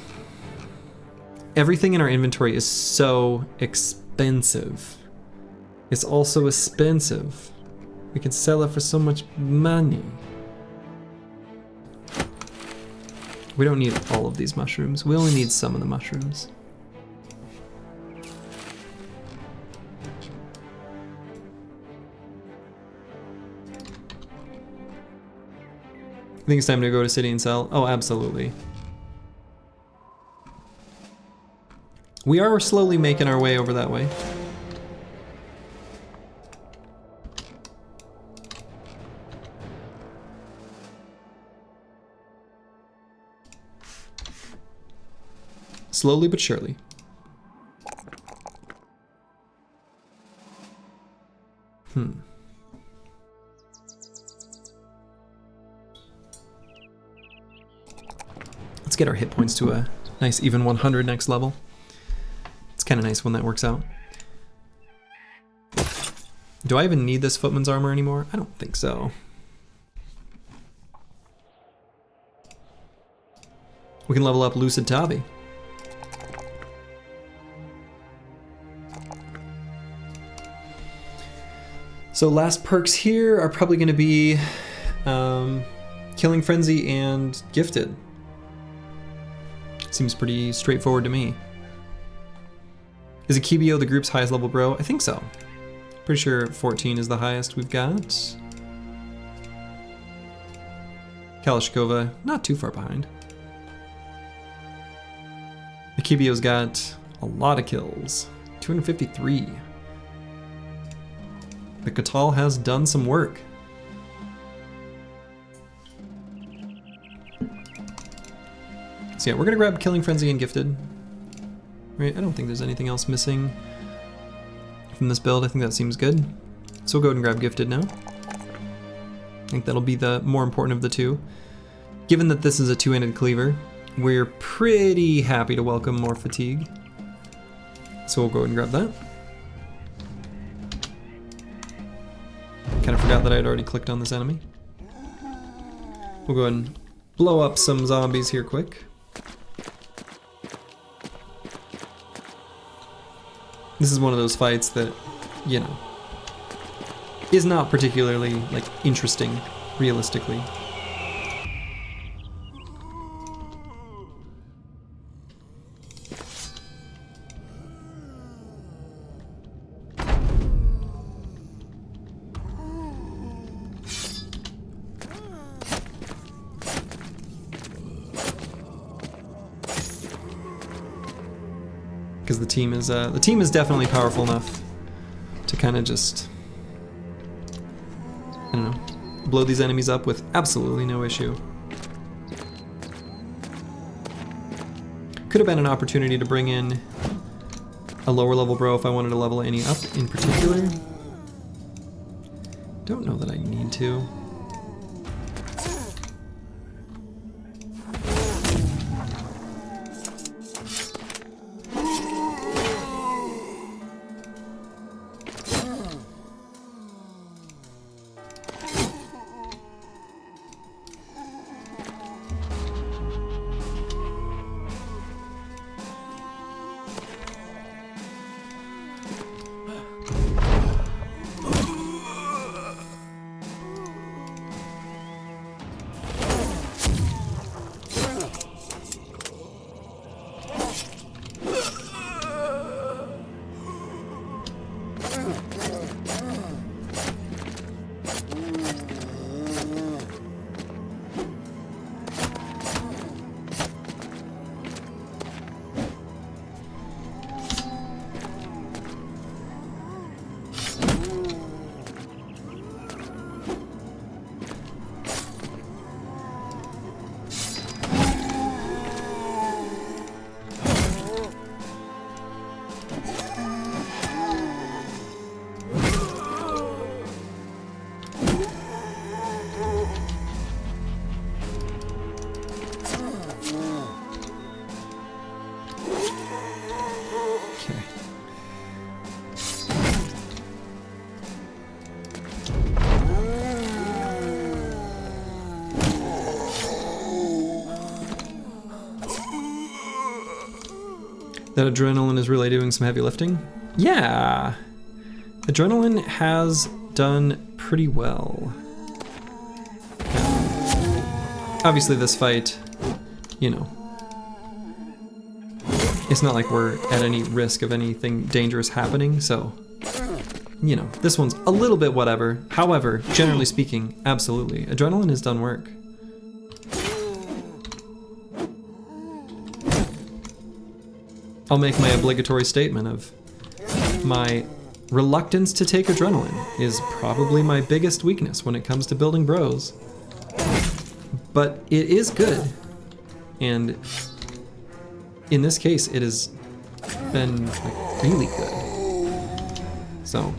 Everything in our inventory is so expensive. It's also expensive. We can sell it for so much money. We don't need all of these mushrooms. We only need some of the mushrooms. I think it's time to go to city and sell. Oh, absolutely. We are slowly making our way over that way. Slowly but surely. Let's get our hit points to a nice even 100 next level. It's kind of nice when that works out. Do I even need this footman's armor anymore? I don't think so. We can level up Lucid Tavi. So last perks here are probably going to be Killing Frenzy and Gifted. Seems pretty straightforward to me. Is Akibio the group's highest level bro? I think so. Pretty sure 14 is the highest we've got. Kalashnikova, not too far behind. Akibio's got a lot of kills. 253. The Katal has done some work. So yeah, we're gonna grab Killing Frenzy and Gifted. Right, I don't think there's anything else missing from this build. I think that seems good. So we'll go ahead and grab Gifted now. I think that'll be the more important of the two. Given that this is a two-handed cleaver, we're pretty happy to welcome more fatigue. So we'll go ahead and grab that. Kind of forgot that I had already clicked on this enemy. We'll go ahead and blow up some zombies here quick. This is one of those fights that, you know, is not particularly, like, interesting, realistically. Because the team is definitely powerful enough to kind of just, I don't know, blow these enemies up with absolutely no issue. Could have been an opportunity to bring in a lower level bro if I wanted to level any up in particular. Don't know that I need to. That adrenaline is really doing some heavy lifting? Yeah! Adrenaline has done pretty well. Obviously this fight, you know, it's not like we're at any risk of anything dangerous happening, so, you know, this one's a little bit whatever. However, generally speaking, absolutely. Adrenaline has done work. I'll make my obligatory statement of my reluctance to take adrenaline is probably my biggest weakness when it comes to building bros. But it is good. And in this case, it has been like, really good. So.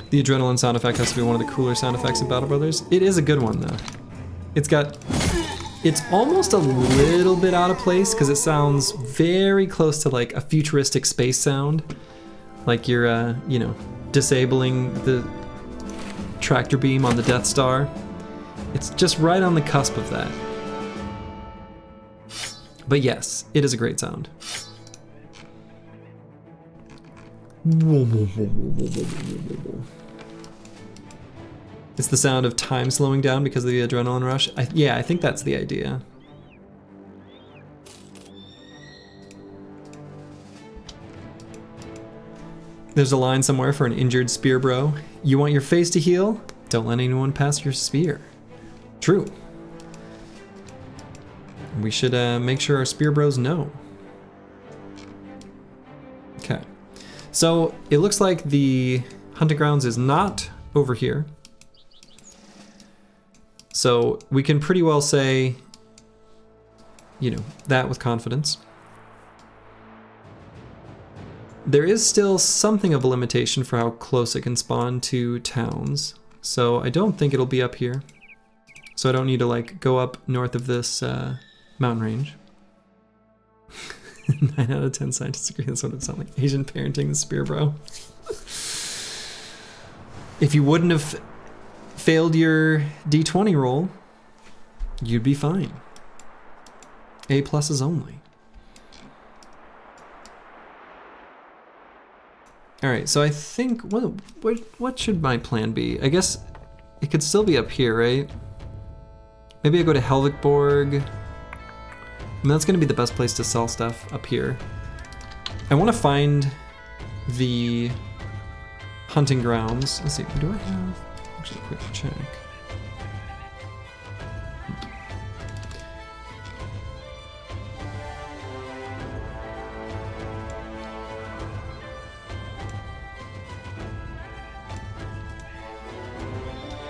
The adrenaline sound effect has to be one of the cooler sound effects in Battle Brothers. It is a good one though. It's almost a little bit out of place because it sounds very close to like a futuristic space sound. Like you're, you know, disabling the tractor beam on the Death Star. It's just right on the cusp of that. But yes, it is a great sound. It's the sound of time slowing down because of the adrenaline rush. Yeah, I think that's the idea. There's a line somewhere for an injured spear bro. You want your face to heal? Don't let anyone pass your spear. True. We should make sure our spear bros know. Okay. So it looks like the hunting grounds is not over here. So we can pretty well say, you know, that with confidence. There is still something of a limitation for how close it can spawn to towns. So I don't think it'll be up here. So I don't need to like go up north of this mountain range. 9 out of 10 scientists agree that's what it sounds like. Asian parenting the spear bro. If you wouldn't have failed your D20 roll, you'd be fine. A pluses only. All right, so I think, what should my plan be? I guess it could still be up here, right? Maybe I go to Helvikborg. I mean, that's gonna be the best place to sell stuff up here. I wanna find the hunting grounds. Let's see, what do I have? Actually, quick check.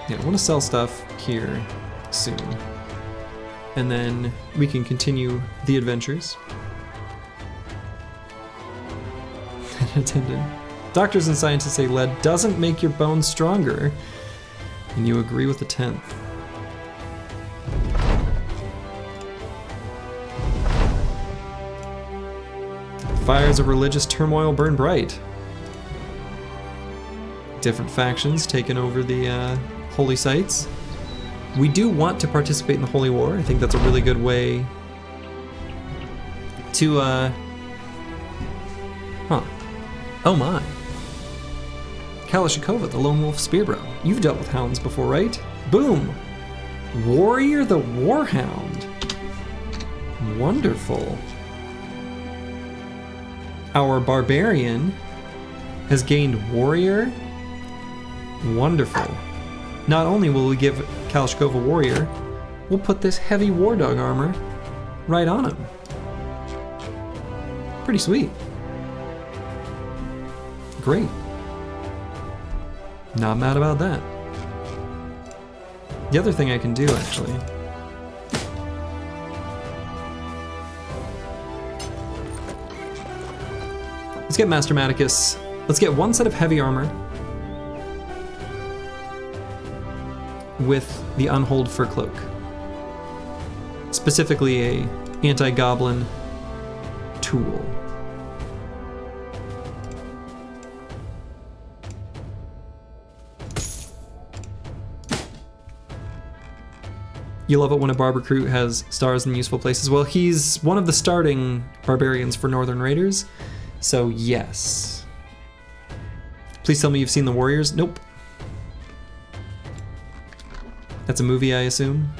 Yeah, I want to sell stuff here soon. And then we can continue the adventures. Attended. Doctors and scientists say lead doesn't make your bones stronger. And you agree with the 10th. Fires of religious turmoil burn bright. Different factions taking over the holy sites. We do want to participate in the Holy War. I think that's a really good way to, Oh my. Kalashnikova, the lone wolf spearbro. You've dealt with hounds before, right? Boom! Warrior the Warhound. Wonderful. Our barbarian has gained warrior. Wonderful. Not only will we give Kalashnikova warrior, we'll put this heavy war dog armor right on him. Pretty sweet. Great. Not mad about that. The other thing I can do, actually, let's get Master Maticus. Let's get one set of heavy armor with the Unhold Fur Cloak. Specifically a anti-goblin tool. You love it when a barber recruit has stars in useful places. Well, he's one of the starting barbarians for Northern Raiders, so yes. Please tell me you've seen The Warriors. Nope. That's a movie, I assume?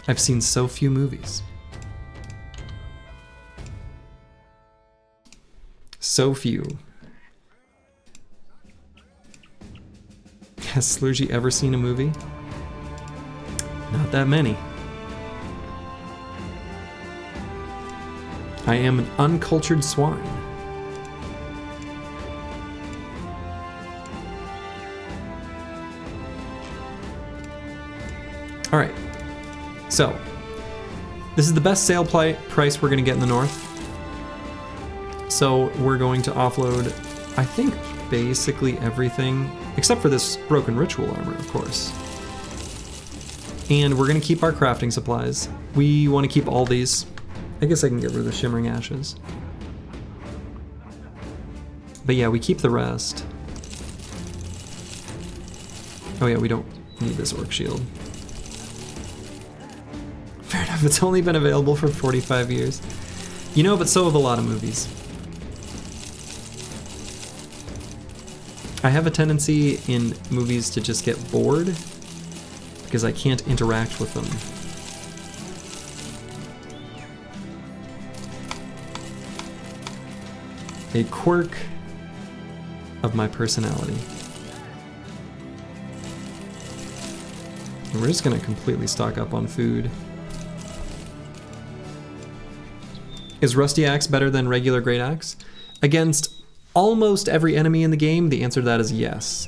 I've seen so few movies. So few. Has Slurgy ever seen a movie? Not that many. I am an uncultured swine. All right, so this is the best sale price we're gonna get in the north. So we're going to offload, I think, basically everything, except for this broken ritual armor, of course. And we're gonna keep our crafting supplies. We wanna keep all these. I guess I can get rid of the shimmering ashes. But yeah, we keep the rest. Oh yeah, we don't need this orc shield. Fair enough, it's only been available for 45 years. You know, but so have a lot of movies. I have a tendency in movies to just get bored because I can't interact with them. A quirk of my personality. And we're just gonna completely stock up on food. Is Rusty Axe better than regular Great Axe? Against almost every enemy in the game, the answer to that is yes.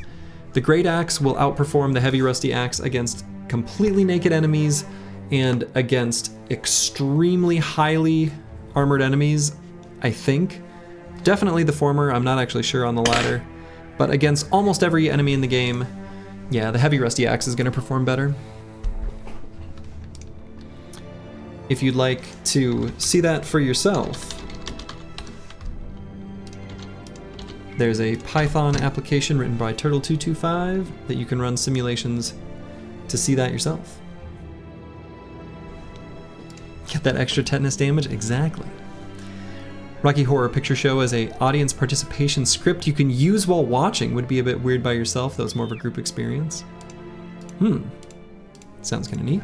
The Great Axe will outperform the Heavy Rusty Axe against completely naked enemies and against extremely highly armored enemies, I think. Definitely the former, I'm not actually sure on the latter. But against almost every enemy in the game, yeah, the Heavy Rusty Axe is going to perform better. If you'd like to see that for yourself, there's a Python application written by Turtle225 that you can run simulations to see that yourself. Get that extra tetanus damage? Exactly. Rocky Horror Picture Show is a audience participation script you can use while watching. Would be a bit weird by yourself, though it's more of a group experience. Sounds kind of neat.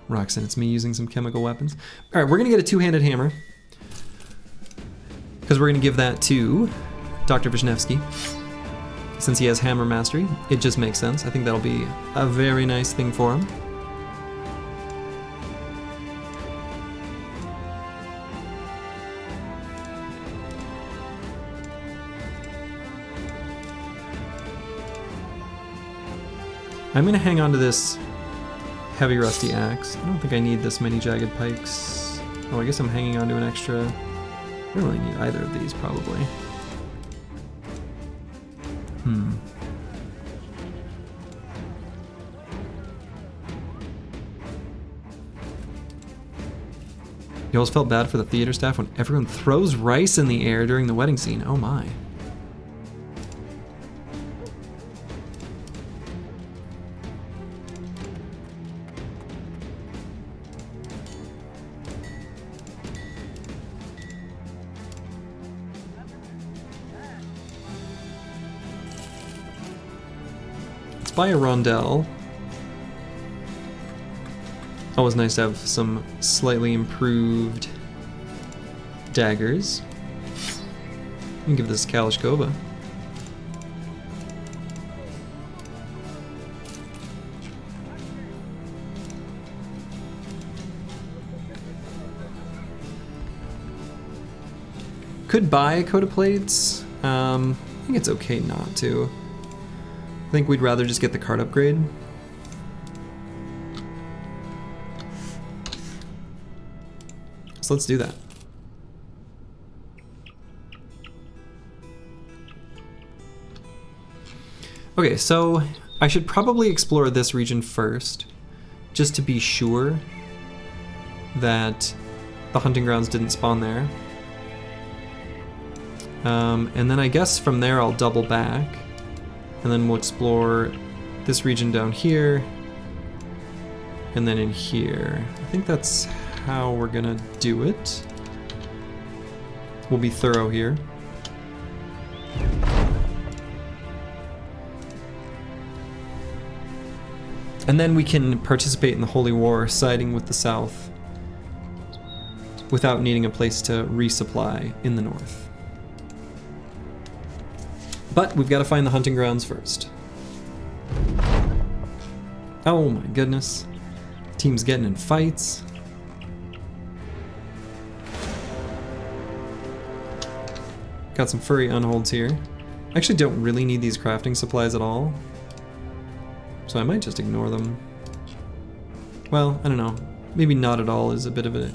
Roxanne, it's me using some chemical weapons. All right, we're gonna get a two-handed hammer because we're gonna give that to Dr. Wisniewski. Since he has hammer mastery, it just makes sense. I think that'll be a very nice thing for him. I'm gonna hang on to this Heavy Rusty Axe. I don't think I need this many jagged pikes. Oh, I guess I'm hanging on to an extra. I don't really need either of these, probably. You always felt bad for the theater staff when everyone throws rice in the air during the wedding scene. Oh my. Buy a rondelle. Always nice to have some slightly improved daggers. You can give this Kalashkova. Could buy a coat of plates. I think it's okay not to. I think we'd rather just get the card upgrade. So let's do that. Okay, so I should probably explore this region first, just to be sure that the hunting grounds didn't spawn there. And then I guess from there I'll double back. And then we'll explore this region down here, and then in here. I think that's how we're gonna do it. We'll be thorough here. And then we can participate in the Holy War, siding with the South, without needing a place to resupply in the North. But we've got to find the hunting grounds first. Oh my goodness. Team's getting in fights. Got some furry unholds here. I actually don't really need these crafting supplies at all, so I might just ignore them. Well, I don't know. Maybe not at all is a bit of a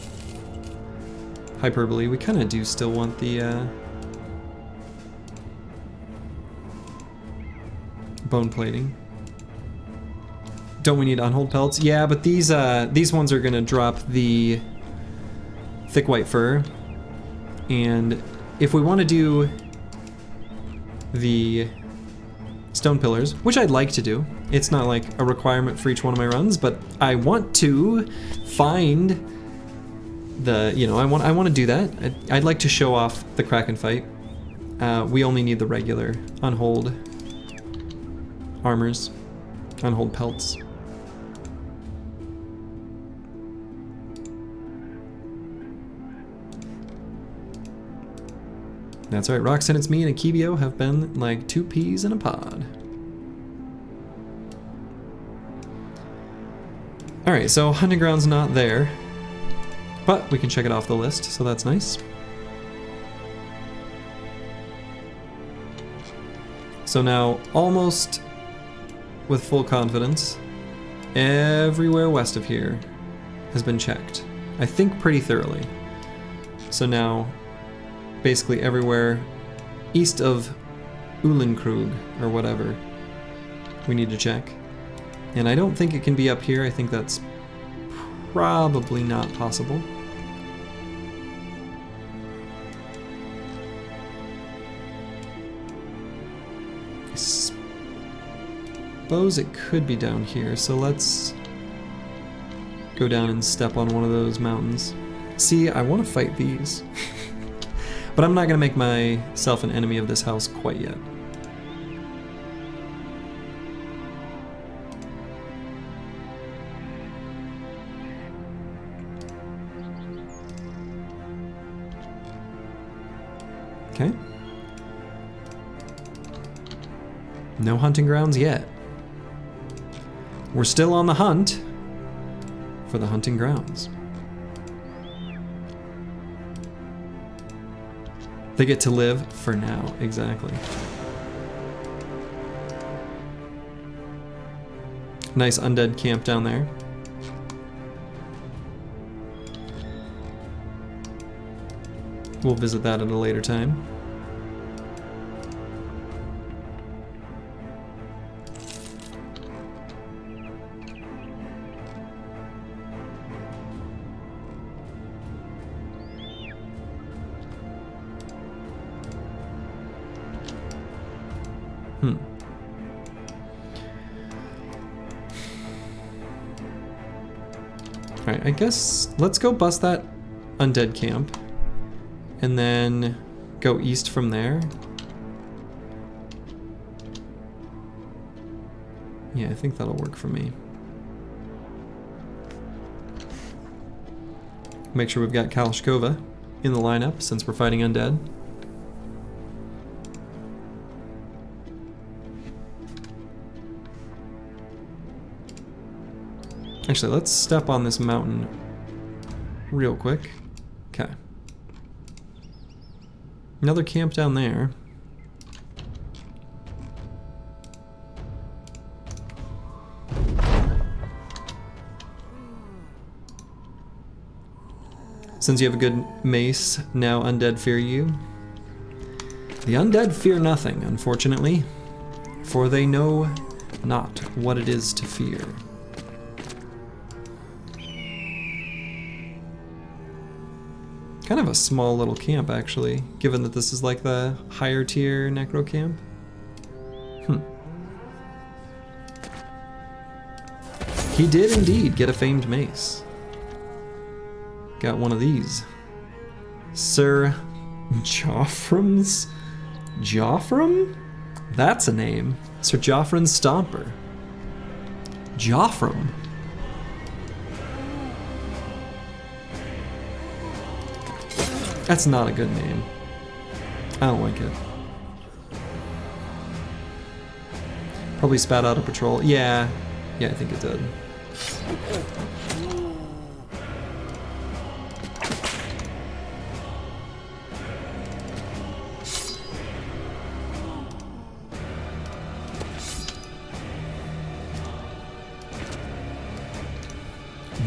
hyperbole. We kind of do still want the bone plating. Don't we need unhold pelts? Yeah, but these ones are gonna drop the thick white fur, and if we want to do the stone pillars, which I'd like to do, it's not like a requirement for each one of my runs, but I want to find the, you know, I want to do that. I'd like to show off the Kraken fight. We only need the regular unhold armors, unhold pelts. That's right, Roxanne, it's me and Akibio have been like 2 peas in a pod. Alright, so hunting ground's not there, but we can check it off the list, so that's nice. So now, almost with full confidence, everywhere west of here has been checked. I think pretty thoroughly. So now, basically everywhere east of Uhlenkrug, or whatever, we need to check. And I don't think it can be up here. I think that's probably not possible. I suppose it could be down here, so let's go down and step on one of those mountains. See, I want to fight these. But I'm not going to make myself an enemy of this house quite yet. Okay. No hunting grounds yet. We're still on the hunt for the hunting grounds. They get to live for now, exactly. Nice undead camp down there. We'll visit that at a later time. Alright, I guess let's go bust that undead camp and then go east from there. Yeah, I think that'll work for me. Make sure we've got Kalashkova in the lineup since we're fighting undead. Actually, let's step on this mountain real quick. Okay. Another camp down there. Since you have a good mace, now undead fear you. The undead fear nothing, unfortunately, for they know not what it is to fear. Kind of a small little camp, actually, given that this is like the higher tier necro camp. He did indeed get a famed mace. Got one of these. Sir Joffram's... Joffram? That's a name. Sir Joffram's Stomper. Joffram. That's not a good name. I don't like it. Probably spat out a patrol. Yeah, I think it did.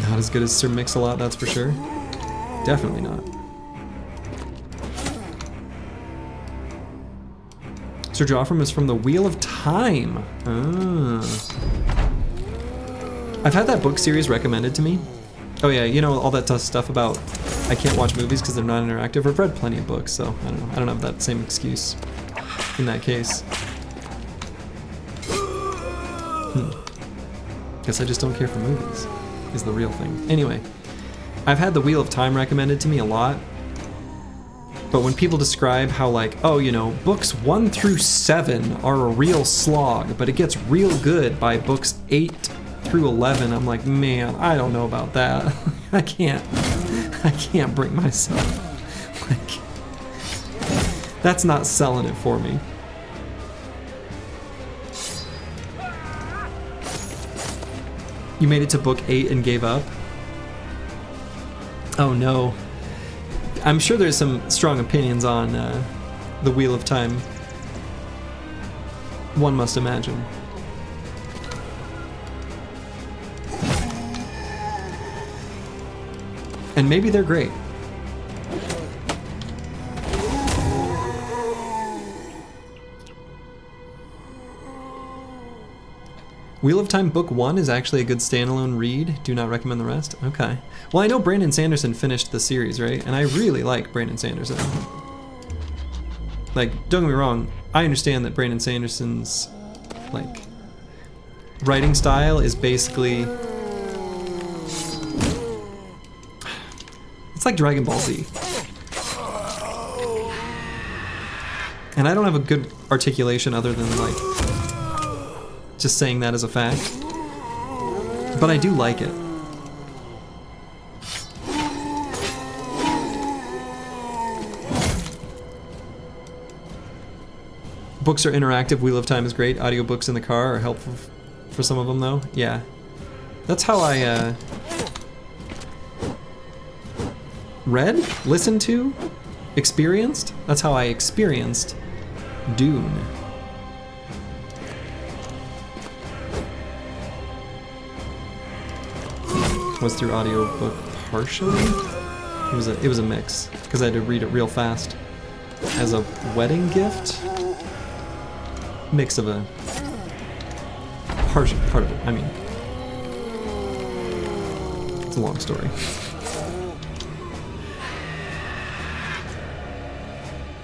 Not as good as Sir Mix-a-Lot, that's for sure. Definitely not. Sir Joffram is from the Wheel of Time. I've had that book series recommended to me. Oh yeah, you know all that stuff about I can't watch movies because they're not interactive. I've read plenty of books, so I don't know. I don't have that same excuse in that case. Guess I just don't care for movies, is the real thing. Anyway, I've had the Wheel of Time recommended to me a lot. But when people describe how like, oh, you know, books 1 through 7 are a real slog, but it gets real good by books 8 through 11, I'm like, man, I don't know about that. I can't bring myself. Like, That's not selling it for me. You made it to book 8 and gave up? Oh no. I'm sure there's some strong opinions on the Wheel of Time. One must imagine. And maybe they're great. Wheel of Time Book 1 is actually a good standalone read. Do not recommend the rest? Okay. Well, I know Brandon Sanderson finished the series, right? And I really like Brandon Sanderson. Like, don't get me wrong, I understand that Brandon Sanderson's, like, writing style is basically... It's like Dragon Ball Z. And I don't have a good articulation other than, like, just saying that as a fact. But I do like it. Books are interactive. Wheel of Time is great. Audiobooks in the car are helpful for some of them, though. Yeah. That's how I, read, listened to, experienced. That's how I experienced Dune. Was through audiobook partially. It was a mix because I had to read it real fast as a wedding gift. Mix of a part of it. I mean, it's a long story.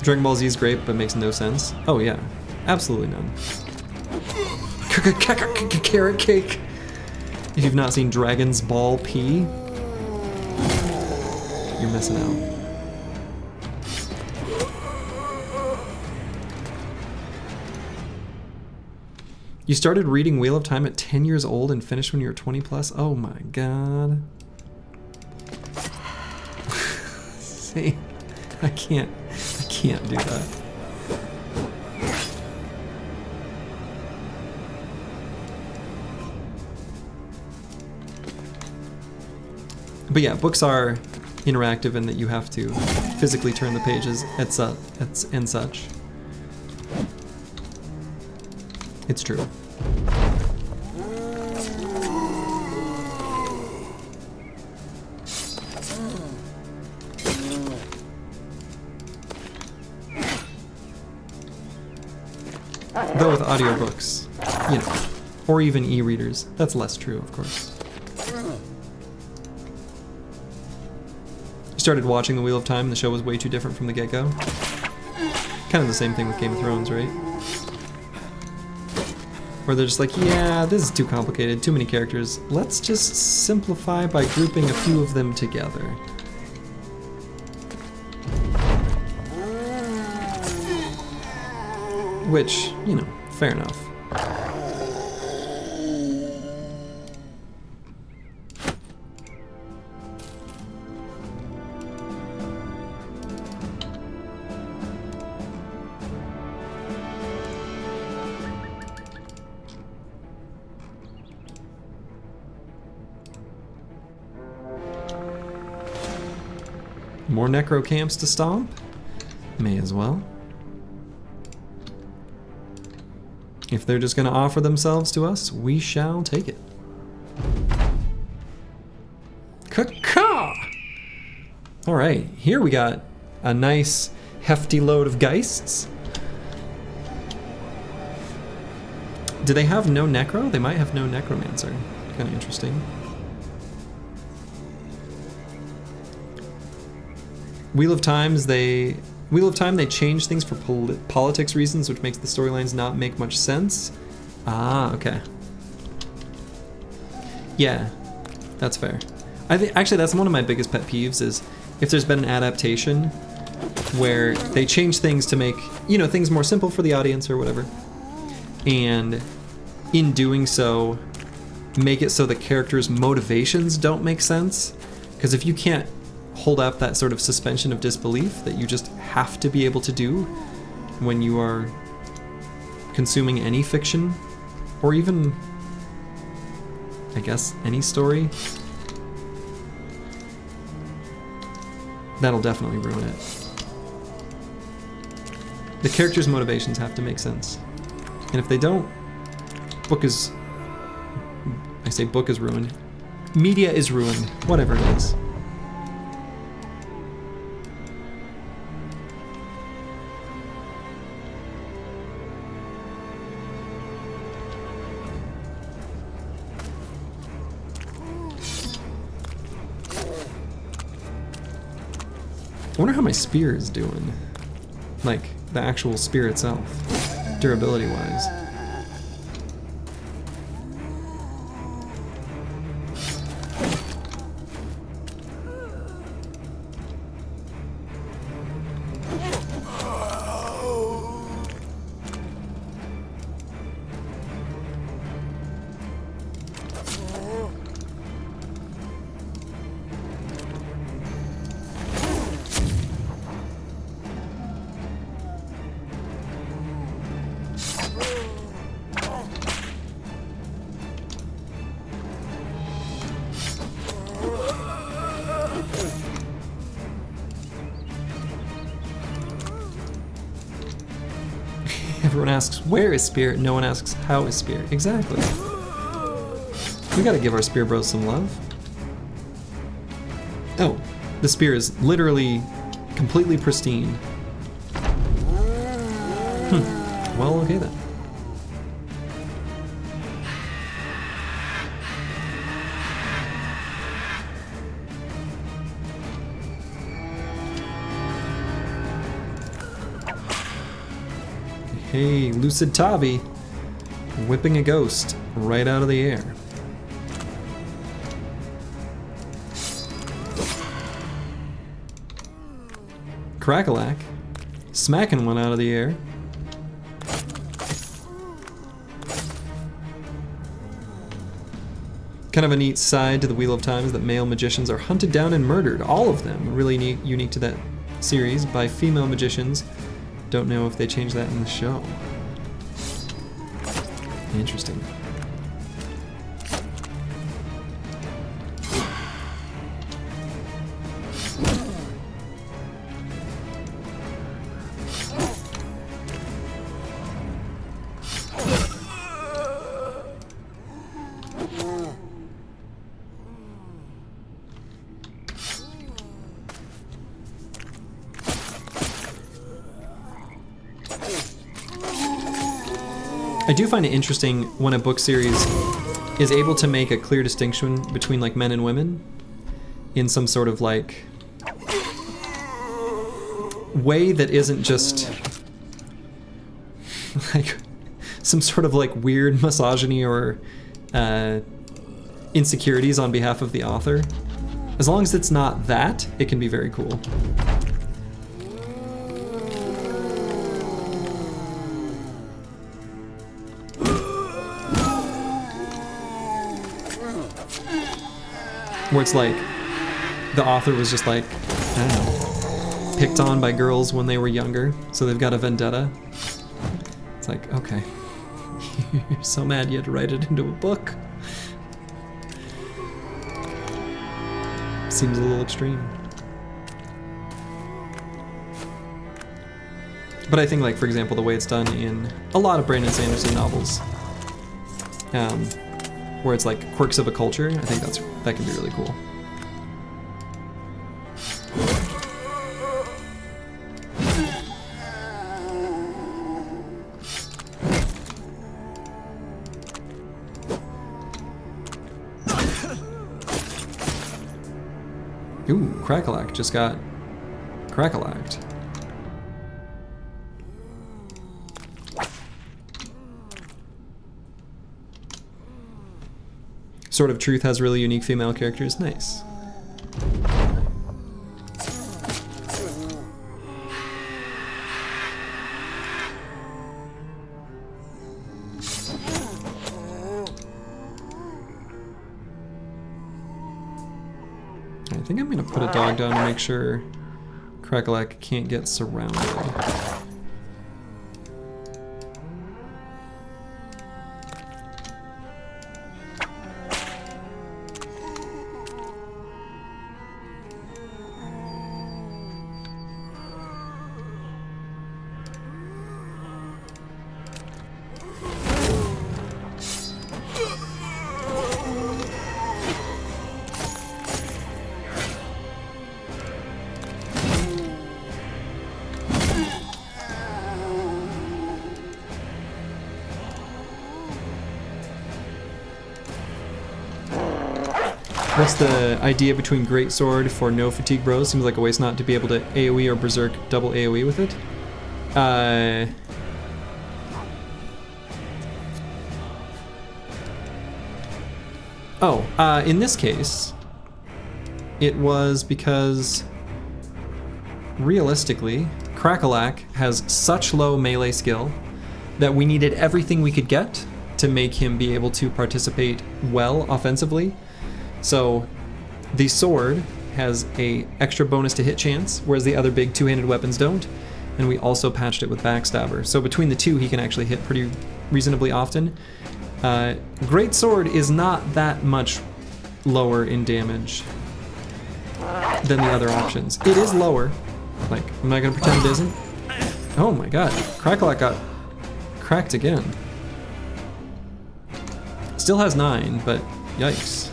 Dragon Ball Z is great, but makes no sense. Oh yeah, absolutely none. Carrot cake. If you've not seen Dragon's Ball P, you're missing out. You started reading Wheel of Time at 10 years old and finished when you were 20 plus? Oh my god. See, I can't do that. But yeah, books are interactive in that you have to physically turn the pages and such. It's true. Though with audiobooks, you know, or even e-readers, that's less true, of course. Started watching The Wheel of Time and the show was way too different from the get-go. Kind of the same thing with Game of Thrones, right? Where they're just like, yeah, this is too complicated, too many characters. Let's just simplify by grouping a few of them together. Which, you know, fair enough. More necro camps to stomp? May as well. If they're just going to offer themselves to us, we shall take it. Caw! Alright, here we got a nice hefty load of Geists. Do they have no necro? They might have no necromancer. Kind of interesting. Wheel of Time, they change things for politics reasons, which makes the storylines not make much sense. Ah, okay. Yeah, that's fair. I think actually that's one of my biggest pet peeves is if there's been an adaptation where they change things to make, you know, things more simple for the audience or whatever, and in doing so, make it so the characters' motivations don't make sense. Because if you can't hold up that sort of suspension of disbelief that you just have to be able to do when you are consuming any fiction, or even, I guess, any story. That'll definitely ruin it. The characters' motivations have to make sense. And if they don't, book is... I say book is ruined. Media is ruined. Whatever it is. I wonder how my spear is doing. Like, the actual spear itself, durability-wise. Everyone asks, where is Spear? No one asks, how is Spear? Exactly. We gotta give our Spear Bros some love. Oh, the Spear is literally completely pristine. Well, okay then. Hey, Lucid Tavi, whipping a ghost right out of the air. Crackalack, smacking one out of the air. Kind of a neat side to the Wheel of Time is that male magicians are hunted down and murdered, all of them. Really neat, unique to that series, by female magicians. Don't know if they changed that in the show. Interesting. I do find it interesting when a book series is able to make a clear distinction between like men and women in some sort of like way that isn't just like some sort of like weird misogyny or insecurities on behalf of the author. As long as it's not that, it can be very cool. Where it's like, the author was just like, I don't know, picked on by girls when they were younger, so they've got a vendetta. It's like, okay, you're so mad you had to write it into a book. Seems a little extreme. But I think, like, for example, the way it's done in a lot of Brandon Sanderson novels, where it's like quirks of a culture, I think that can be really cool. Ooh, Crackalack just got crackalacked. Sword of Truth has really unique female characters. Nice. I think I'm gonna put a dog down to make sure Crackalack can't get surrounded. What's the idea between greatsword for no fatigue bros? Seems like a waste not to be able to AoE or berserk double AoE with it. In this case, it was because realistically, Crackalack has such low melee skill that we needed everything we could get to make him be able to participate well offensively. So the sword has a extra bonus to hit chance, whereas the other big two-handed weapons don't. And we also patched it with Backstabber. So between the two, he can actually hit pretty reasonably often. Great Sword is not that much lower in damage than the other options. It is lower. Like, I'm not gonna pretend it isn't. Oh my god, Crackalack got cracked again. Still has 9, but yikes.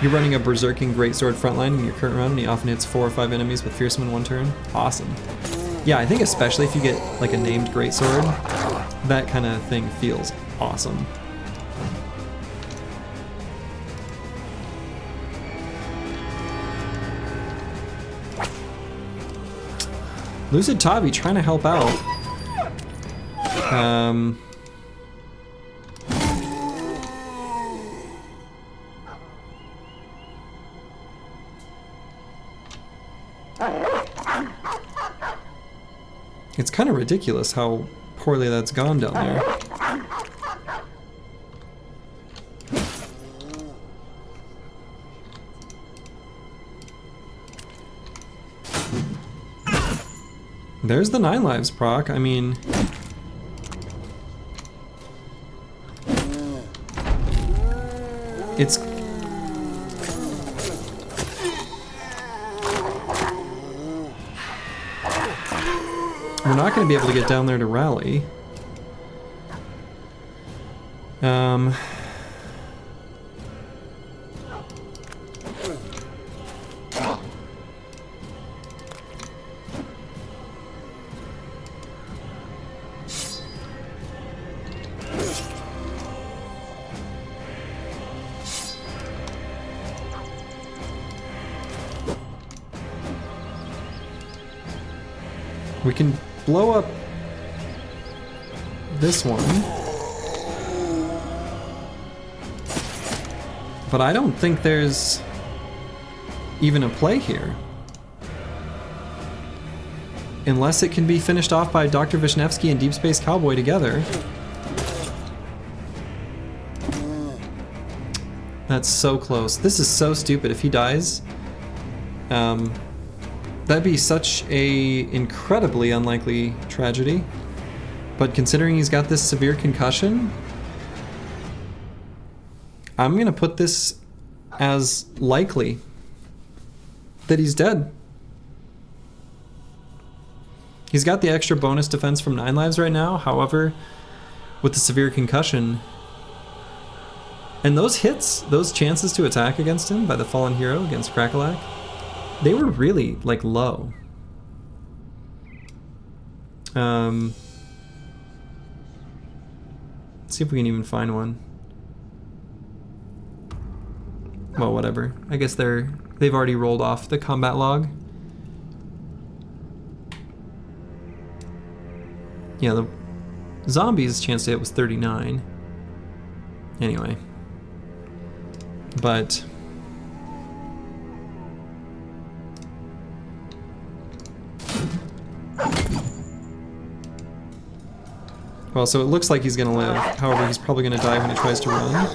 You're running a Berserking Greatsword frontline in your current run, and he often hits 4 or 5 enemies with Fearsome in one turn. Awesome. Yeah, I think especially if you get like a named Greatsword, that kind of thing feels awesome. Lucid Tavi trying to help out. It's kind of ridiculous how poorly that's gone down there. There's the 9 lives proc. I mean, it's we're not going to be able to get down there to rally. We can blow up this one, but I don't think there's even a play here. Unless it can be finished off by Dr. Vishnevsky and Deep Space Cowboy together. That's so close. This is so stupid. If he dies, that'd be such a incredibly unlikely tragedy. But considering he's got this severe concussion, I'm gonna put this as likely that he's dead. He's got the extra bonus defense from 9 lives right now, however, with the severe concussion, and those hits, those chances to attack against him by the Fallen Hero against Crackalack, they were really, like, low. Let's see if we can even find one. Well, whatever. I guess they've already rolled off the combat log. Yeah, the zombies' chance to hit was 39. Anyway. But well, so it looks like he's gonna live. However, he's probably gonna die when he tries to run.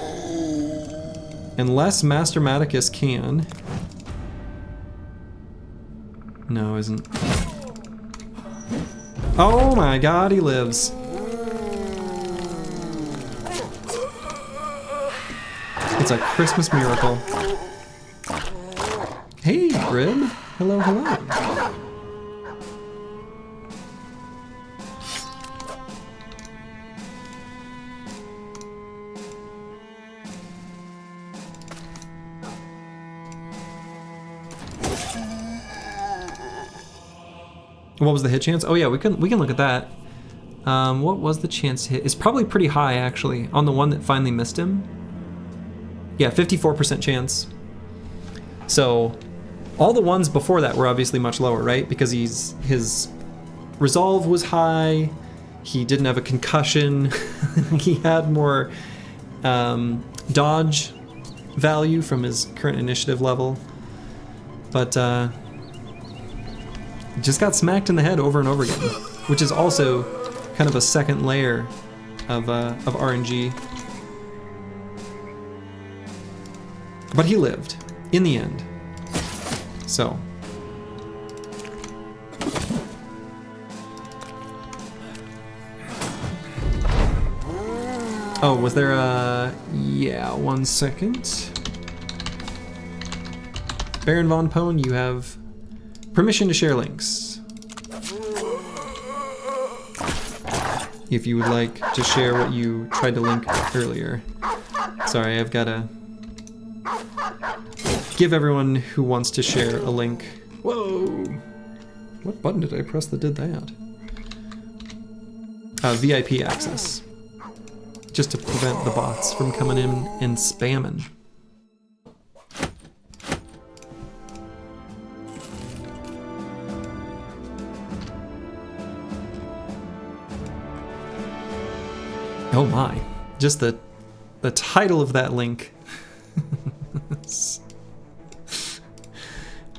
Unless Master Maticus can. No, isn't. Oh my god, he lives. It's a Christmas miracle. Hey, Grib. Hello, hello. What was the hit chance? Oh yeah, we can look at that. What was the chance to hit? It's probably pretty high actually on the one that finally missed him. Yeah, 54% chance. So all the ones before that were obviously much lower, right? Because his resolve was high. He didn't have a concussion. He had more dodge value from his current initiative level. But just got smacked in the head over and over again, which is also kind of a second layer of RNG. But he lived in the end. So. Oh, was there a... Yeah, 1 second. Baron Von Pone, you have permission to share links. If you would like to share what you tried to link earlier. Sorry, I've got to give everyone who wants to share a link. Whoa! What button did I press that did that? VIP access. Just to prevent the bots from coming in and spamming. Oh my, just the title of that link.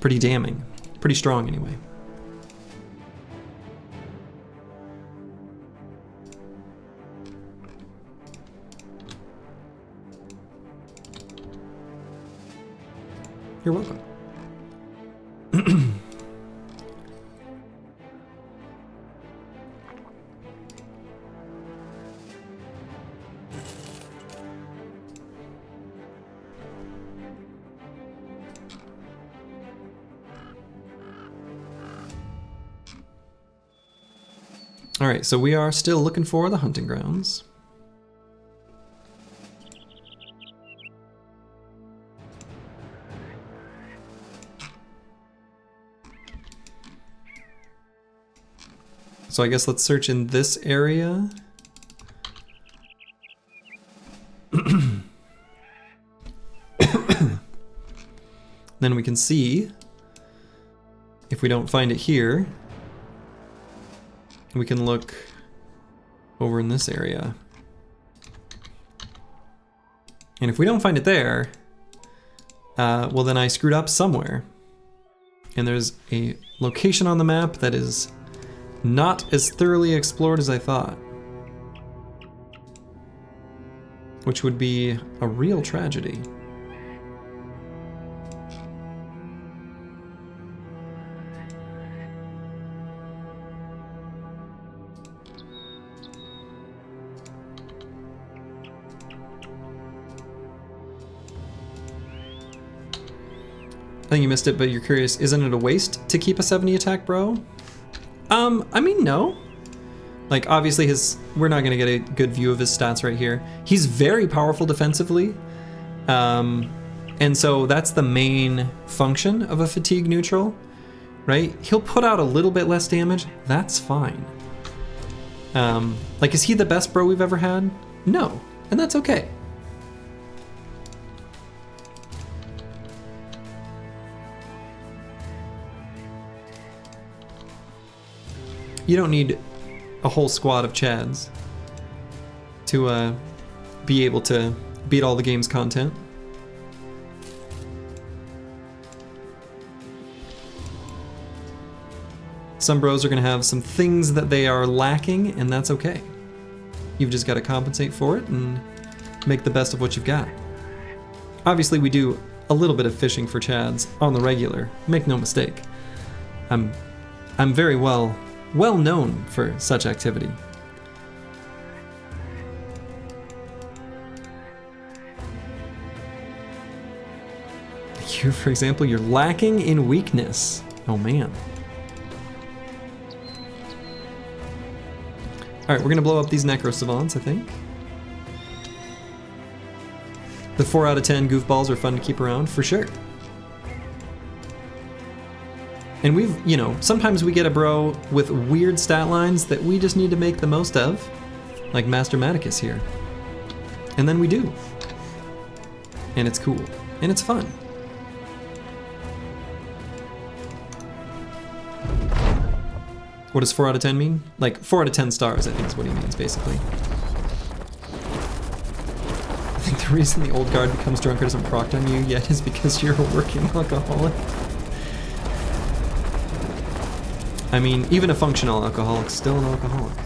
Pretty damning, pretty strong anyway. You're welcome. All right, so we are still looking for the hunting grounds. So I guess let's search in this area. Then we can see if we don't find it here, we can look over in this area. And if we don't find it there, well then I screwed up somewhere. And there's a location on the map that is not as thoroughly explored as I thought. Which would be a real tragedy. I think you missed it, but you're curious, isn't it a waste to keep a 70 attack bro? I mean, no. Like, obviously we're not gonna get a good view of his stats right here. He's very powerful defensively. And so that's the main function of a fatigue neutral, right? He'll put out a little bit less damage, that's fine. Like, is he the best bro we've ever had? No, and that's okay. You don't need a whole squad of Chads to be able to beat all the game's content. Some bros are gonna have some things that they are lacking, and that's okay. You've just gotta compensate for it and make the best of what you've got. Obviously we do a little bit of fishing for Chads on the regular, make no mistake. I'm very well known for such activity. You, for example, you're lacking in weakness. Oh man. Alright, we're gonna blow up these Necro Savants, I think. The 4 out of 10 goofballs are fun to keep around, for sure. And we've, you know, sometimes we get a bro with weird stat lines that we just need to make the most of, like Master Maticus here. And then we do. And it's cool. And it's fun. What does 4 out of 10 mean? Like 4 out of 10 stars, I think is what he means, basically. I think the reason the old guard becomes drunk or doesn't proc on you yet is because you're a working alcoholic. I mean, even a functional alcoholic's still an alcoholic.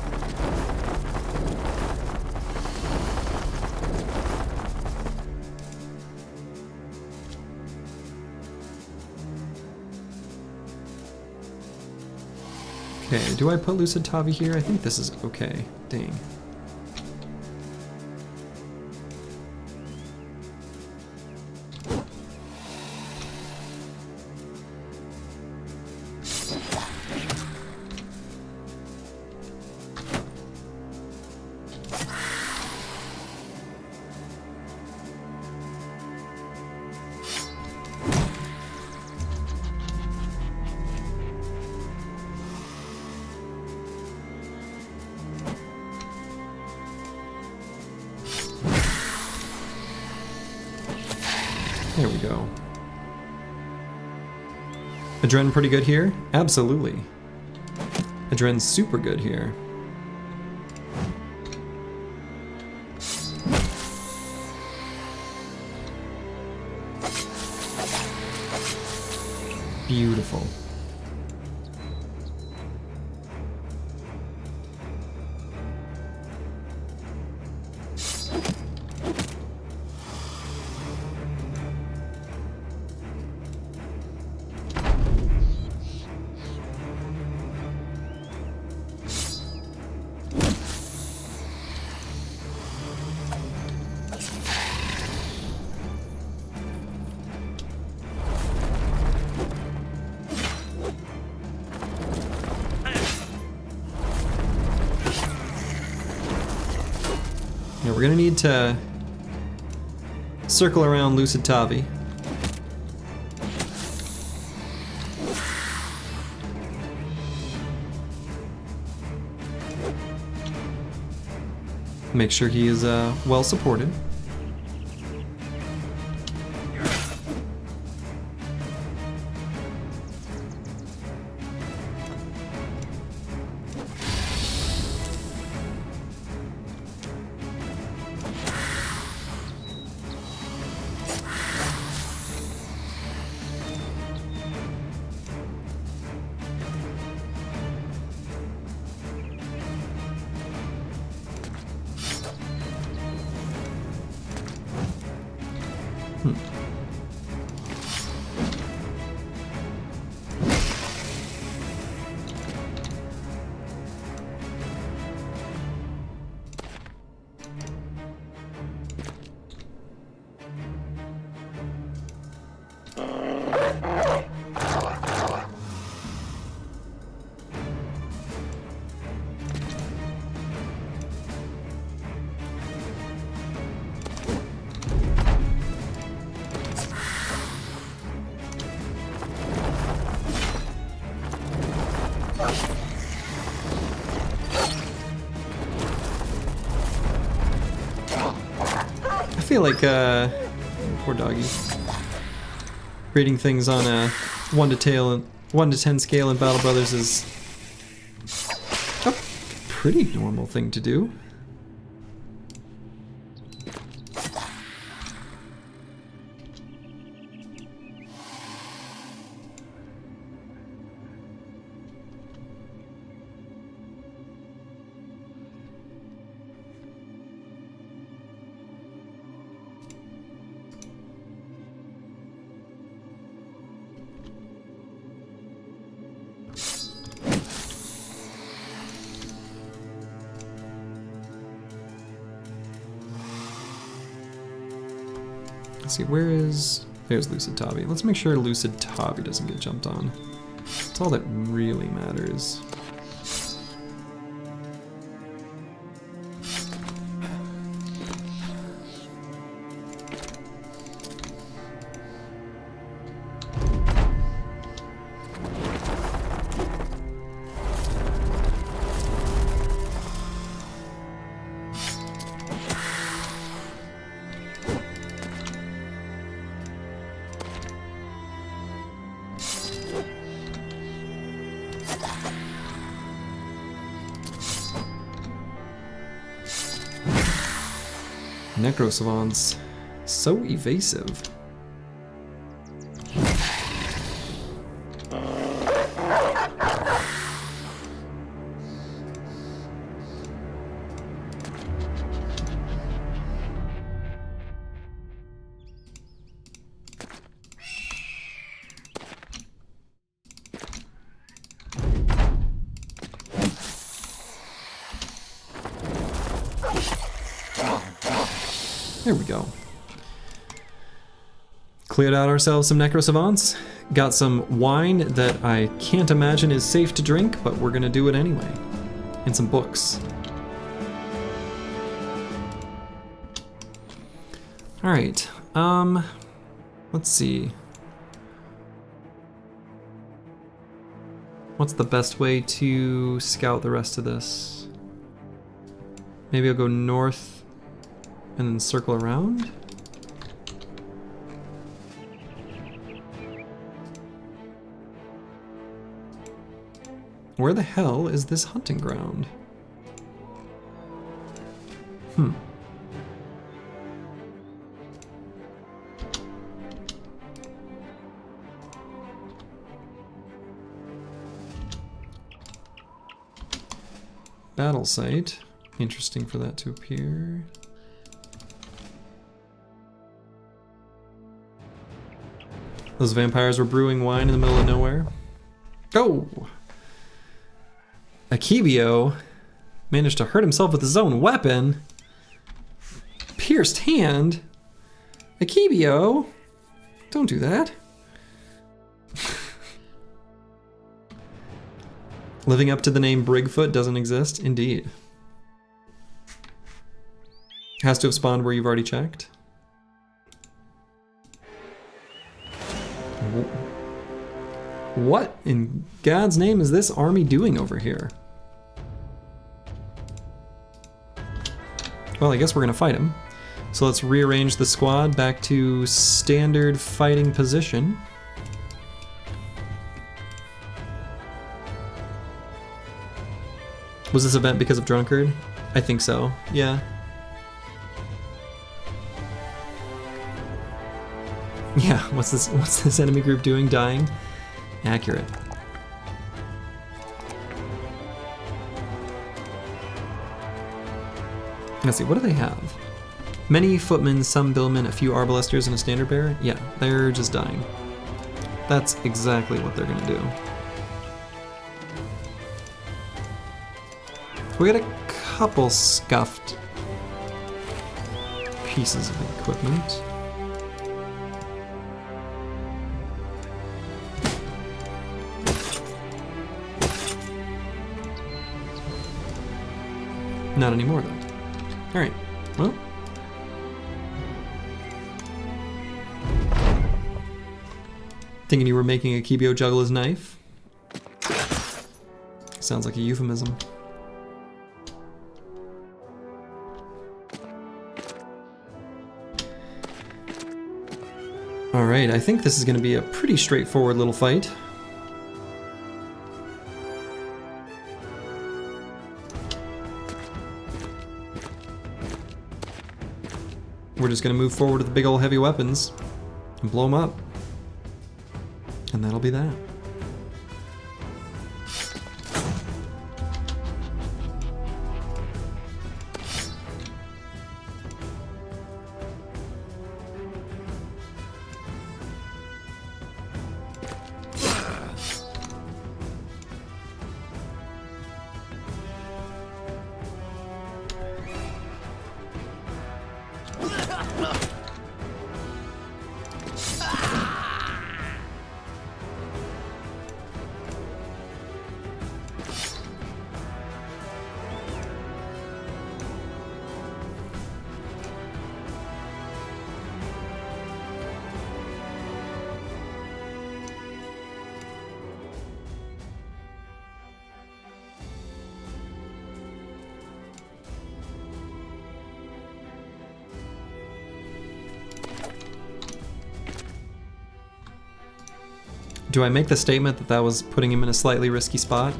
Okay, do I put Lucid Tavi here? I think this is okay. Dang. There we go. Adren pretty good here? Absolutely. Adren's super good here. Beautiful. Yeah, we're gonna need to circle around Lucid Tavi. Make sure he is well supported. I feel like, poor doggy, rating things on a 1 to 10 scale in Battle Brothers is a pretty normal thing to do. Let's see, where is... There's Lucid Tavi. Let's make sure Lucid Tavi doesn't get jumped on. That's all that really matters. Necrosavants. So evasive. There we go. Cleared out ourselves some Necrosavants. Got some wine that I can't imagine is safe to drink, but we're gonna do it anyway. And some books. Alright, let's see. What's the best way to scout the rest of this? Maybe I'll go north and then circle around? Where the hell is this hunting ground? Battle site. Interesting for that to appear. Those vampires were brewing wine in the middle of nowhere. Oh! Akebio managed to hurt himself with his own weapon. Pierced hand? Akebio? Don't do that. Living up to the name Brigfoot doesn't exist? Indeed. Has to have spawned where you've already checked. What in God's name is this army doing over here? Well, I guess we're gonna fight him. So let's rearrange the squad back to standard fighting position. Was this event because of Drunkard? I think so, yeah. Yeah, what's this enemy group doing? Dying? Accurate. Let's see, what do they have? Many footmen, some billmen, a few arbalesters, and a standard bearer? Yeah, they're just dying. That's exactly what they're gonna do. We got a couple scuffed pieces of equipment. Not anymore, though. Alright, well. Thinking you were making Akebio juggle his knife? Sounds like a euphemism. Alright, I think this is going to be a pretty straightforward little fight. We're just going to move forward with the big old heavy weapons and blow them up. And that'll be that. Do I make the statement that that was putting him in a slightly risky spot?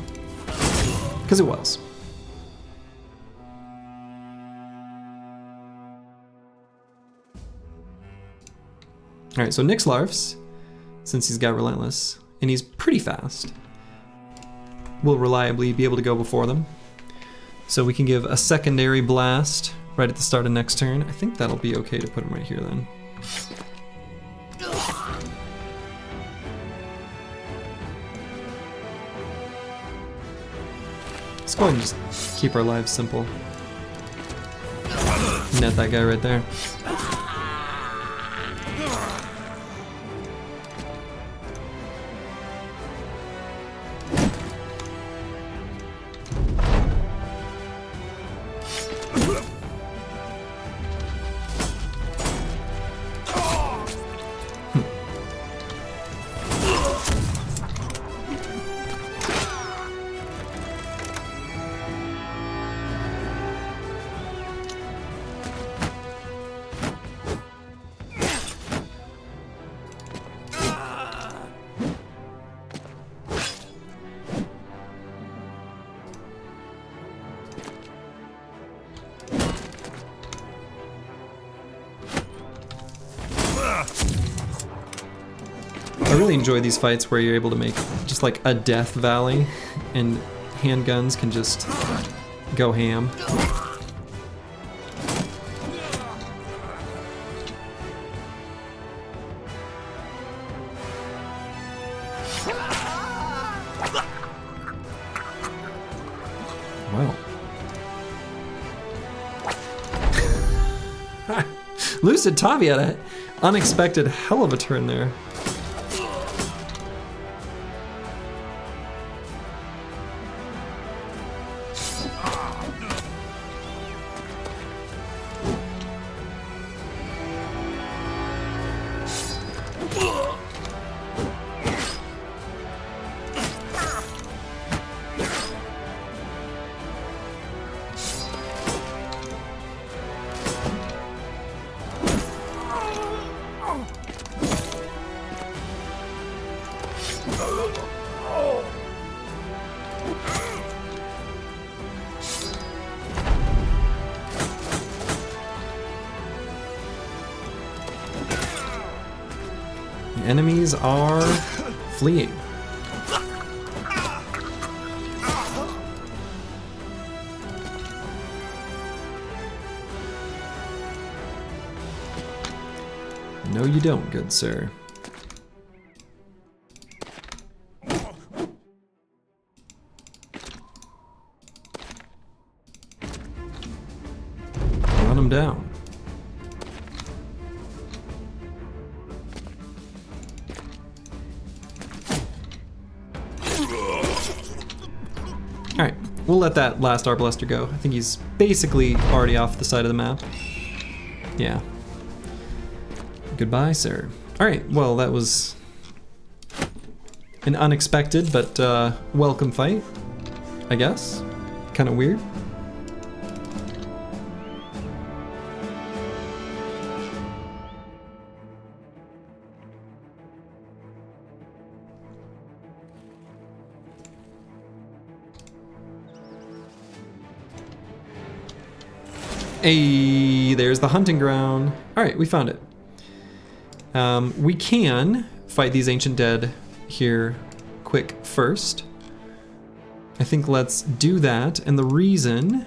Because it was. Alright, so Nixlarfs, since he's got Relentless, and he's pretty fast, will reliably be able to go before them. So we can give a secondary blast right at the start of next turn. I think that'll be okay to put him right here then. Let's go ahead and just keep our lives simple. Net that guy right there. I really enjoy these fights where you're able to make just like a death valley and handguns can just go ham. Wow. Lucid Tavi had an unexpected hell of a turn there. The enemies are fleeing. No, you don't, good sir. Run him down. Alright, we'll let that last Arbalaster go. I think he's basically already off the side of the map. Yeah. Goodbye, sir. Alright, well, that was an unexpected but welcome fight, I guess. Kind of weird. Hey, there's the hunting ground. All right, we found it. We can fight these ancient dead here quick first. I think let's do that, and the reason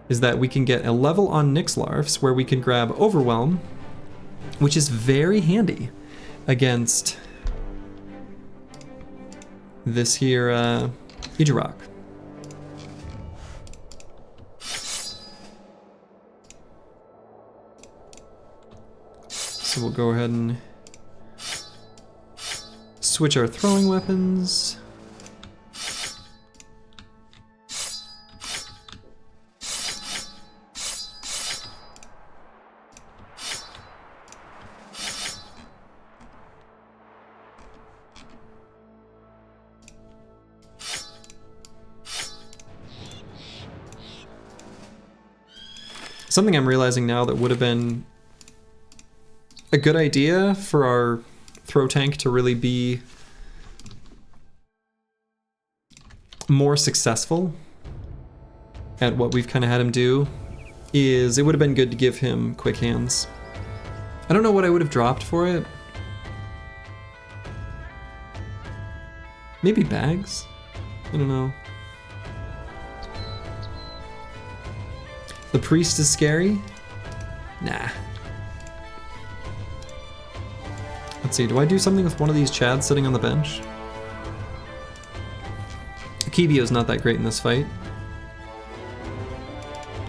is that we can get a level on Nixlarfs where we can grab Overwhelm, which is very handy against this here Ijarok. So we'll go ahead and switch our throwing weapons. Something I'm realizing now that would have been a good idea for our throw tank to really be more successful at what we've kind of had him do is it would have been good to give him quick hands. I don't know what I would have dropped for it. Maybe bags? I don't know. The priest is scary? Nah. Let's see, do I do something with one of these chads sitting on the bench? Akibio's not that great in this fight.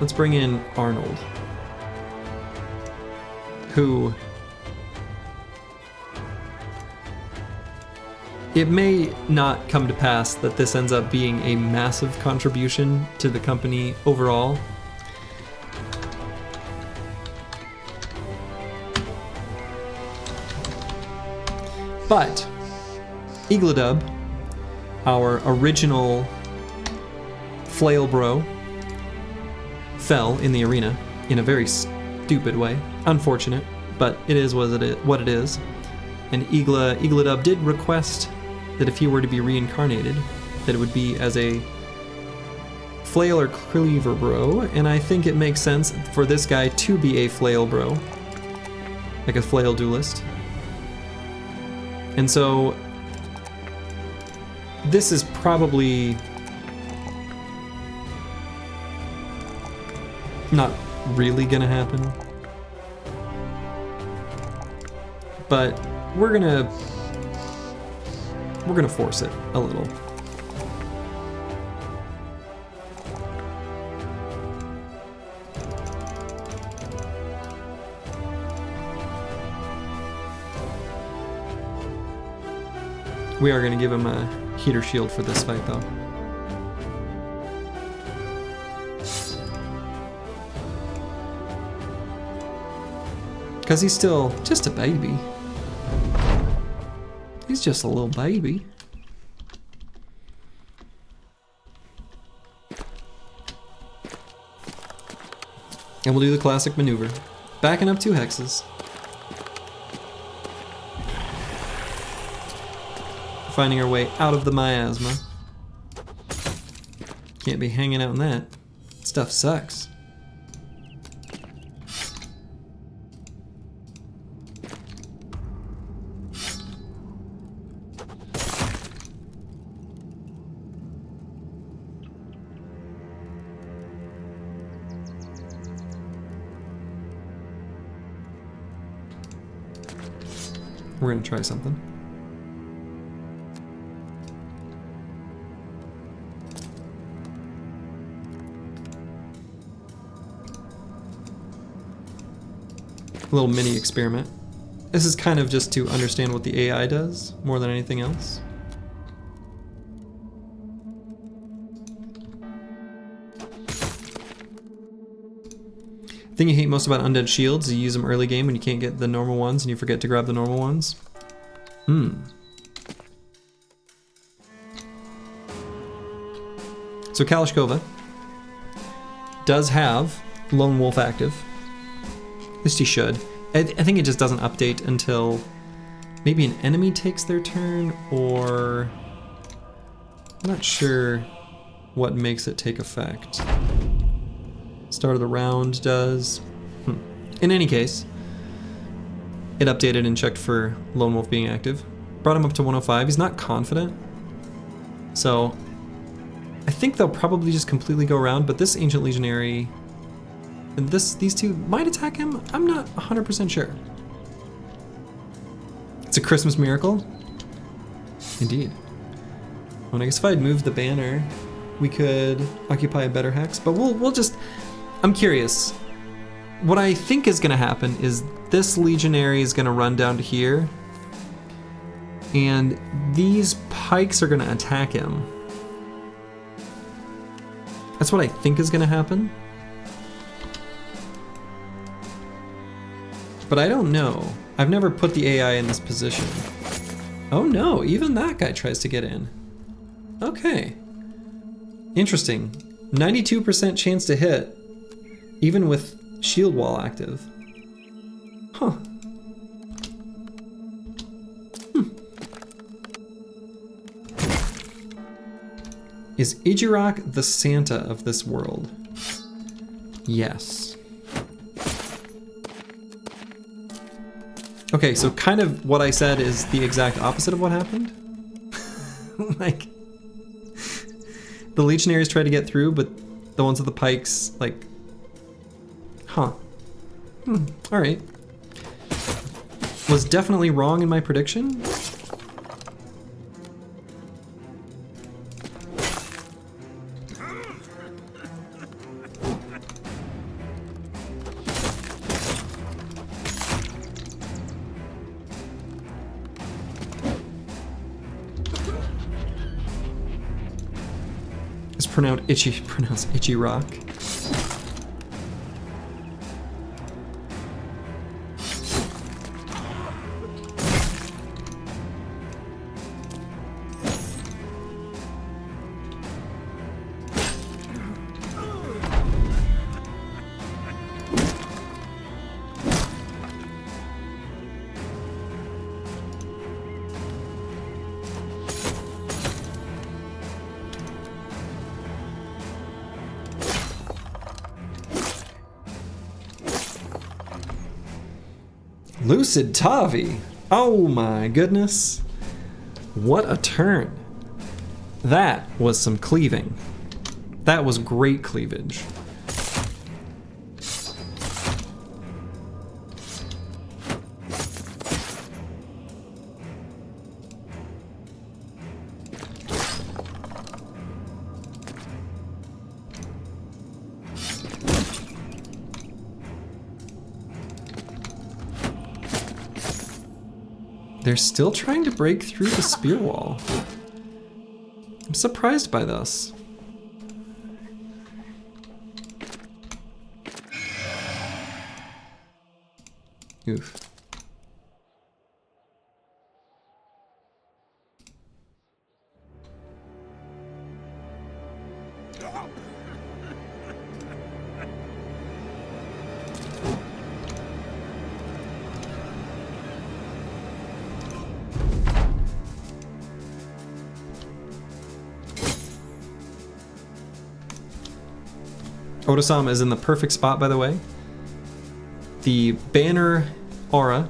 Let's bring in Arnold, who... It may not come to pass that this ends up being a massive contribution to the company overall. But Eagledub, our original flail bro, fell in the arena in a very stupid way. Unfortunate, but it is what it is. And Eagledub did request that if he were to be reincarnated, that it would be as a flail or cleaver bro, and I think it makes sense for this guy to be a flail bro, like a flail duelist. And so this is probably not really gonna happen, but we're gonna force it a little. We are gonna give him a heater shield for this fight though. Because he's still just a baby. He's just a little baby. And we'll do the classic maneuver. Backing up 2 hexes. Finding our way out of the miasma. Can't be hanging out in that. Stuff sucks. We're gonna try something. A little mini experiment. This is kind of just to understand what the AI does more than anything else. The thing you hate most about undead shields is you use them early game when you can't get the normal ones and you forget to grab the normal ones. So Kalashkova does have Lone Wolf active. At least he should. I think it just doesn't update until maybe an enemy takes their turn, or I'm not sure what makes it take effect. Start of the round does. In any case, it updated and checked for Lone Wolf being active. Brought him up to 105. He's not confident, so I think they'll probably just completely go around, but this Ancient Legionary and these two might attack him. I'm not 100% sure. It's a Christmas miracle. Indeed. Well, I guess if I'd moved the banner, we could occupy a better hex, but we'll just... I'm curious. What I think is gonna happen is this Legionary is gonna run down to here, and these pikes are gonna attack him. That's what I think is gonna happen. But I don't know. I've never put the AI in this position. Oh no, even that guy tries to get in. Okay. Interesting. 92% chance to hit, even with shield wall active. Huh. Is Ijirak the Santa of this world? Yes. Okay, so kind of what I said is the exact opposite of what happened. Like, the legionaries try to get through, but the ones with the pikes, like, huh. Alright. Was definitely wrong in my prediction. It's pronounced itchy rock. Lucid Tavi. Oh my goodness. What a turn. That was some cleaving. That was great cleavage. They're still trying to break through the spear wall. I'm surprised by this. Oof. Otosama is in the perfect spot, by the way. The banner aura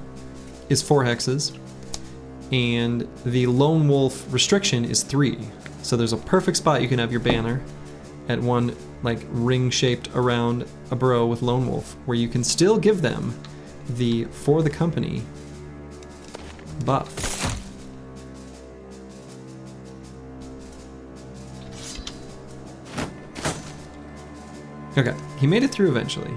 is 4 hexes, and the lone wolf restriction is 3. So there's a perfect spot you can have your banner at one, like, ring shaped around a bro with lone wolf, where you can still give them the for the company buff. Okay, he made it through eventually.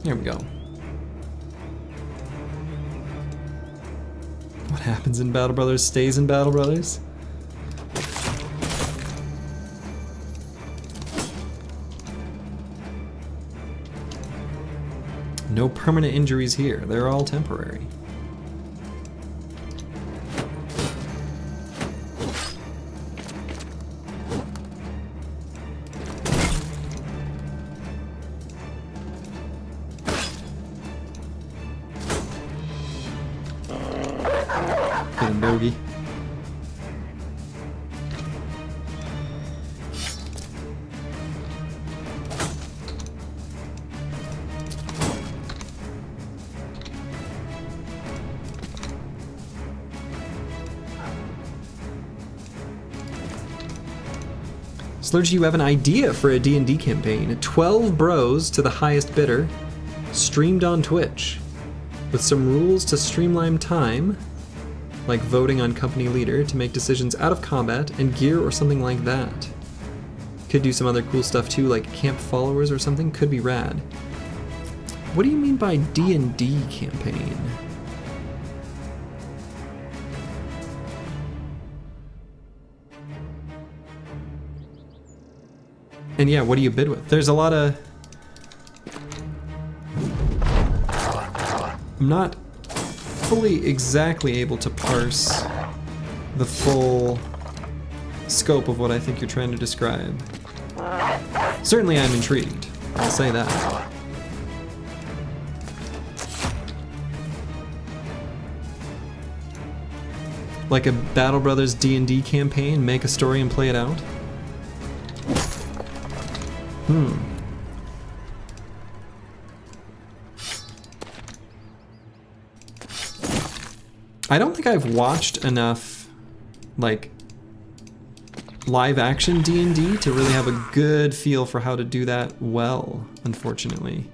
Here we go. What happens in Battle Brothers stays in Battle Brothers. No permanent injuries here. They're all temporary. Bogey. Slurgy, you have an idea for a D&D campaign. 12 bros to the highest bidder, streamed on Twitch, with some rules to streamline time, like voting on company leader to make decisions out of combat, and gear or something like that. Could do some other cool stuff too, like camp followers or something. Could be rad. What do you mean by D&D campaign? And yeah, what do you bid with? There's a lot of... I'm not fully exactly able to parse the full scope of what I think you're trying to describe. Certainly I'm intrigued, I'll say that. Like a Battle Brothers D&D campaign, make a story and play it out? I don't think I've watched enough, like, live action D&D to really have a good feel for how to do that well, unfortunately.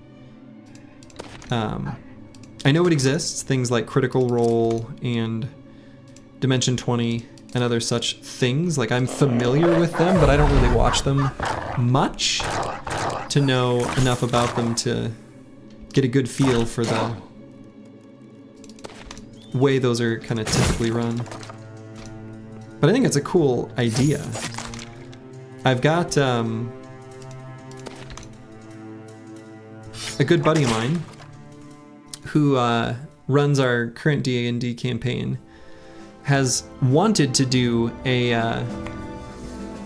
I know it exists, things like Critical Role and Dimension 20 and other such things. Like, I'm familiar with them, but I don't really watch them much to know enough about them to get a good feel for the way those are kind of typically run. But I think it's a cool idea. I've got a good buddy of mine who runs our current D&D campaign, has wanted to do a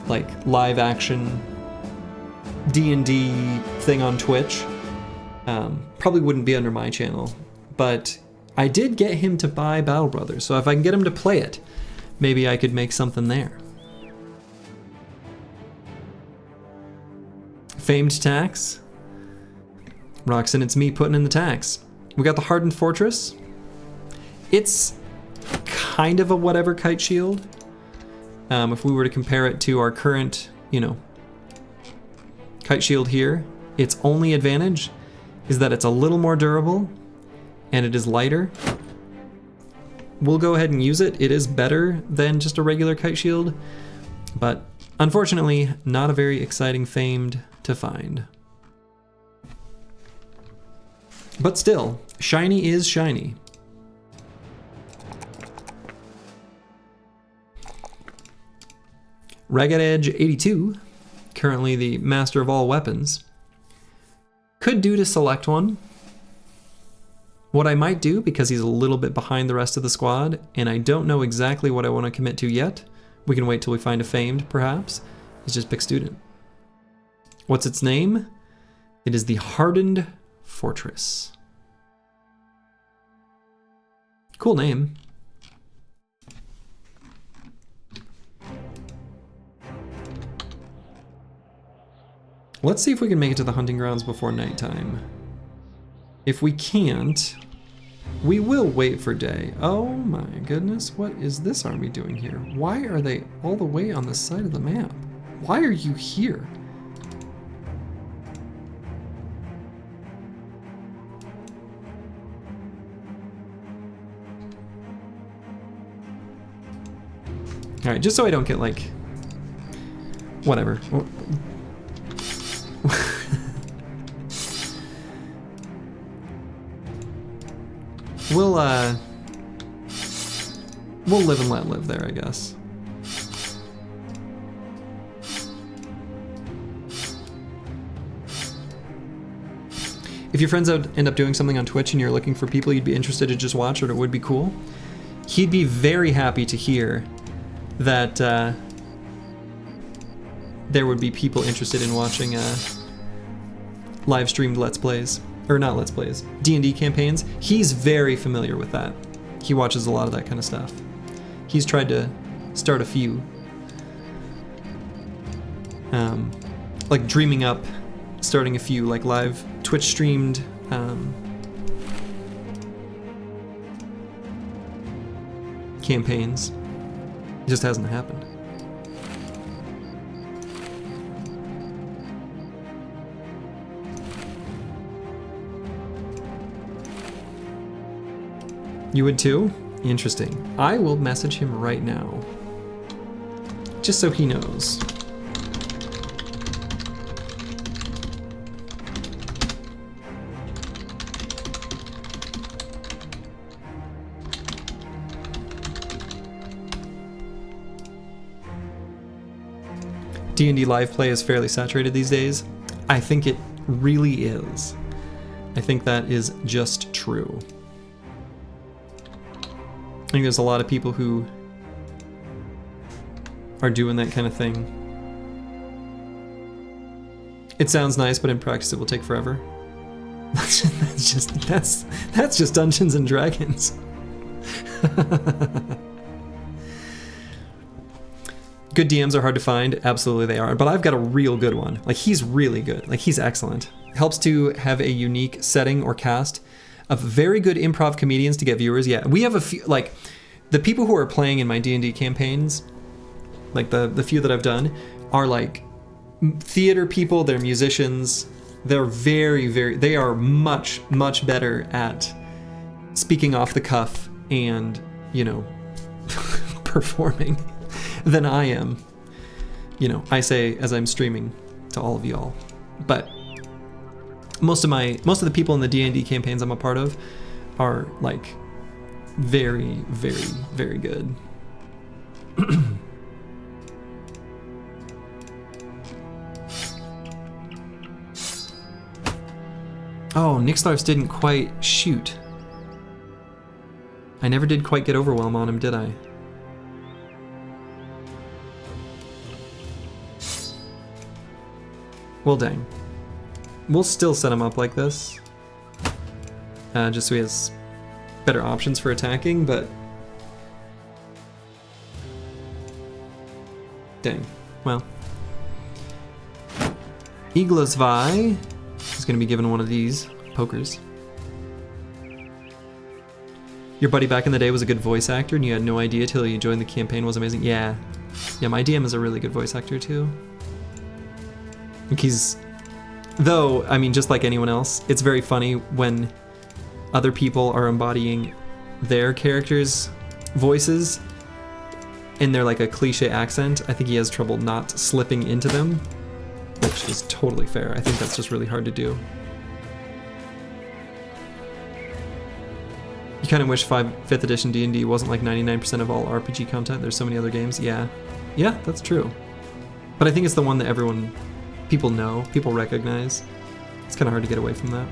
like live action D&D thing on Twitch. Probably wouldn't be under my channel, but I did get him to buy Battle Brothers, so if I can get him to play it, maybe I could make something there. Famed tax. Roxanne, it's me putting in the tax. We got the Hardened Fortress. It's kind of a whatever kite shield. If we were to compare it to our current, you know, kite shield here, its only advantage is that it's a little more durable and it is lighter. We'll go ahead and use it. It is better than just a regular kite shield, but unfortunately not a very exciting famed to find. But still, shiny is shiny. Ragged Edge 82, currently the master of all weapons. Could do to select one. What I might do, because he's a little bit behind the rest of the squad, and I don't know exactly what I want to commit to yet, we can wait till we find a famed, perhaps, is just pick student. What's its name? It is the Hardened Fortress. Cool name. Let's see if we can make it to the hunting grounds before nighttime. If we can't, we will wait for day. Oh my goodness, what is this army doing here? Why are they all the way on the side of the map? Why are you here? All right, just so I don't get like, whatever. We'll live and let live there, I guess. If your friends end up doing something on Twitch and you're looking for people you'd be interested to just watch or it would be cool, he'd be very happy to hear that there would be people interested in watching live streamed Let's Plays. Or not Let's Plays, D&D campaigns. He's very familiar with that. He watches a lot of that kind of stuff. He's tried to start a few. Like dreaming up, starting a few like live Twitch streamed campaigns. It just hasn't happened. You would too? Interesting. I will message him right now. Just so he knows. D&D live play is fairly saturated these days. I think it really is. I think that is just true. I think there's a lot of people who are doing that kind of thing. It sounds nice, but in practice it will take forever. That's just Dungeons and Dragons. Good DMs are hard to find. Absolutely they are. But I've got a real good one. Like, he's really good. Like, he's excellent. Helps to have a unique setting or cast of very good improv comedians to get viewers. Yeah, we have a few, like, the people who are playing in my D&D campaigns, like the few that I've done, are like theater people, they're musicians. They're they are much, much better at speaking off the cuff and, you know, performing than I am. You know, I say as I'm streaming to all of y'all. But most of the people in the D&D campaigns I'm a part of are like very, very, very good. Oh, Nixlarfs didn't quite shoot. I never did quite get overwhelm on him, did I? Well, dang. We'll still set him up like this. Just so he has better options for attacking, but... Dang. Well. Iglasvi is going to be given one of these pokers. Your buddy back in the day was a good voice actor and you had no idea till you joined the campaign. Was amazing. Yeah. Yeah, my DM is a really good voice actor too. Like he's... Though, I mean, just like anyone else, it's very funny when other people are embodying their characters' voices in their like a cliche accent. I think he has trouble not slipping into them, which is totally fair. I think that's just really hard to do. You kind of wish 5th edition D&D wasn't like 99% of all RPG content. There's so many other games. Yeah. Yeah, that's true. But I think it's the one that people know, people recognize. It's kind of hard to get away from that.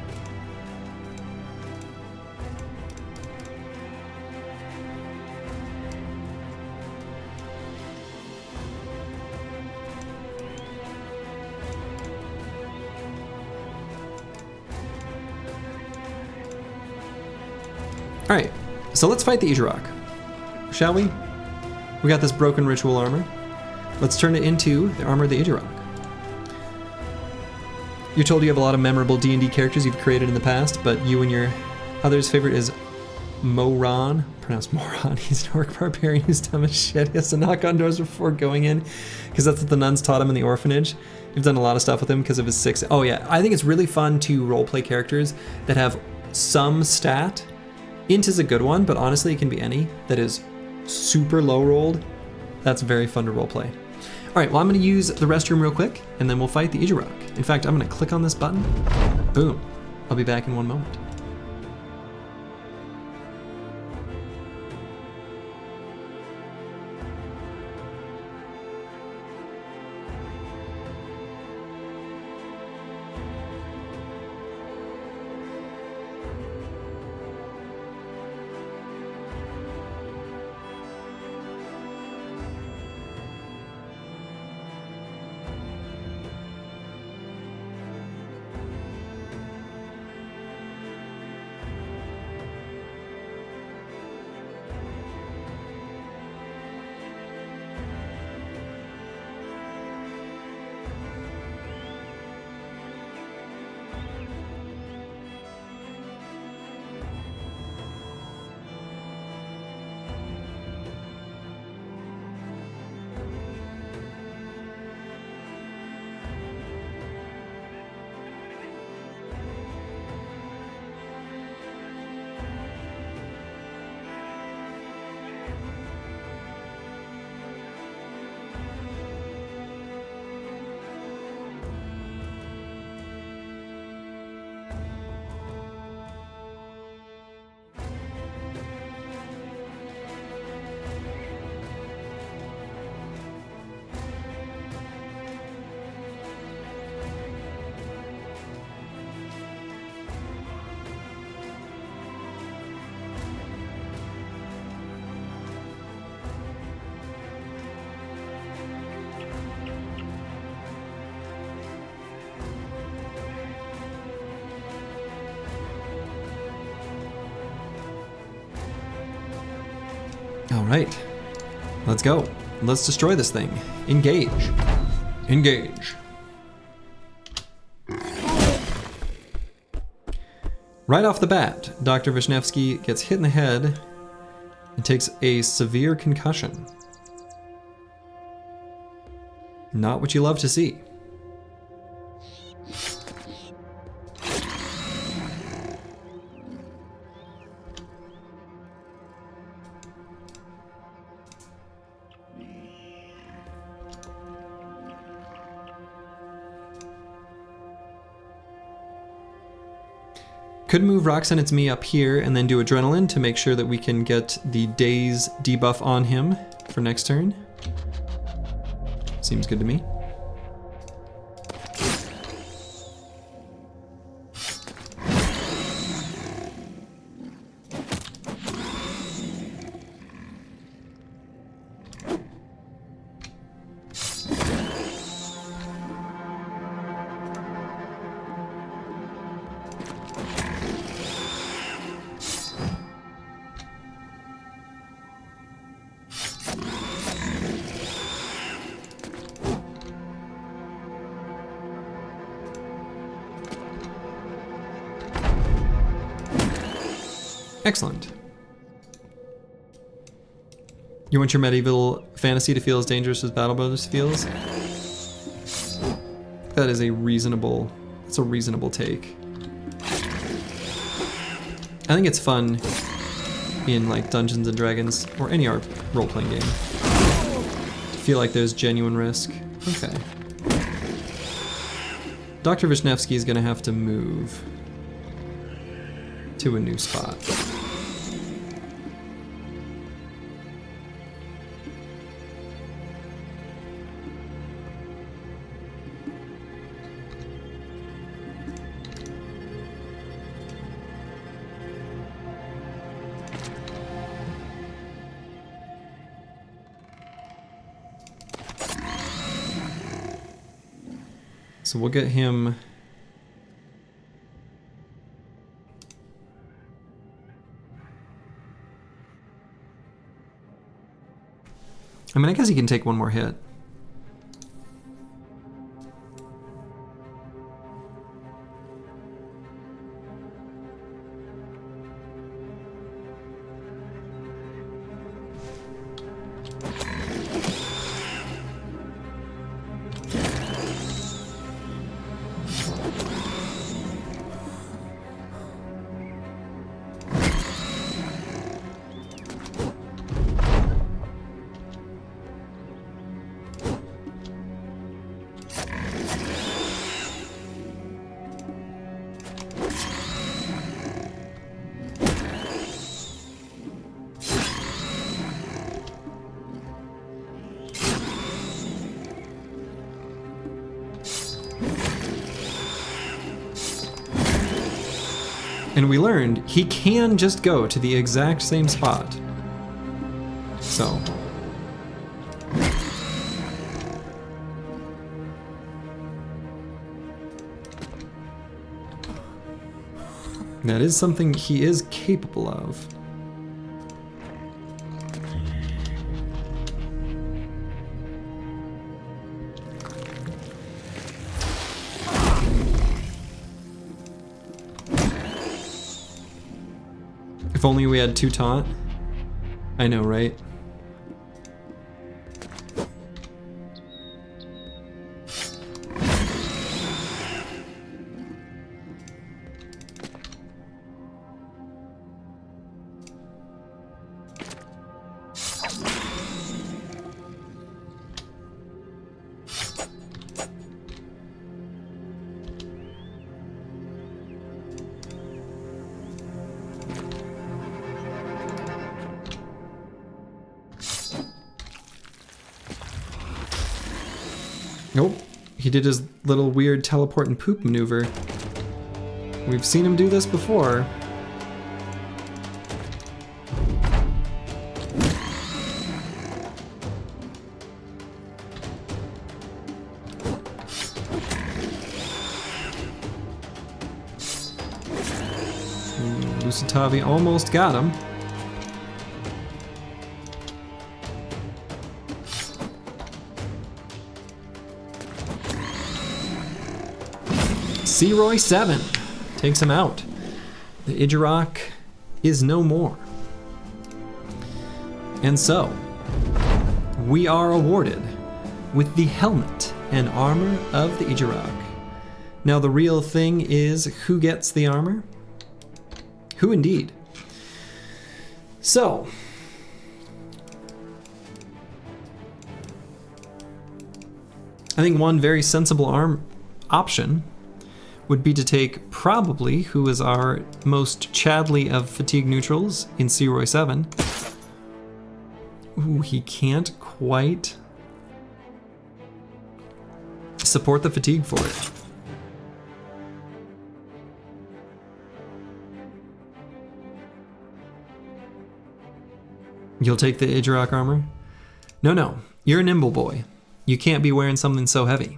Alright, so let's fight the Ijiraq, shall we? We got this broken ritual armor. Let's turn it into the armor of the Ijiraq. You're told you have a lot of memorable D&D characters you've created in the past, but you and your other's favorite is Moran, pronounced Moron. He's an orc barbarian who's dumb as shit. He has to knock on doors before going in, because that's what the nuns taught him in the orphanage. You've done a lot of stuff with him because of his 6. Oh yeah, I think it's really fun to roleplay characters that have some stat. Int is a good one, but honestly it can be any that is super low rolled. That's very fun to roleplay. Alright, well I'm going to use the restroom real quick, and then we'll fight the Ijiraq. In fact, I'm going to click on this button. Boom. I'll be back in one moment. right, let's go. Let's destroy this thing. Engage. Engage. Right off the bat, Dr. Vishnevsky gets hit in the head and takes a severe concussion. Not what you love to see. Could move Roxanne It's Me up here and then do Adrenaline to make sure that we can get the Daze debuff on him for next turn. Seems good to me. Excellent. You want your medieval fantasy to feel as dangerous as Battle Brothers feels? That is a reasonable take. I think it's fun in like Dungeons and Dragons or any role-playing game. I feel like there's genuine risk. Okay. Dr. Vishnevsky is gonna have to move to a new spot. So we'll get him. I mean, I guess he can take one more hit. And we learned he can just go to the exact same spot. So. That is something he is capable of. If only we had 2 taunt. I know, right? Nope, he did his little weird teleport and poop maneuver. We've seen him do this before. Lusitavi almost got him. Searoy 7 takes him out. The Idjarok is no more. And so, we are awarded with the helmet and armor of the Idjarok. Now the real thing is, who gets the armor? Who indeed? So, I think one very sensible option would be to take probably who is our most Chadley of fatigue neutrals in Searoy 7. Ooh, he can't quite support the fatigue for it. You'll take the Idjarok armor? No, you're a nimble boy. You can't be wearing something so heavy.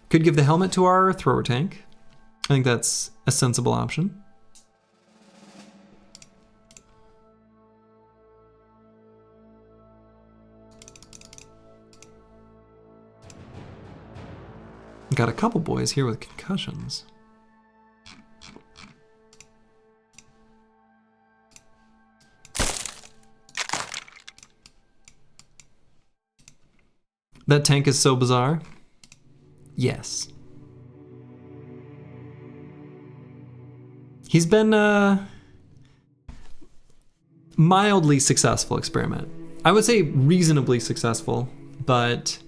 Could give the helmet to our thrower tank. I think that's a sensible option. Got a couple boys here with concussions. That tank is so bizarre. Yes. He's been a mildly successful experiment. I would say reasonably successful, but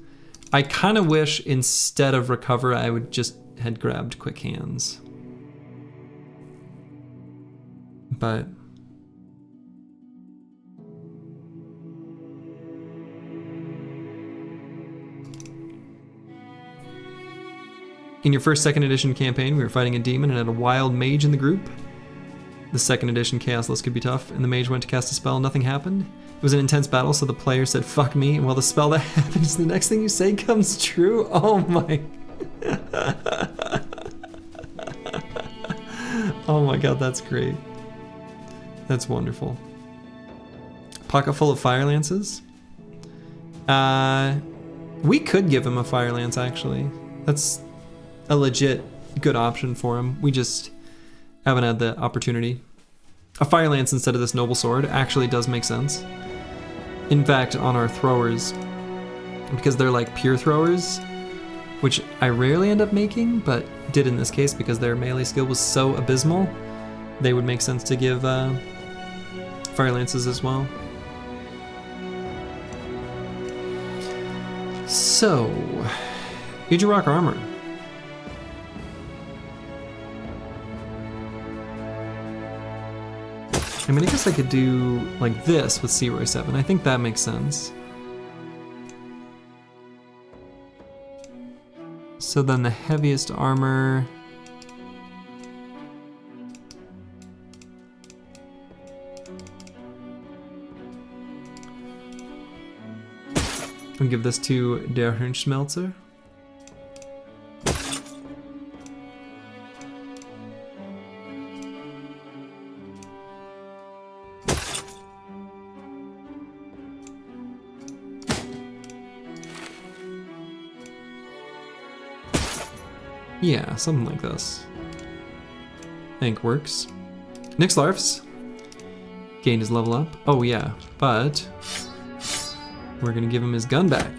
I kind of wish instead of recover, I would just had grabbed quick hands. But in your first 2nd edition campaign, we were fighting a demon and had a wild mage in the group. The 2nd edition chaos list could be tough, and the mage went to cast a spell, nothing happened. It was an intense battle, so the player said, "Fuck me," and while the spell that happens, the next thing you say comes true. Oh my. Oh my god, that's great. That's wonderful. Pocket full of fire lances? We could give him a fire lance, actually. That's a legit good option for him. We just haven't had the opportunity. A fire lance instead of this noble sword actually does make sense. In fact, on our throwers, because they're like pure throwers, which I rarely end up making, but did in this case because their melee skill was so abysmal, they would make sense to give fire lances as well. So, Idjarok armor. I mean, I guess I could do like this with Searoy 7. I think that makes sense. So then the heaviest armor. I'll give this to Der Hirnschmelzer. Yeah, something like this. I think works. Nixlarfs gained his level up. Oh yeah, but we're gonna give him his gun back.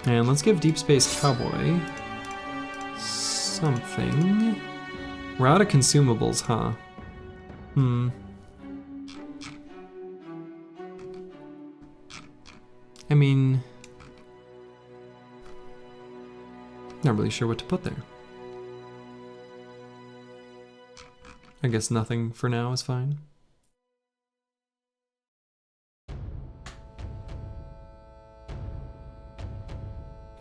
And let's give Deep Space Cowboy something. We're out of consumables, huh? I mean, not really sure what to put there. I guess nothing for now is fine.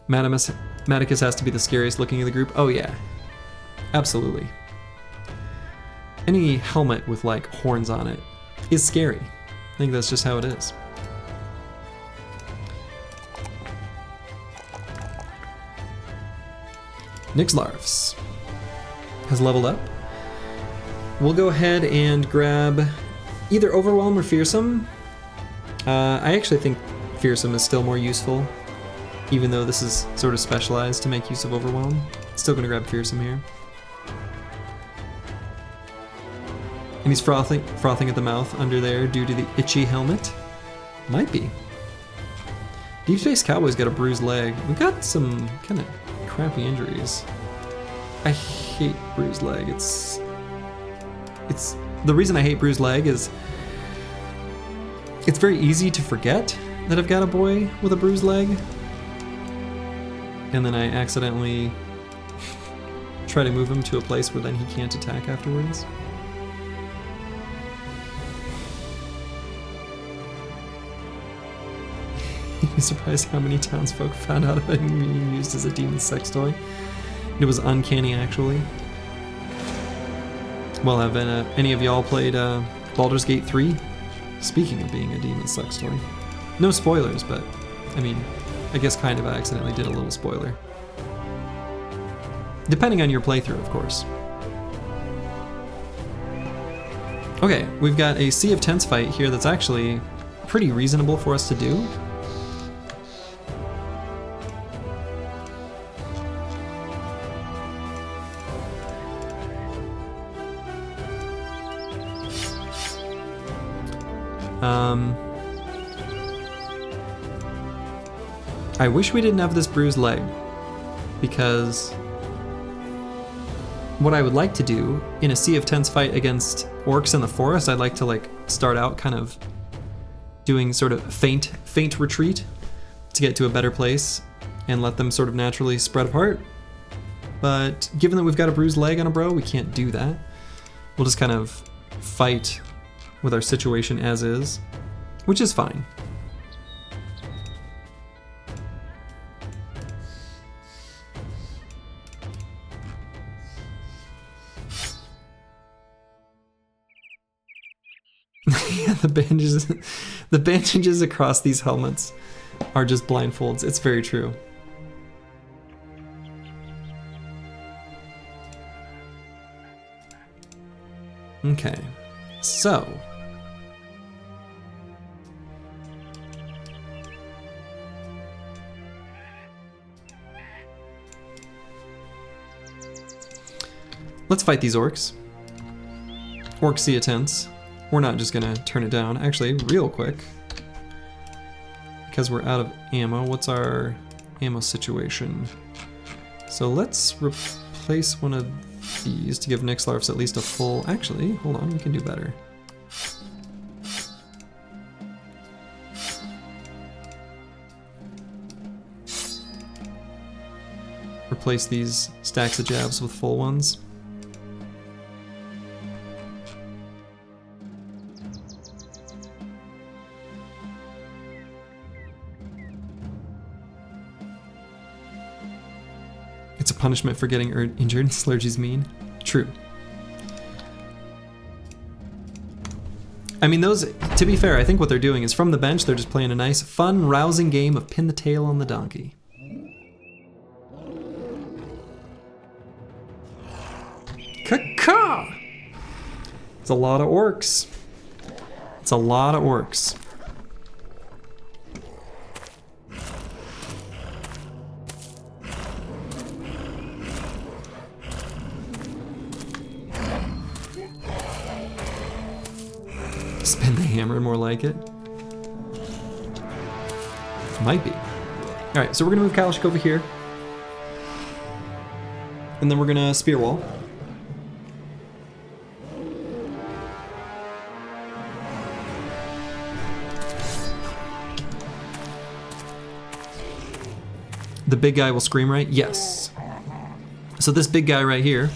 Maticus has to be the scariest looking of the group. Oh yeah, absolutely. Any helmet with like horns on it is scary. I think that's just how it is. Nixlarfs. has leveled up. We'll go ahead and grab either Overwhelm or Fearsome. I actually think Fearsome is still more useful, even though this is sort of specialized to make use of Overwhelm. Still gonna grab Fearsome here. And he's frothing at the mouth under there due to the itchy helmet. Might be. Deep Space Cowboy's got a bruised leg. We got some kind of crappy injuries. I hate bruised leg. It's the reason I hate bruised leg is it's very easy to forget that I've got a boy with a bruised leg, and then I accidentally try to move him to a place where then he can't attack afterwards. You'd be surprised how many townsfolk found out about him being used as a demon sex toy. It was uncanny, actually. Well, have any of y'all played Baldur's Gate 3? Speaking of being a demon sex toy. No spoilers, but, I mean, I guess kind of accidentally did a little spoiler. Depending on your playthrough, of course. Okay, we've got a Sea of Tents fight here that's actually pretty reasonable for us to do. I wish we didn't have this bruised leg, because what I would like to do in a Sea of Tents fight against orcs in the forest, I'd like to like start out kind of doing sort of faint retreat to get to a better place and let them sort of naturally spread apart. But given that we've got a bruised leg on a bro, we can't do that. We'll just kind of fight with our situation as is, which is fine. Yeah, the bandages across these helmets are just blindfolds. It's very true. Okay, so let's fight these orcs. Orc Sea of Tents. We're not just gonna turn it down. Actually, real quick, because we're out of ammo, what's our ammo situation? So let's replace one of these to give Nixlarfs at least a full... Actually, hold on, we can do better. Replace these stacks of jabs with full ones. It's a punishment for getting injured. Slurgy's mean. True. I mean, those, to be fair, I think what they're doing is from the bench, they're just playing a nice, fun, rousing game of pin the tail on the donkey. Caw! It's a lot of orcs. It's a lot of orcs. Spin the hammer, more like it. Might be. Alright, so we're gonna move Kalashik over here. And then we're gonna spear wall. The big guy will scream, right? Yes. So this big guy right here,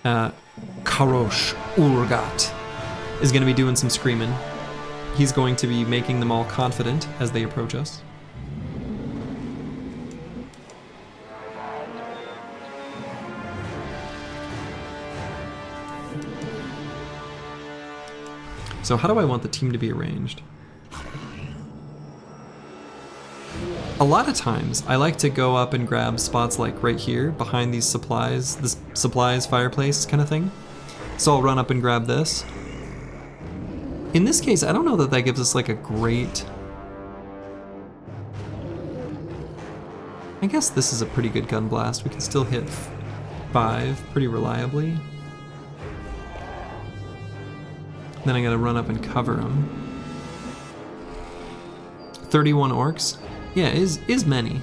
Karosh Urgat, is going to be doing some screaming. He's going to be making them all confident as they approach us. So how do I want the team to be arranged? A lot of times, I like to go up and grab spots like right here, behind these supplies, this supplies fireplace kind of thing. So I'll run up and grab this. In this case, I don't know that that gives us like a great... I guess this is a pretty good gun blast. We can still hit 5 pretty reliably. Then I gotta run up and cover them. 31 orcs? Yeah, is many.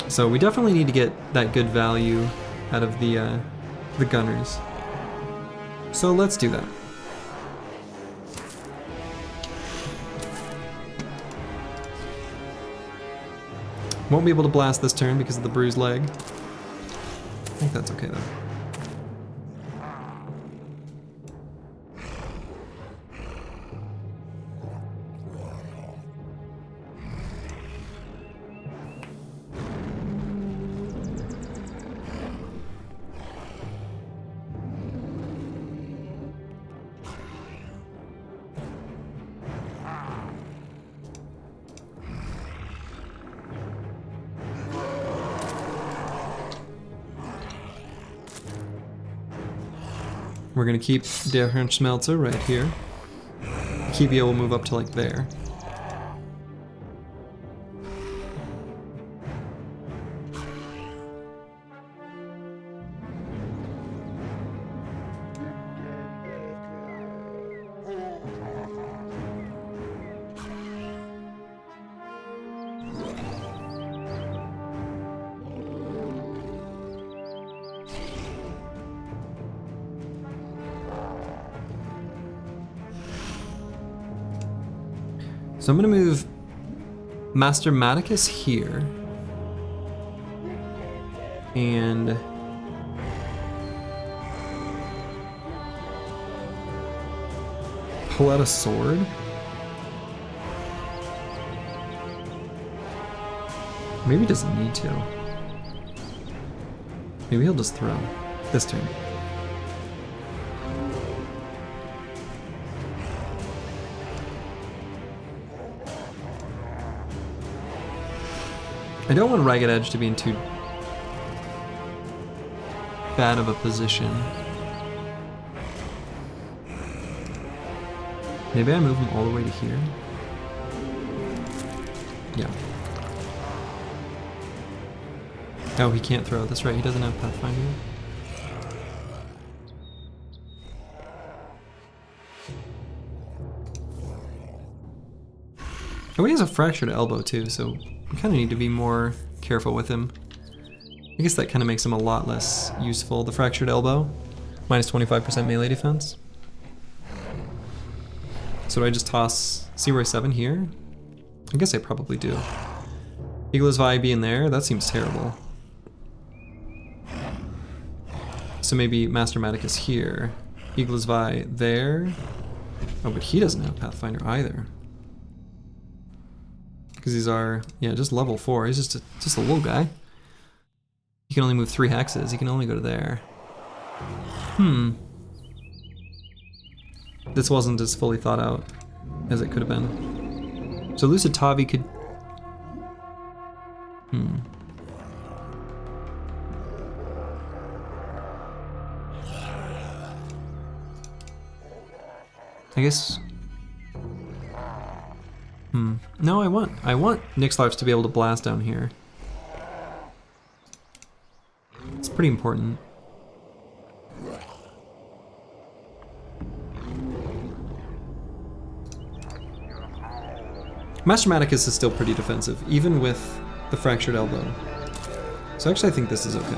So we definitely need to get that good value out of the gunners. So let's do that. Won't be able to blast this turn because of the bruised leg. I think that's okay though. We're gonna keep Der Hirnschmelze right here. Kibia will move up to like there. So I'm gonna move Master Maticus here. And pull out a sword. Maybe he doesn't need to. Maybe he'll just throw this turn. I don't want Ragged Edge to be in too bad of a position. Maybe I move him all the way to here. Yeah. Oh, he can't throw. That's right, he doesn't have Pathfinder. Oh, he has a fractured elbow too, so we kind of need to be more careful with him. I guess that kind of makes him a lot less useful. The fractured elbow, minus 25% melee defense. So do I just toss Searoy 7 here? I guess I probably do. Eagle's Vi being there, that seems terrible. So maybe Master Maticus here. Eagle's Vi there. Oh, but he doesn't have Pathfinder either. Because these are, yeah, just level 4. He's just a little guy. He can only move 3 hexes. He can only go to there. This wasn't as fully thought out as it could have been. So Lucid Tavi could... I guess... No, I want Nixlarfs to be able to blast down here. It's pretty important. Master Maticus is still pretty defensive, even with the fractured elbow. So actually I think this is okay.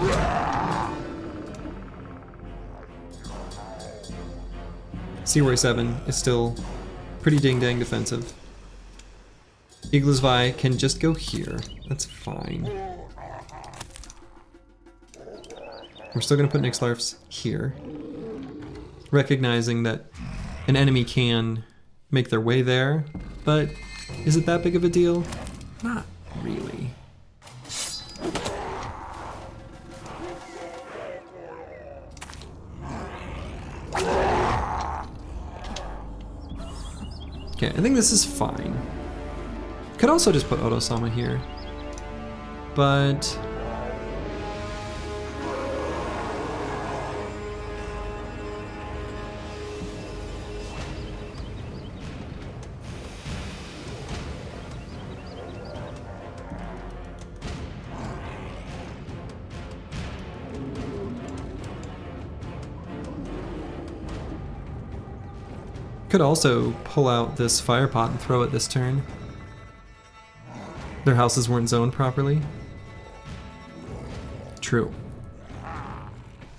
Searoy 7 is still pretty ding-dang defensive. Eagle's Vi can just go here. That's fine. We're still gonna put Nixlarfs here. Recognizing that an enemy can make their way there, but is it that big of a deal? Not really. Okay, I think this is fine. Could also just put Oto-sama here, but could also pull out this fire pot and throw it this turn. Their houses weren't zoned properly. True.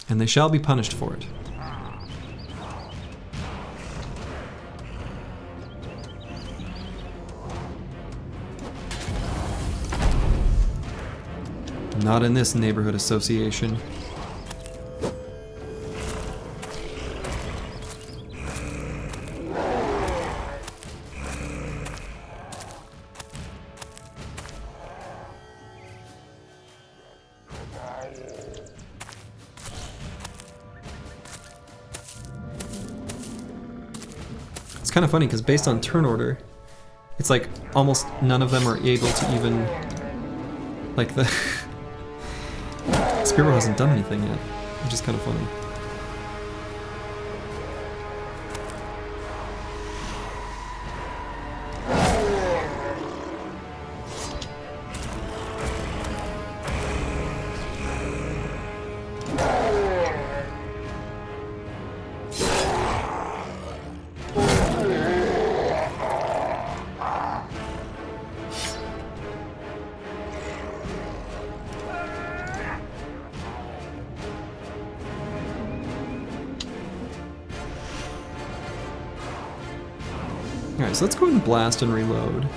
And they shall be punished for it. Not in this neighborhood association. It's kind of funny because based on turn order, it's like almost none of them are able to even, like the Spearbro hasn't done anything yet, which is kind of funny. Alright, so let's go ahead and blast and reload.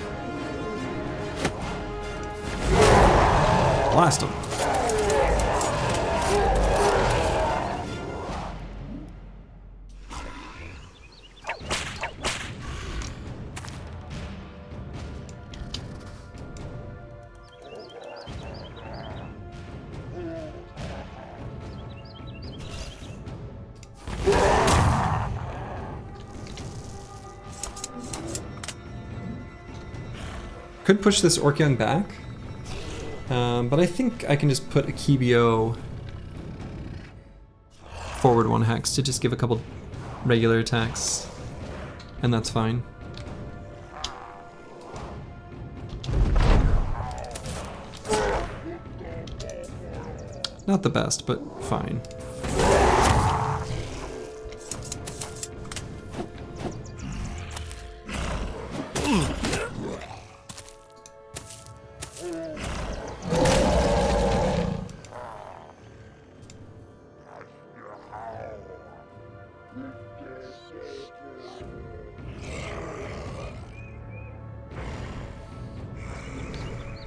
Blast him. Could push this Orkyung back, but I think I can just put a Kibio forward 1 hex to just give a couple regular attacks, and that's fine. Not the best, but fine.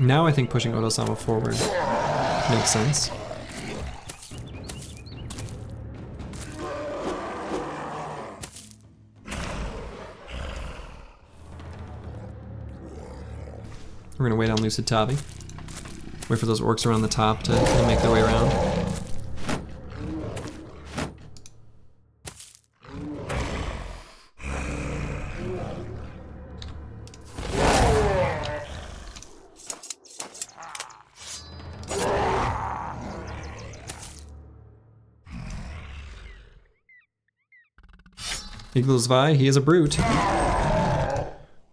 Now I think pushing Oto-sama forward makes sense. We're gonna wait on Lucid Tabi. Wait for those orcs around the top to make their way around. Iglozvai, he is a brute,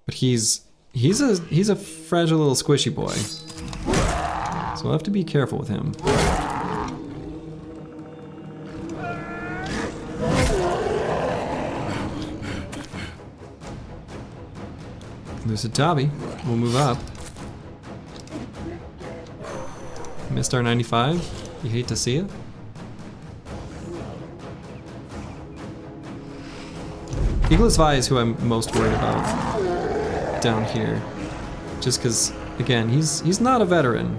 but he's a fragile little squishy boy, so we'll have to be careful with him. Lucid Tabi, we'll move up. Missed our 95. You hate to see it. Iglozvai is who I'm most worried about down here. Just because, again, he's not a veteran.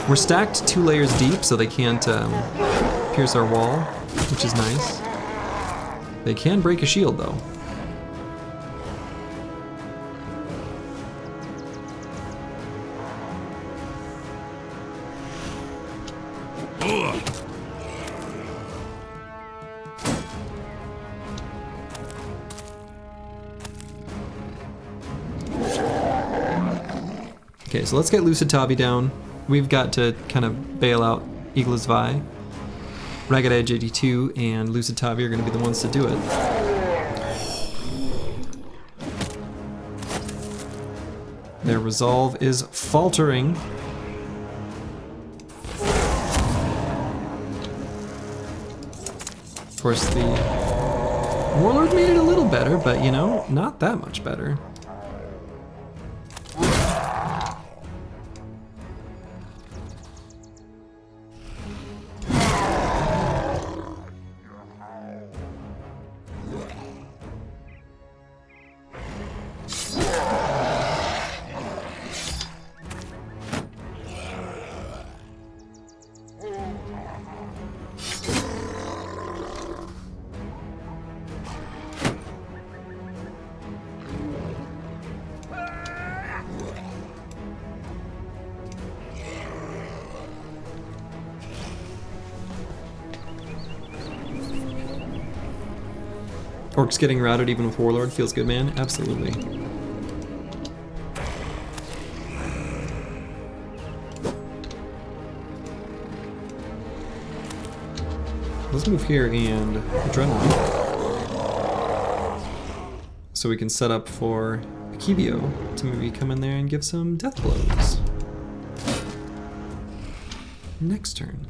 We're stacked 2 layers deep, so they can't pierce our wall, which is nice. They can break a shield, though. Okay, so let's get Lucid Tavi down. We've got to kind of bail out Eagle's Vi. Ragged Edge 82 and Lucid Tavi are going to be the ones to do it. Their resolve is faltering. Of course, the Warlord made it a little better, but you know, not that much better. Orcs getting routed even with Warlord feels good, man. Absolutely. Let's move here and Adrenaline. So we can set up for Akibio to maybe come in there and give some death blows. Next turn.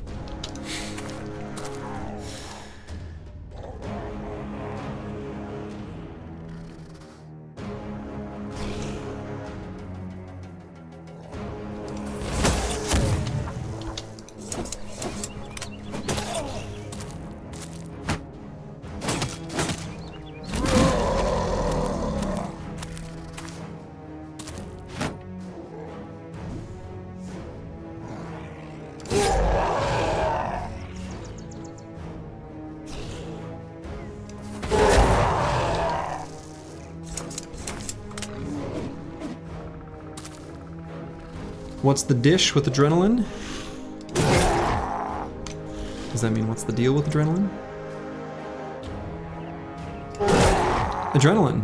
What's the dish with Adrenaline? Does that mean what's the deal with Adrenaline? Adrenaline.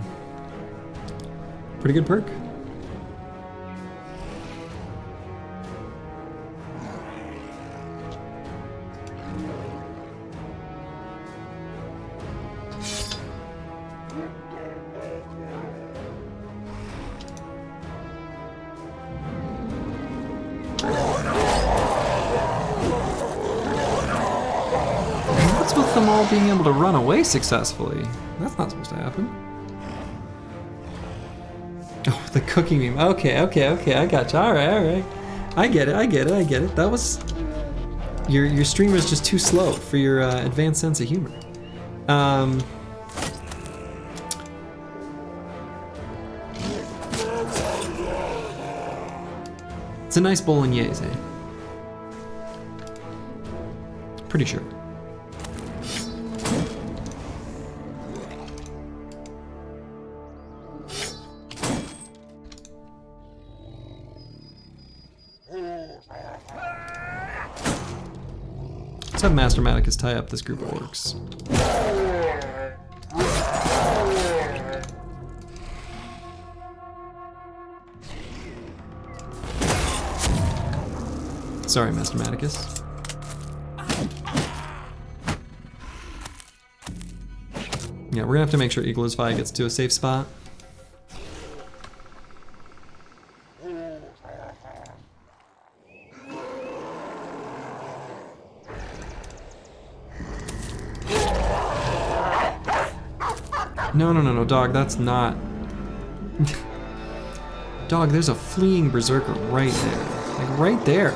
Pretty good perk. Them all being able to run away successfully. That's not supposed to happen. Oh, the cooking meme. Okay, I gotcha. Alright. I get it. That was... Your streamer is just too slow for your advanced sense of humor. It's a nice bolognese. Pretty sure. Let's have Master Maticus tie up this group of orcs. Sorry, Master Maticus. Yeah, we're gonna have to make sure Eagle's Vi gets to a safe spot. No, dog, that's not... Dog, there's a fleeing berserker right there. Like, right there.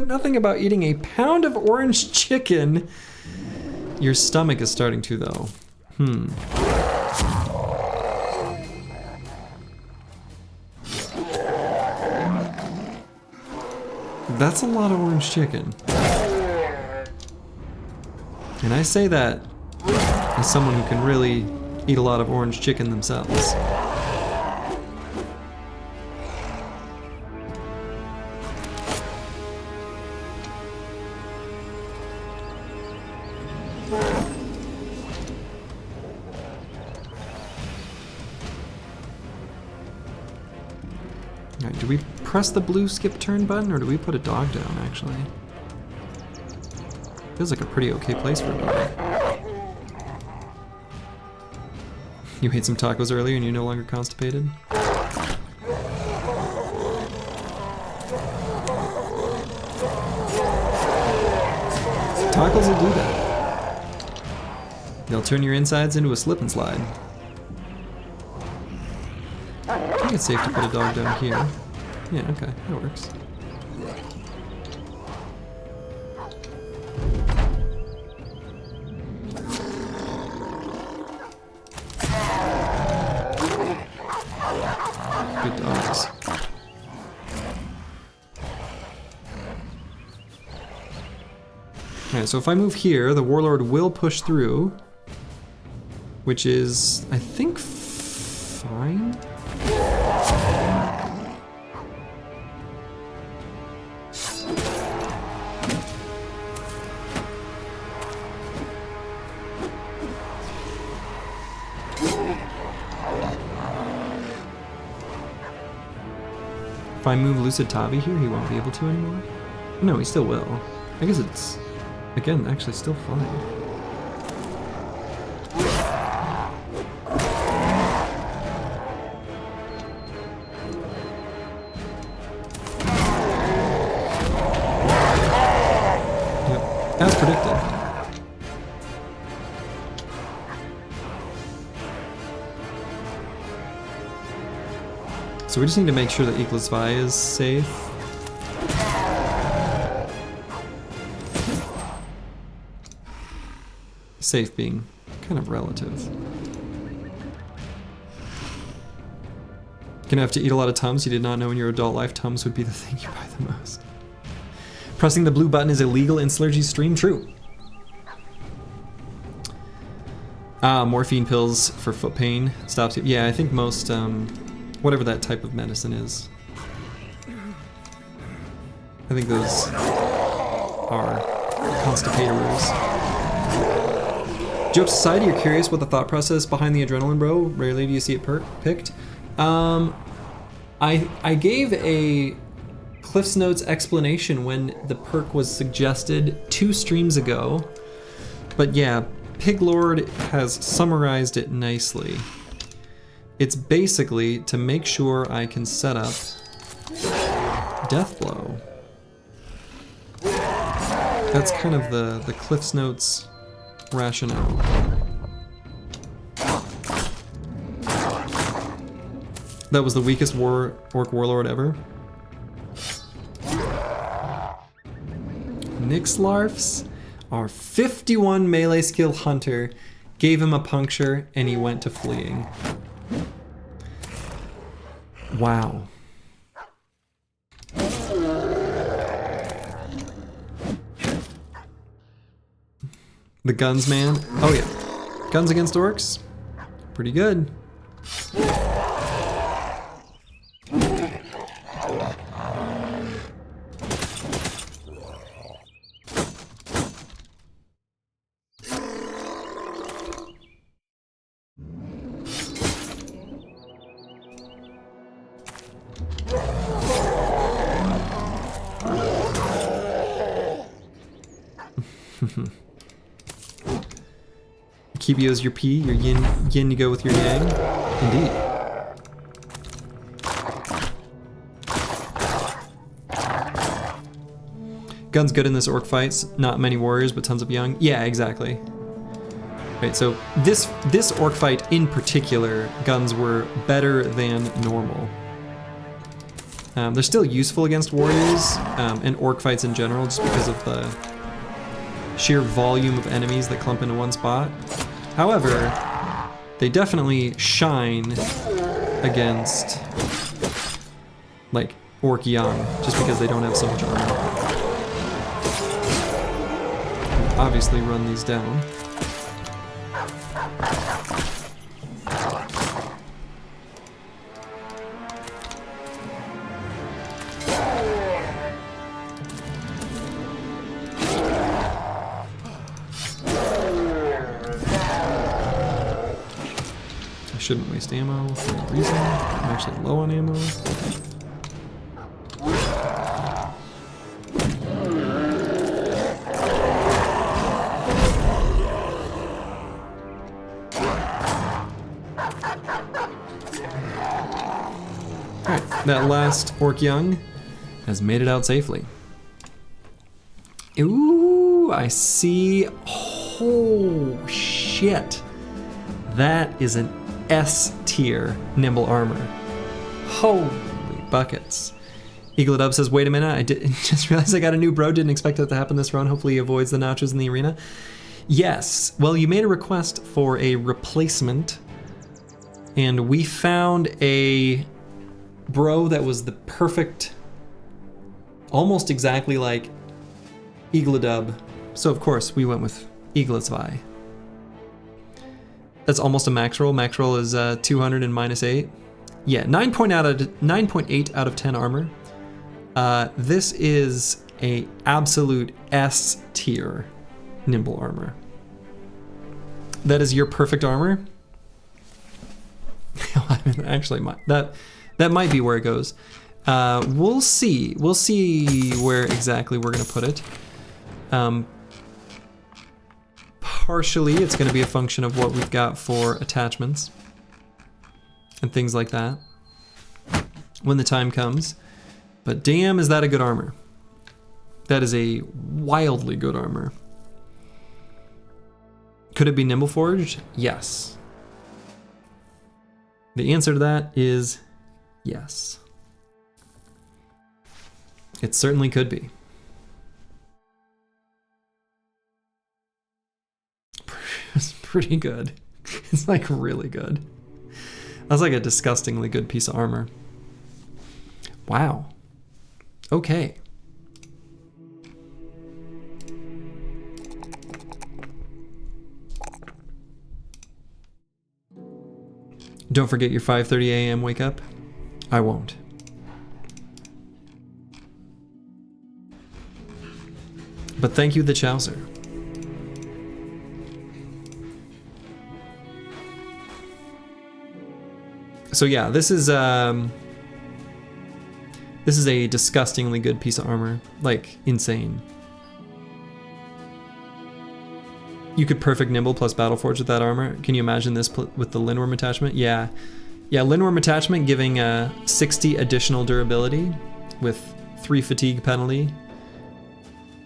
Nothing about eating a pound of orange chicken. Your stomach is starting to, though. That's a lot of orange chicken. And I say that as someone who can really eat a lot of orange chicken themselves. Alright, do we press the blue skip turn button or do we put a dog down actually? Feels like a pretty okay place for a dog. You ate some tacos earlier and you're no longer constipated? Tacos will do that. They'll turn your insides into a slip and slide. I think it's safe to put a dog down here. Yeah, okay, that works. Good dogs. Alright, so if I move here, the Warlord will push through, which is, I think, fine. If I move Lucid Tavi here, he won't be able to anymore? No, he still will. I guess it's, again, actually still fine. Yep, as predicted. So we just need to make sure that Eagles Vi is safe. Safe being kind of relative. Gonna have to eat a lot of Tums. You did not know in your adult life Tums would be the thing you buy the most. Pressing the blue button is illegal in Slurgy's stream. True. Morphine pills for foot pain stops you. Yeah, I think most whatever that type of medicine is. I think those are constipators. Jokes aside, you're curious what the thought process behind the adrenaline bro. Rarely do you see it picked. I gave a Cliff's Notes explanation when the perk was suggested 2 streams ago. But yeah, Piglord has summarized it nicely. It's basically to make sure I can set up Death Blow. That's kind of the Cliff's Notes rationale. That was the weakest Orc Warlord ever. Nixlarfs, our 51 melee skill hunter, gave him a puncture and he went to fleeing. Wow. The guns, man. Oh yeah. Guns against orcs. Pretty good. Kibio's your P, your yin you go with your yang. Indeed. Gun's good in this orc fights. Not many warriors, but tons of young. Yeah, exactly. Right, so this orc fight in particular, guns were better than normal. They're still useful against warriors and orc fights in general, just because of the sheer volume of enemies that clump into one spot. However, they definitely shine against like orc young, just because they don't have so much armor. obviously run these down. I shouldn't waste ammo for no reason. I'm actually low on ammo. That last orc young has made it out safely. Ooh, I see. Oh, shit. That is an S tier nimble armor. Holy buckets. Eagle Dub says, wait a minute, I just realized I got a new bro. Didn't expect that to happen this run. Hopefully he avoids the nachos in the arena. Yes, well, you made a request for a replacement, and we found a bro that was the perfect, almost exactly like Eagledub. So of course we went with Eagletzvi. That's almost a max roll. Max roll is 200 and -8. Yeah, 9.8 out of 10 armor. This is a absolute S tier nimble armor. That is your perfect armor. I mean, actually, that might be where it goes. We'll see. We'll see where exactly we're gonna put it. Partially, it's gonna be a function of what we've got for attachments and things like that when the time comes. But damn, is that a good armor. That is a wildly good armor. Could it be nimble forged? Yes. The answer to that is yes. It certainly could be. It's pretty good. It's like really good. That's like a disgustingly good piece of armor. Wow. Okay. Don't forget your 5:30 a.m. wake up. I won't. But thank you, the Chowser. So yeah, this is a disgustingly good piece of armor, like insane. You could perfect nimble plus battle forge with that armor. Can you imagine this with the Lindworm attachment? Yeah, Lindworm attachment giving 60 additional durability with 3 fatigue penalty,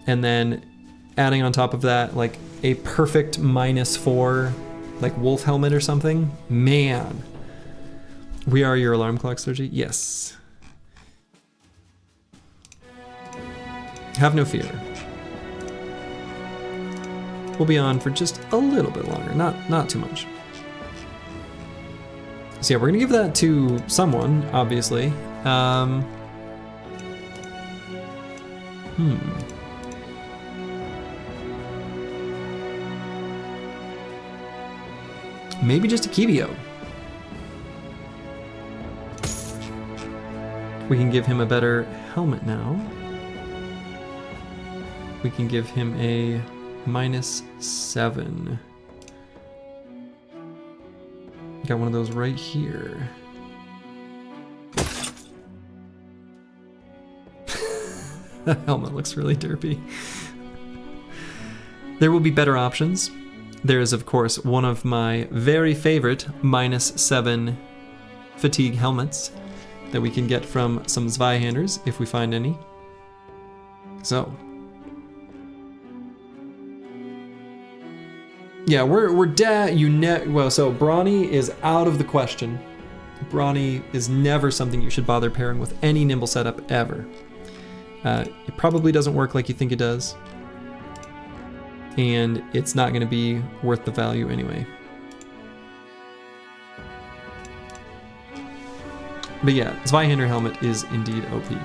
and then adding on top of that like a perfect -4 like wolf helmet or something. Man. We are your alarm clock, Sergi? Yes. Have no fear. We'll be on for just a little bit longer, not too much. So yeah, we're gonna give that to someone, obviously. Maybe just a Kibio. We can give him a better helmet now. We can give him a -7. Got one of those right here. That helmet looks really derpy. There will be better options. There is, of course, one of my very favorite -7 fatigue helmets that we can get from some Zweihanders if we find any. So yeah, so Brawny is out of the question. Brawny is never something you should bother pairing with any nimble setup ever. It probably doesn't work like you think it does, and it's not going to be worth the value anyway. But yeah, Zweihander helmet is indeed OP.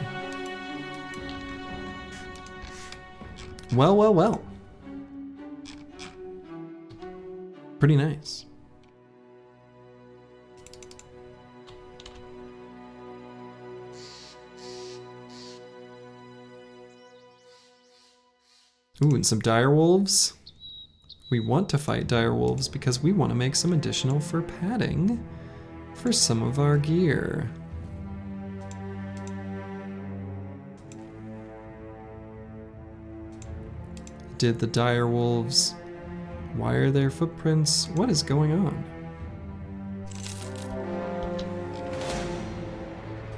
Well. Pretty nice. Ooh, and some direwolves. We want to fight direwolves because we want to make some additional fur padding for some of our gear. Did the direwolves wire their footprints? What is going on?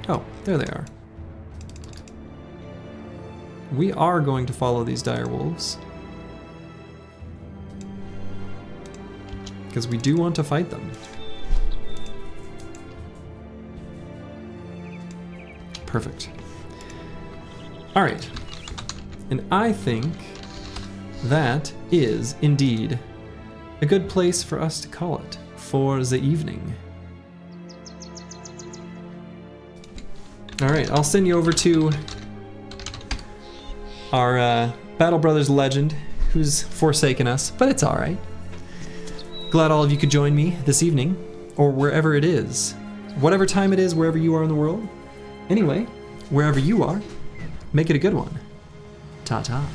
Oh, there they are. We are going to follow these direwolves because we do want to fight them. Perfect. All right. And I think that is indeed a good place for us to call it for the evening. All right, I'll send you over to our Battle Brothers legend who's forsaken us, but it's all right. Glad all of you could join me this evening, or wherever it is, whatever time it is, wherever you are in the world. Anyway, wherever you are, make it a good one. Ta-ta.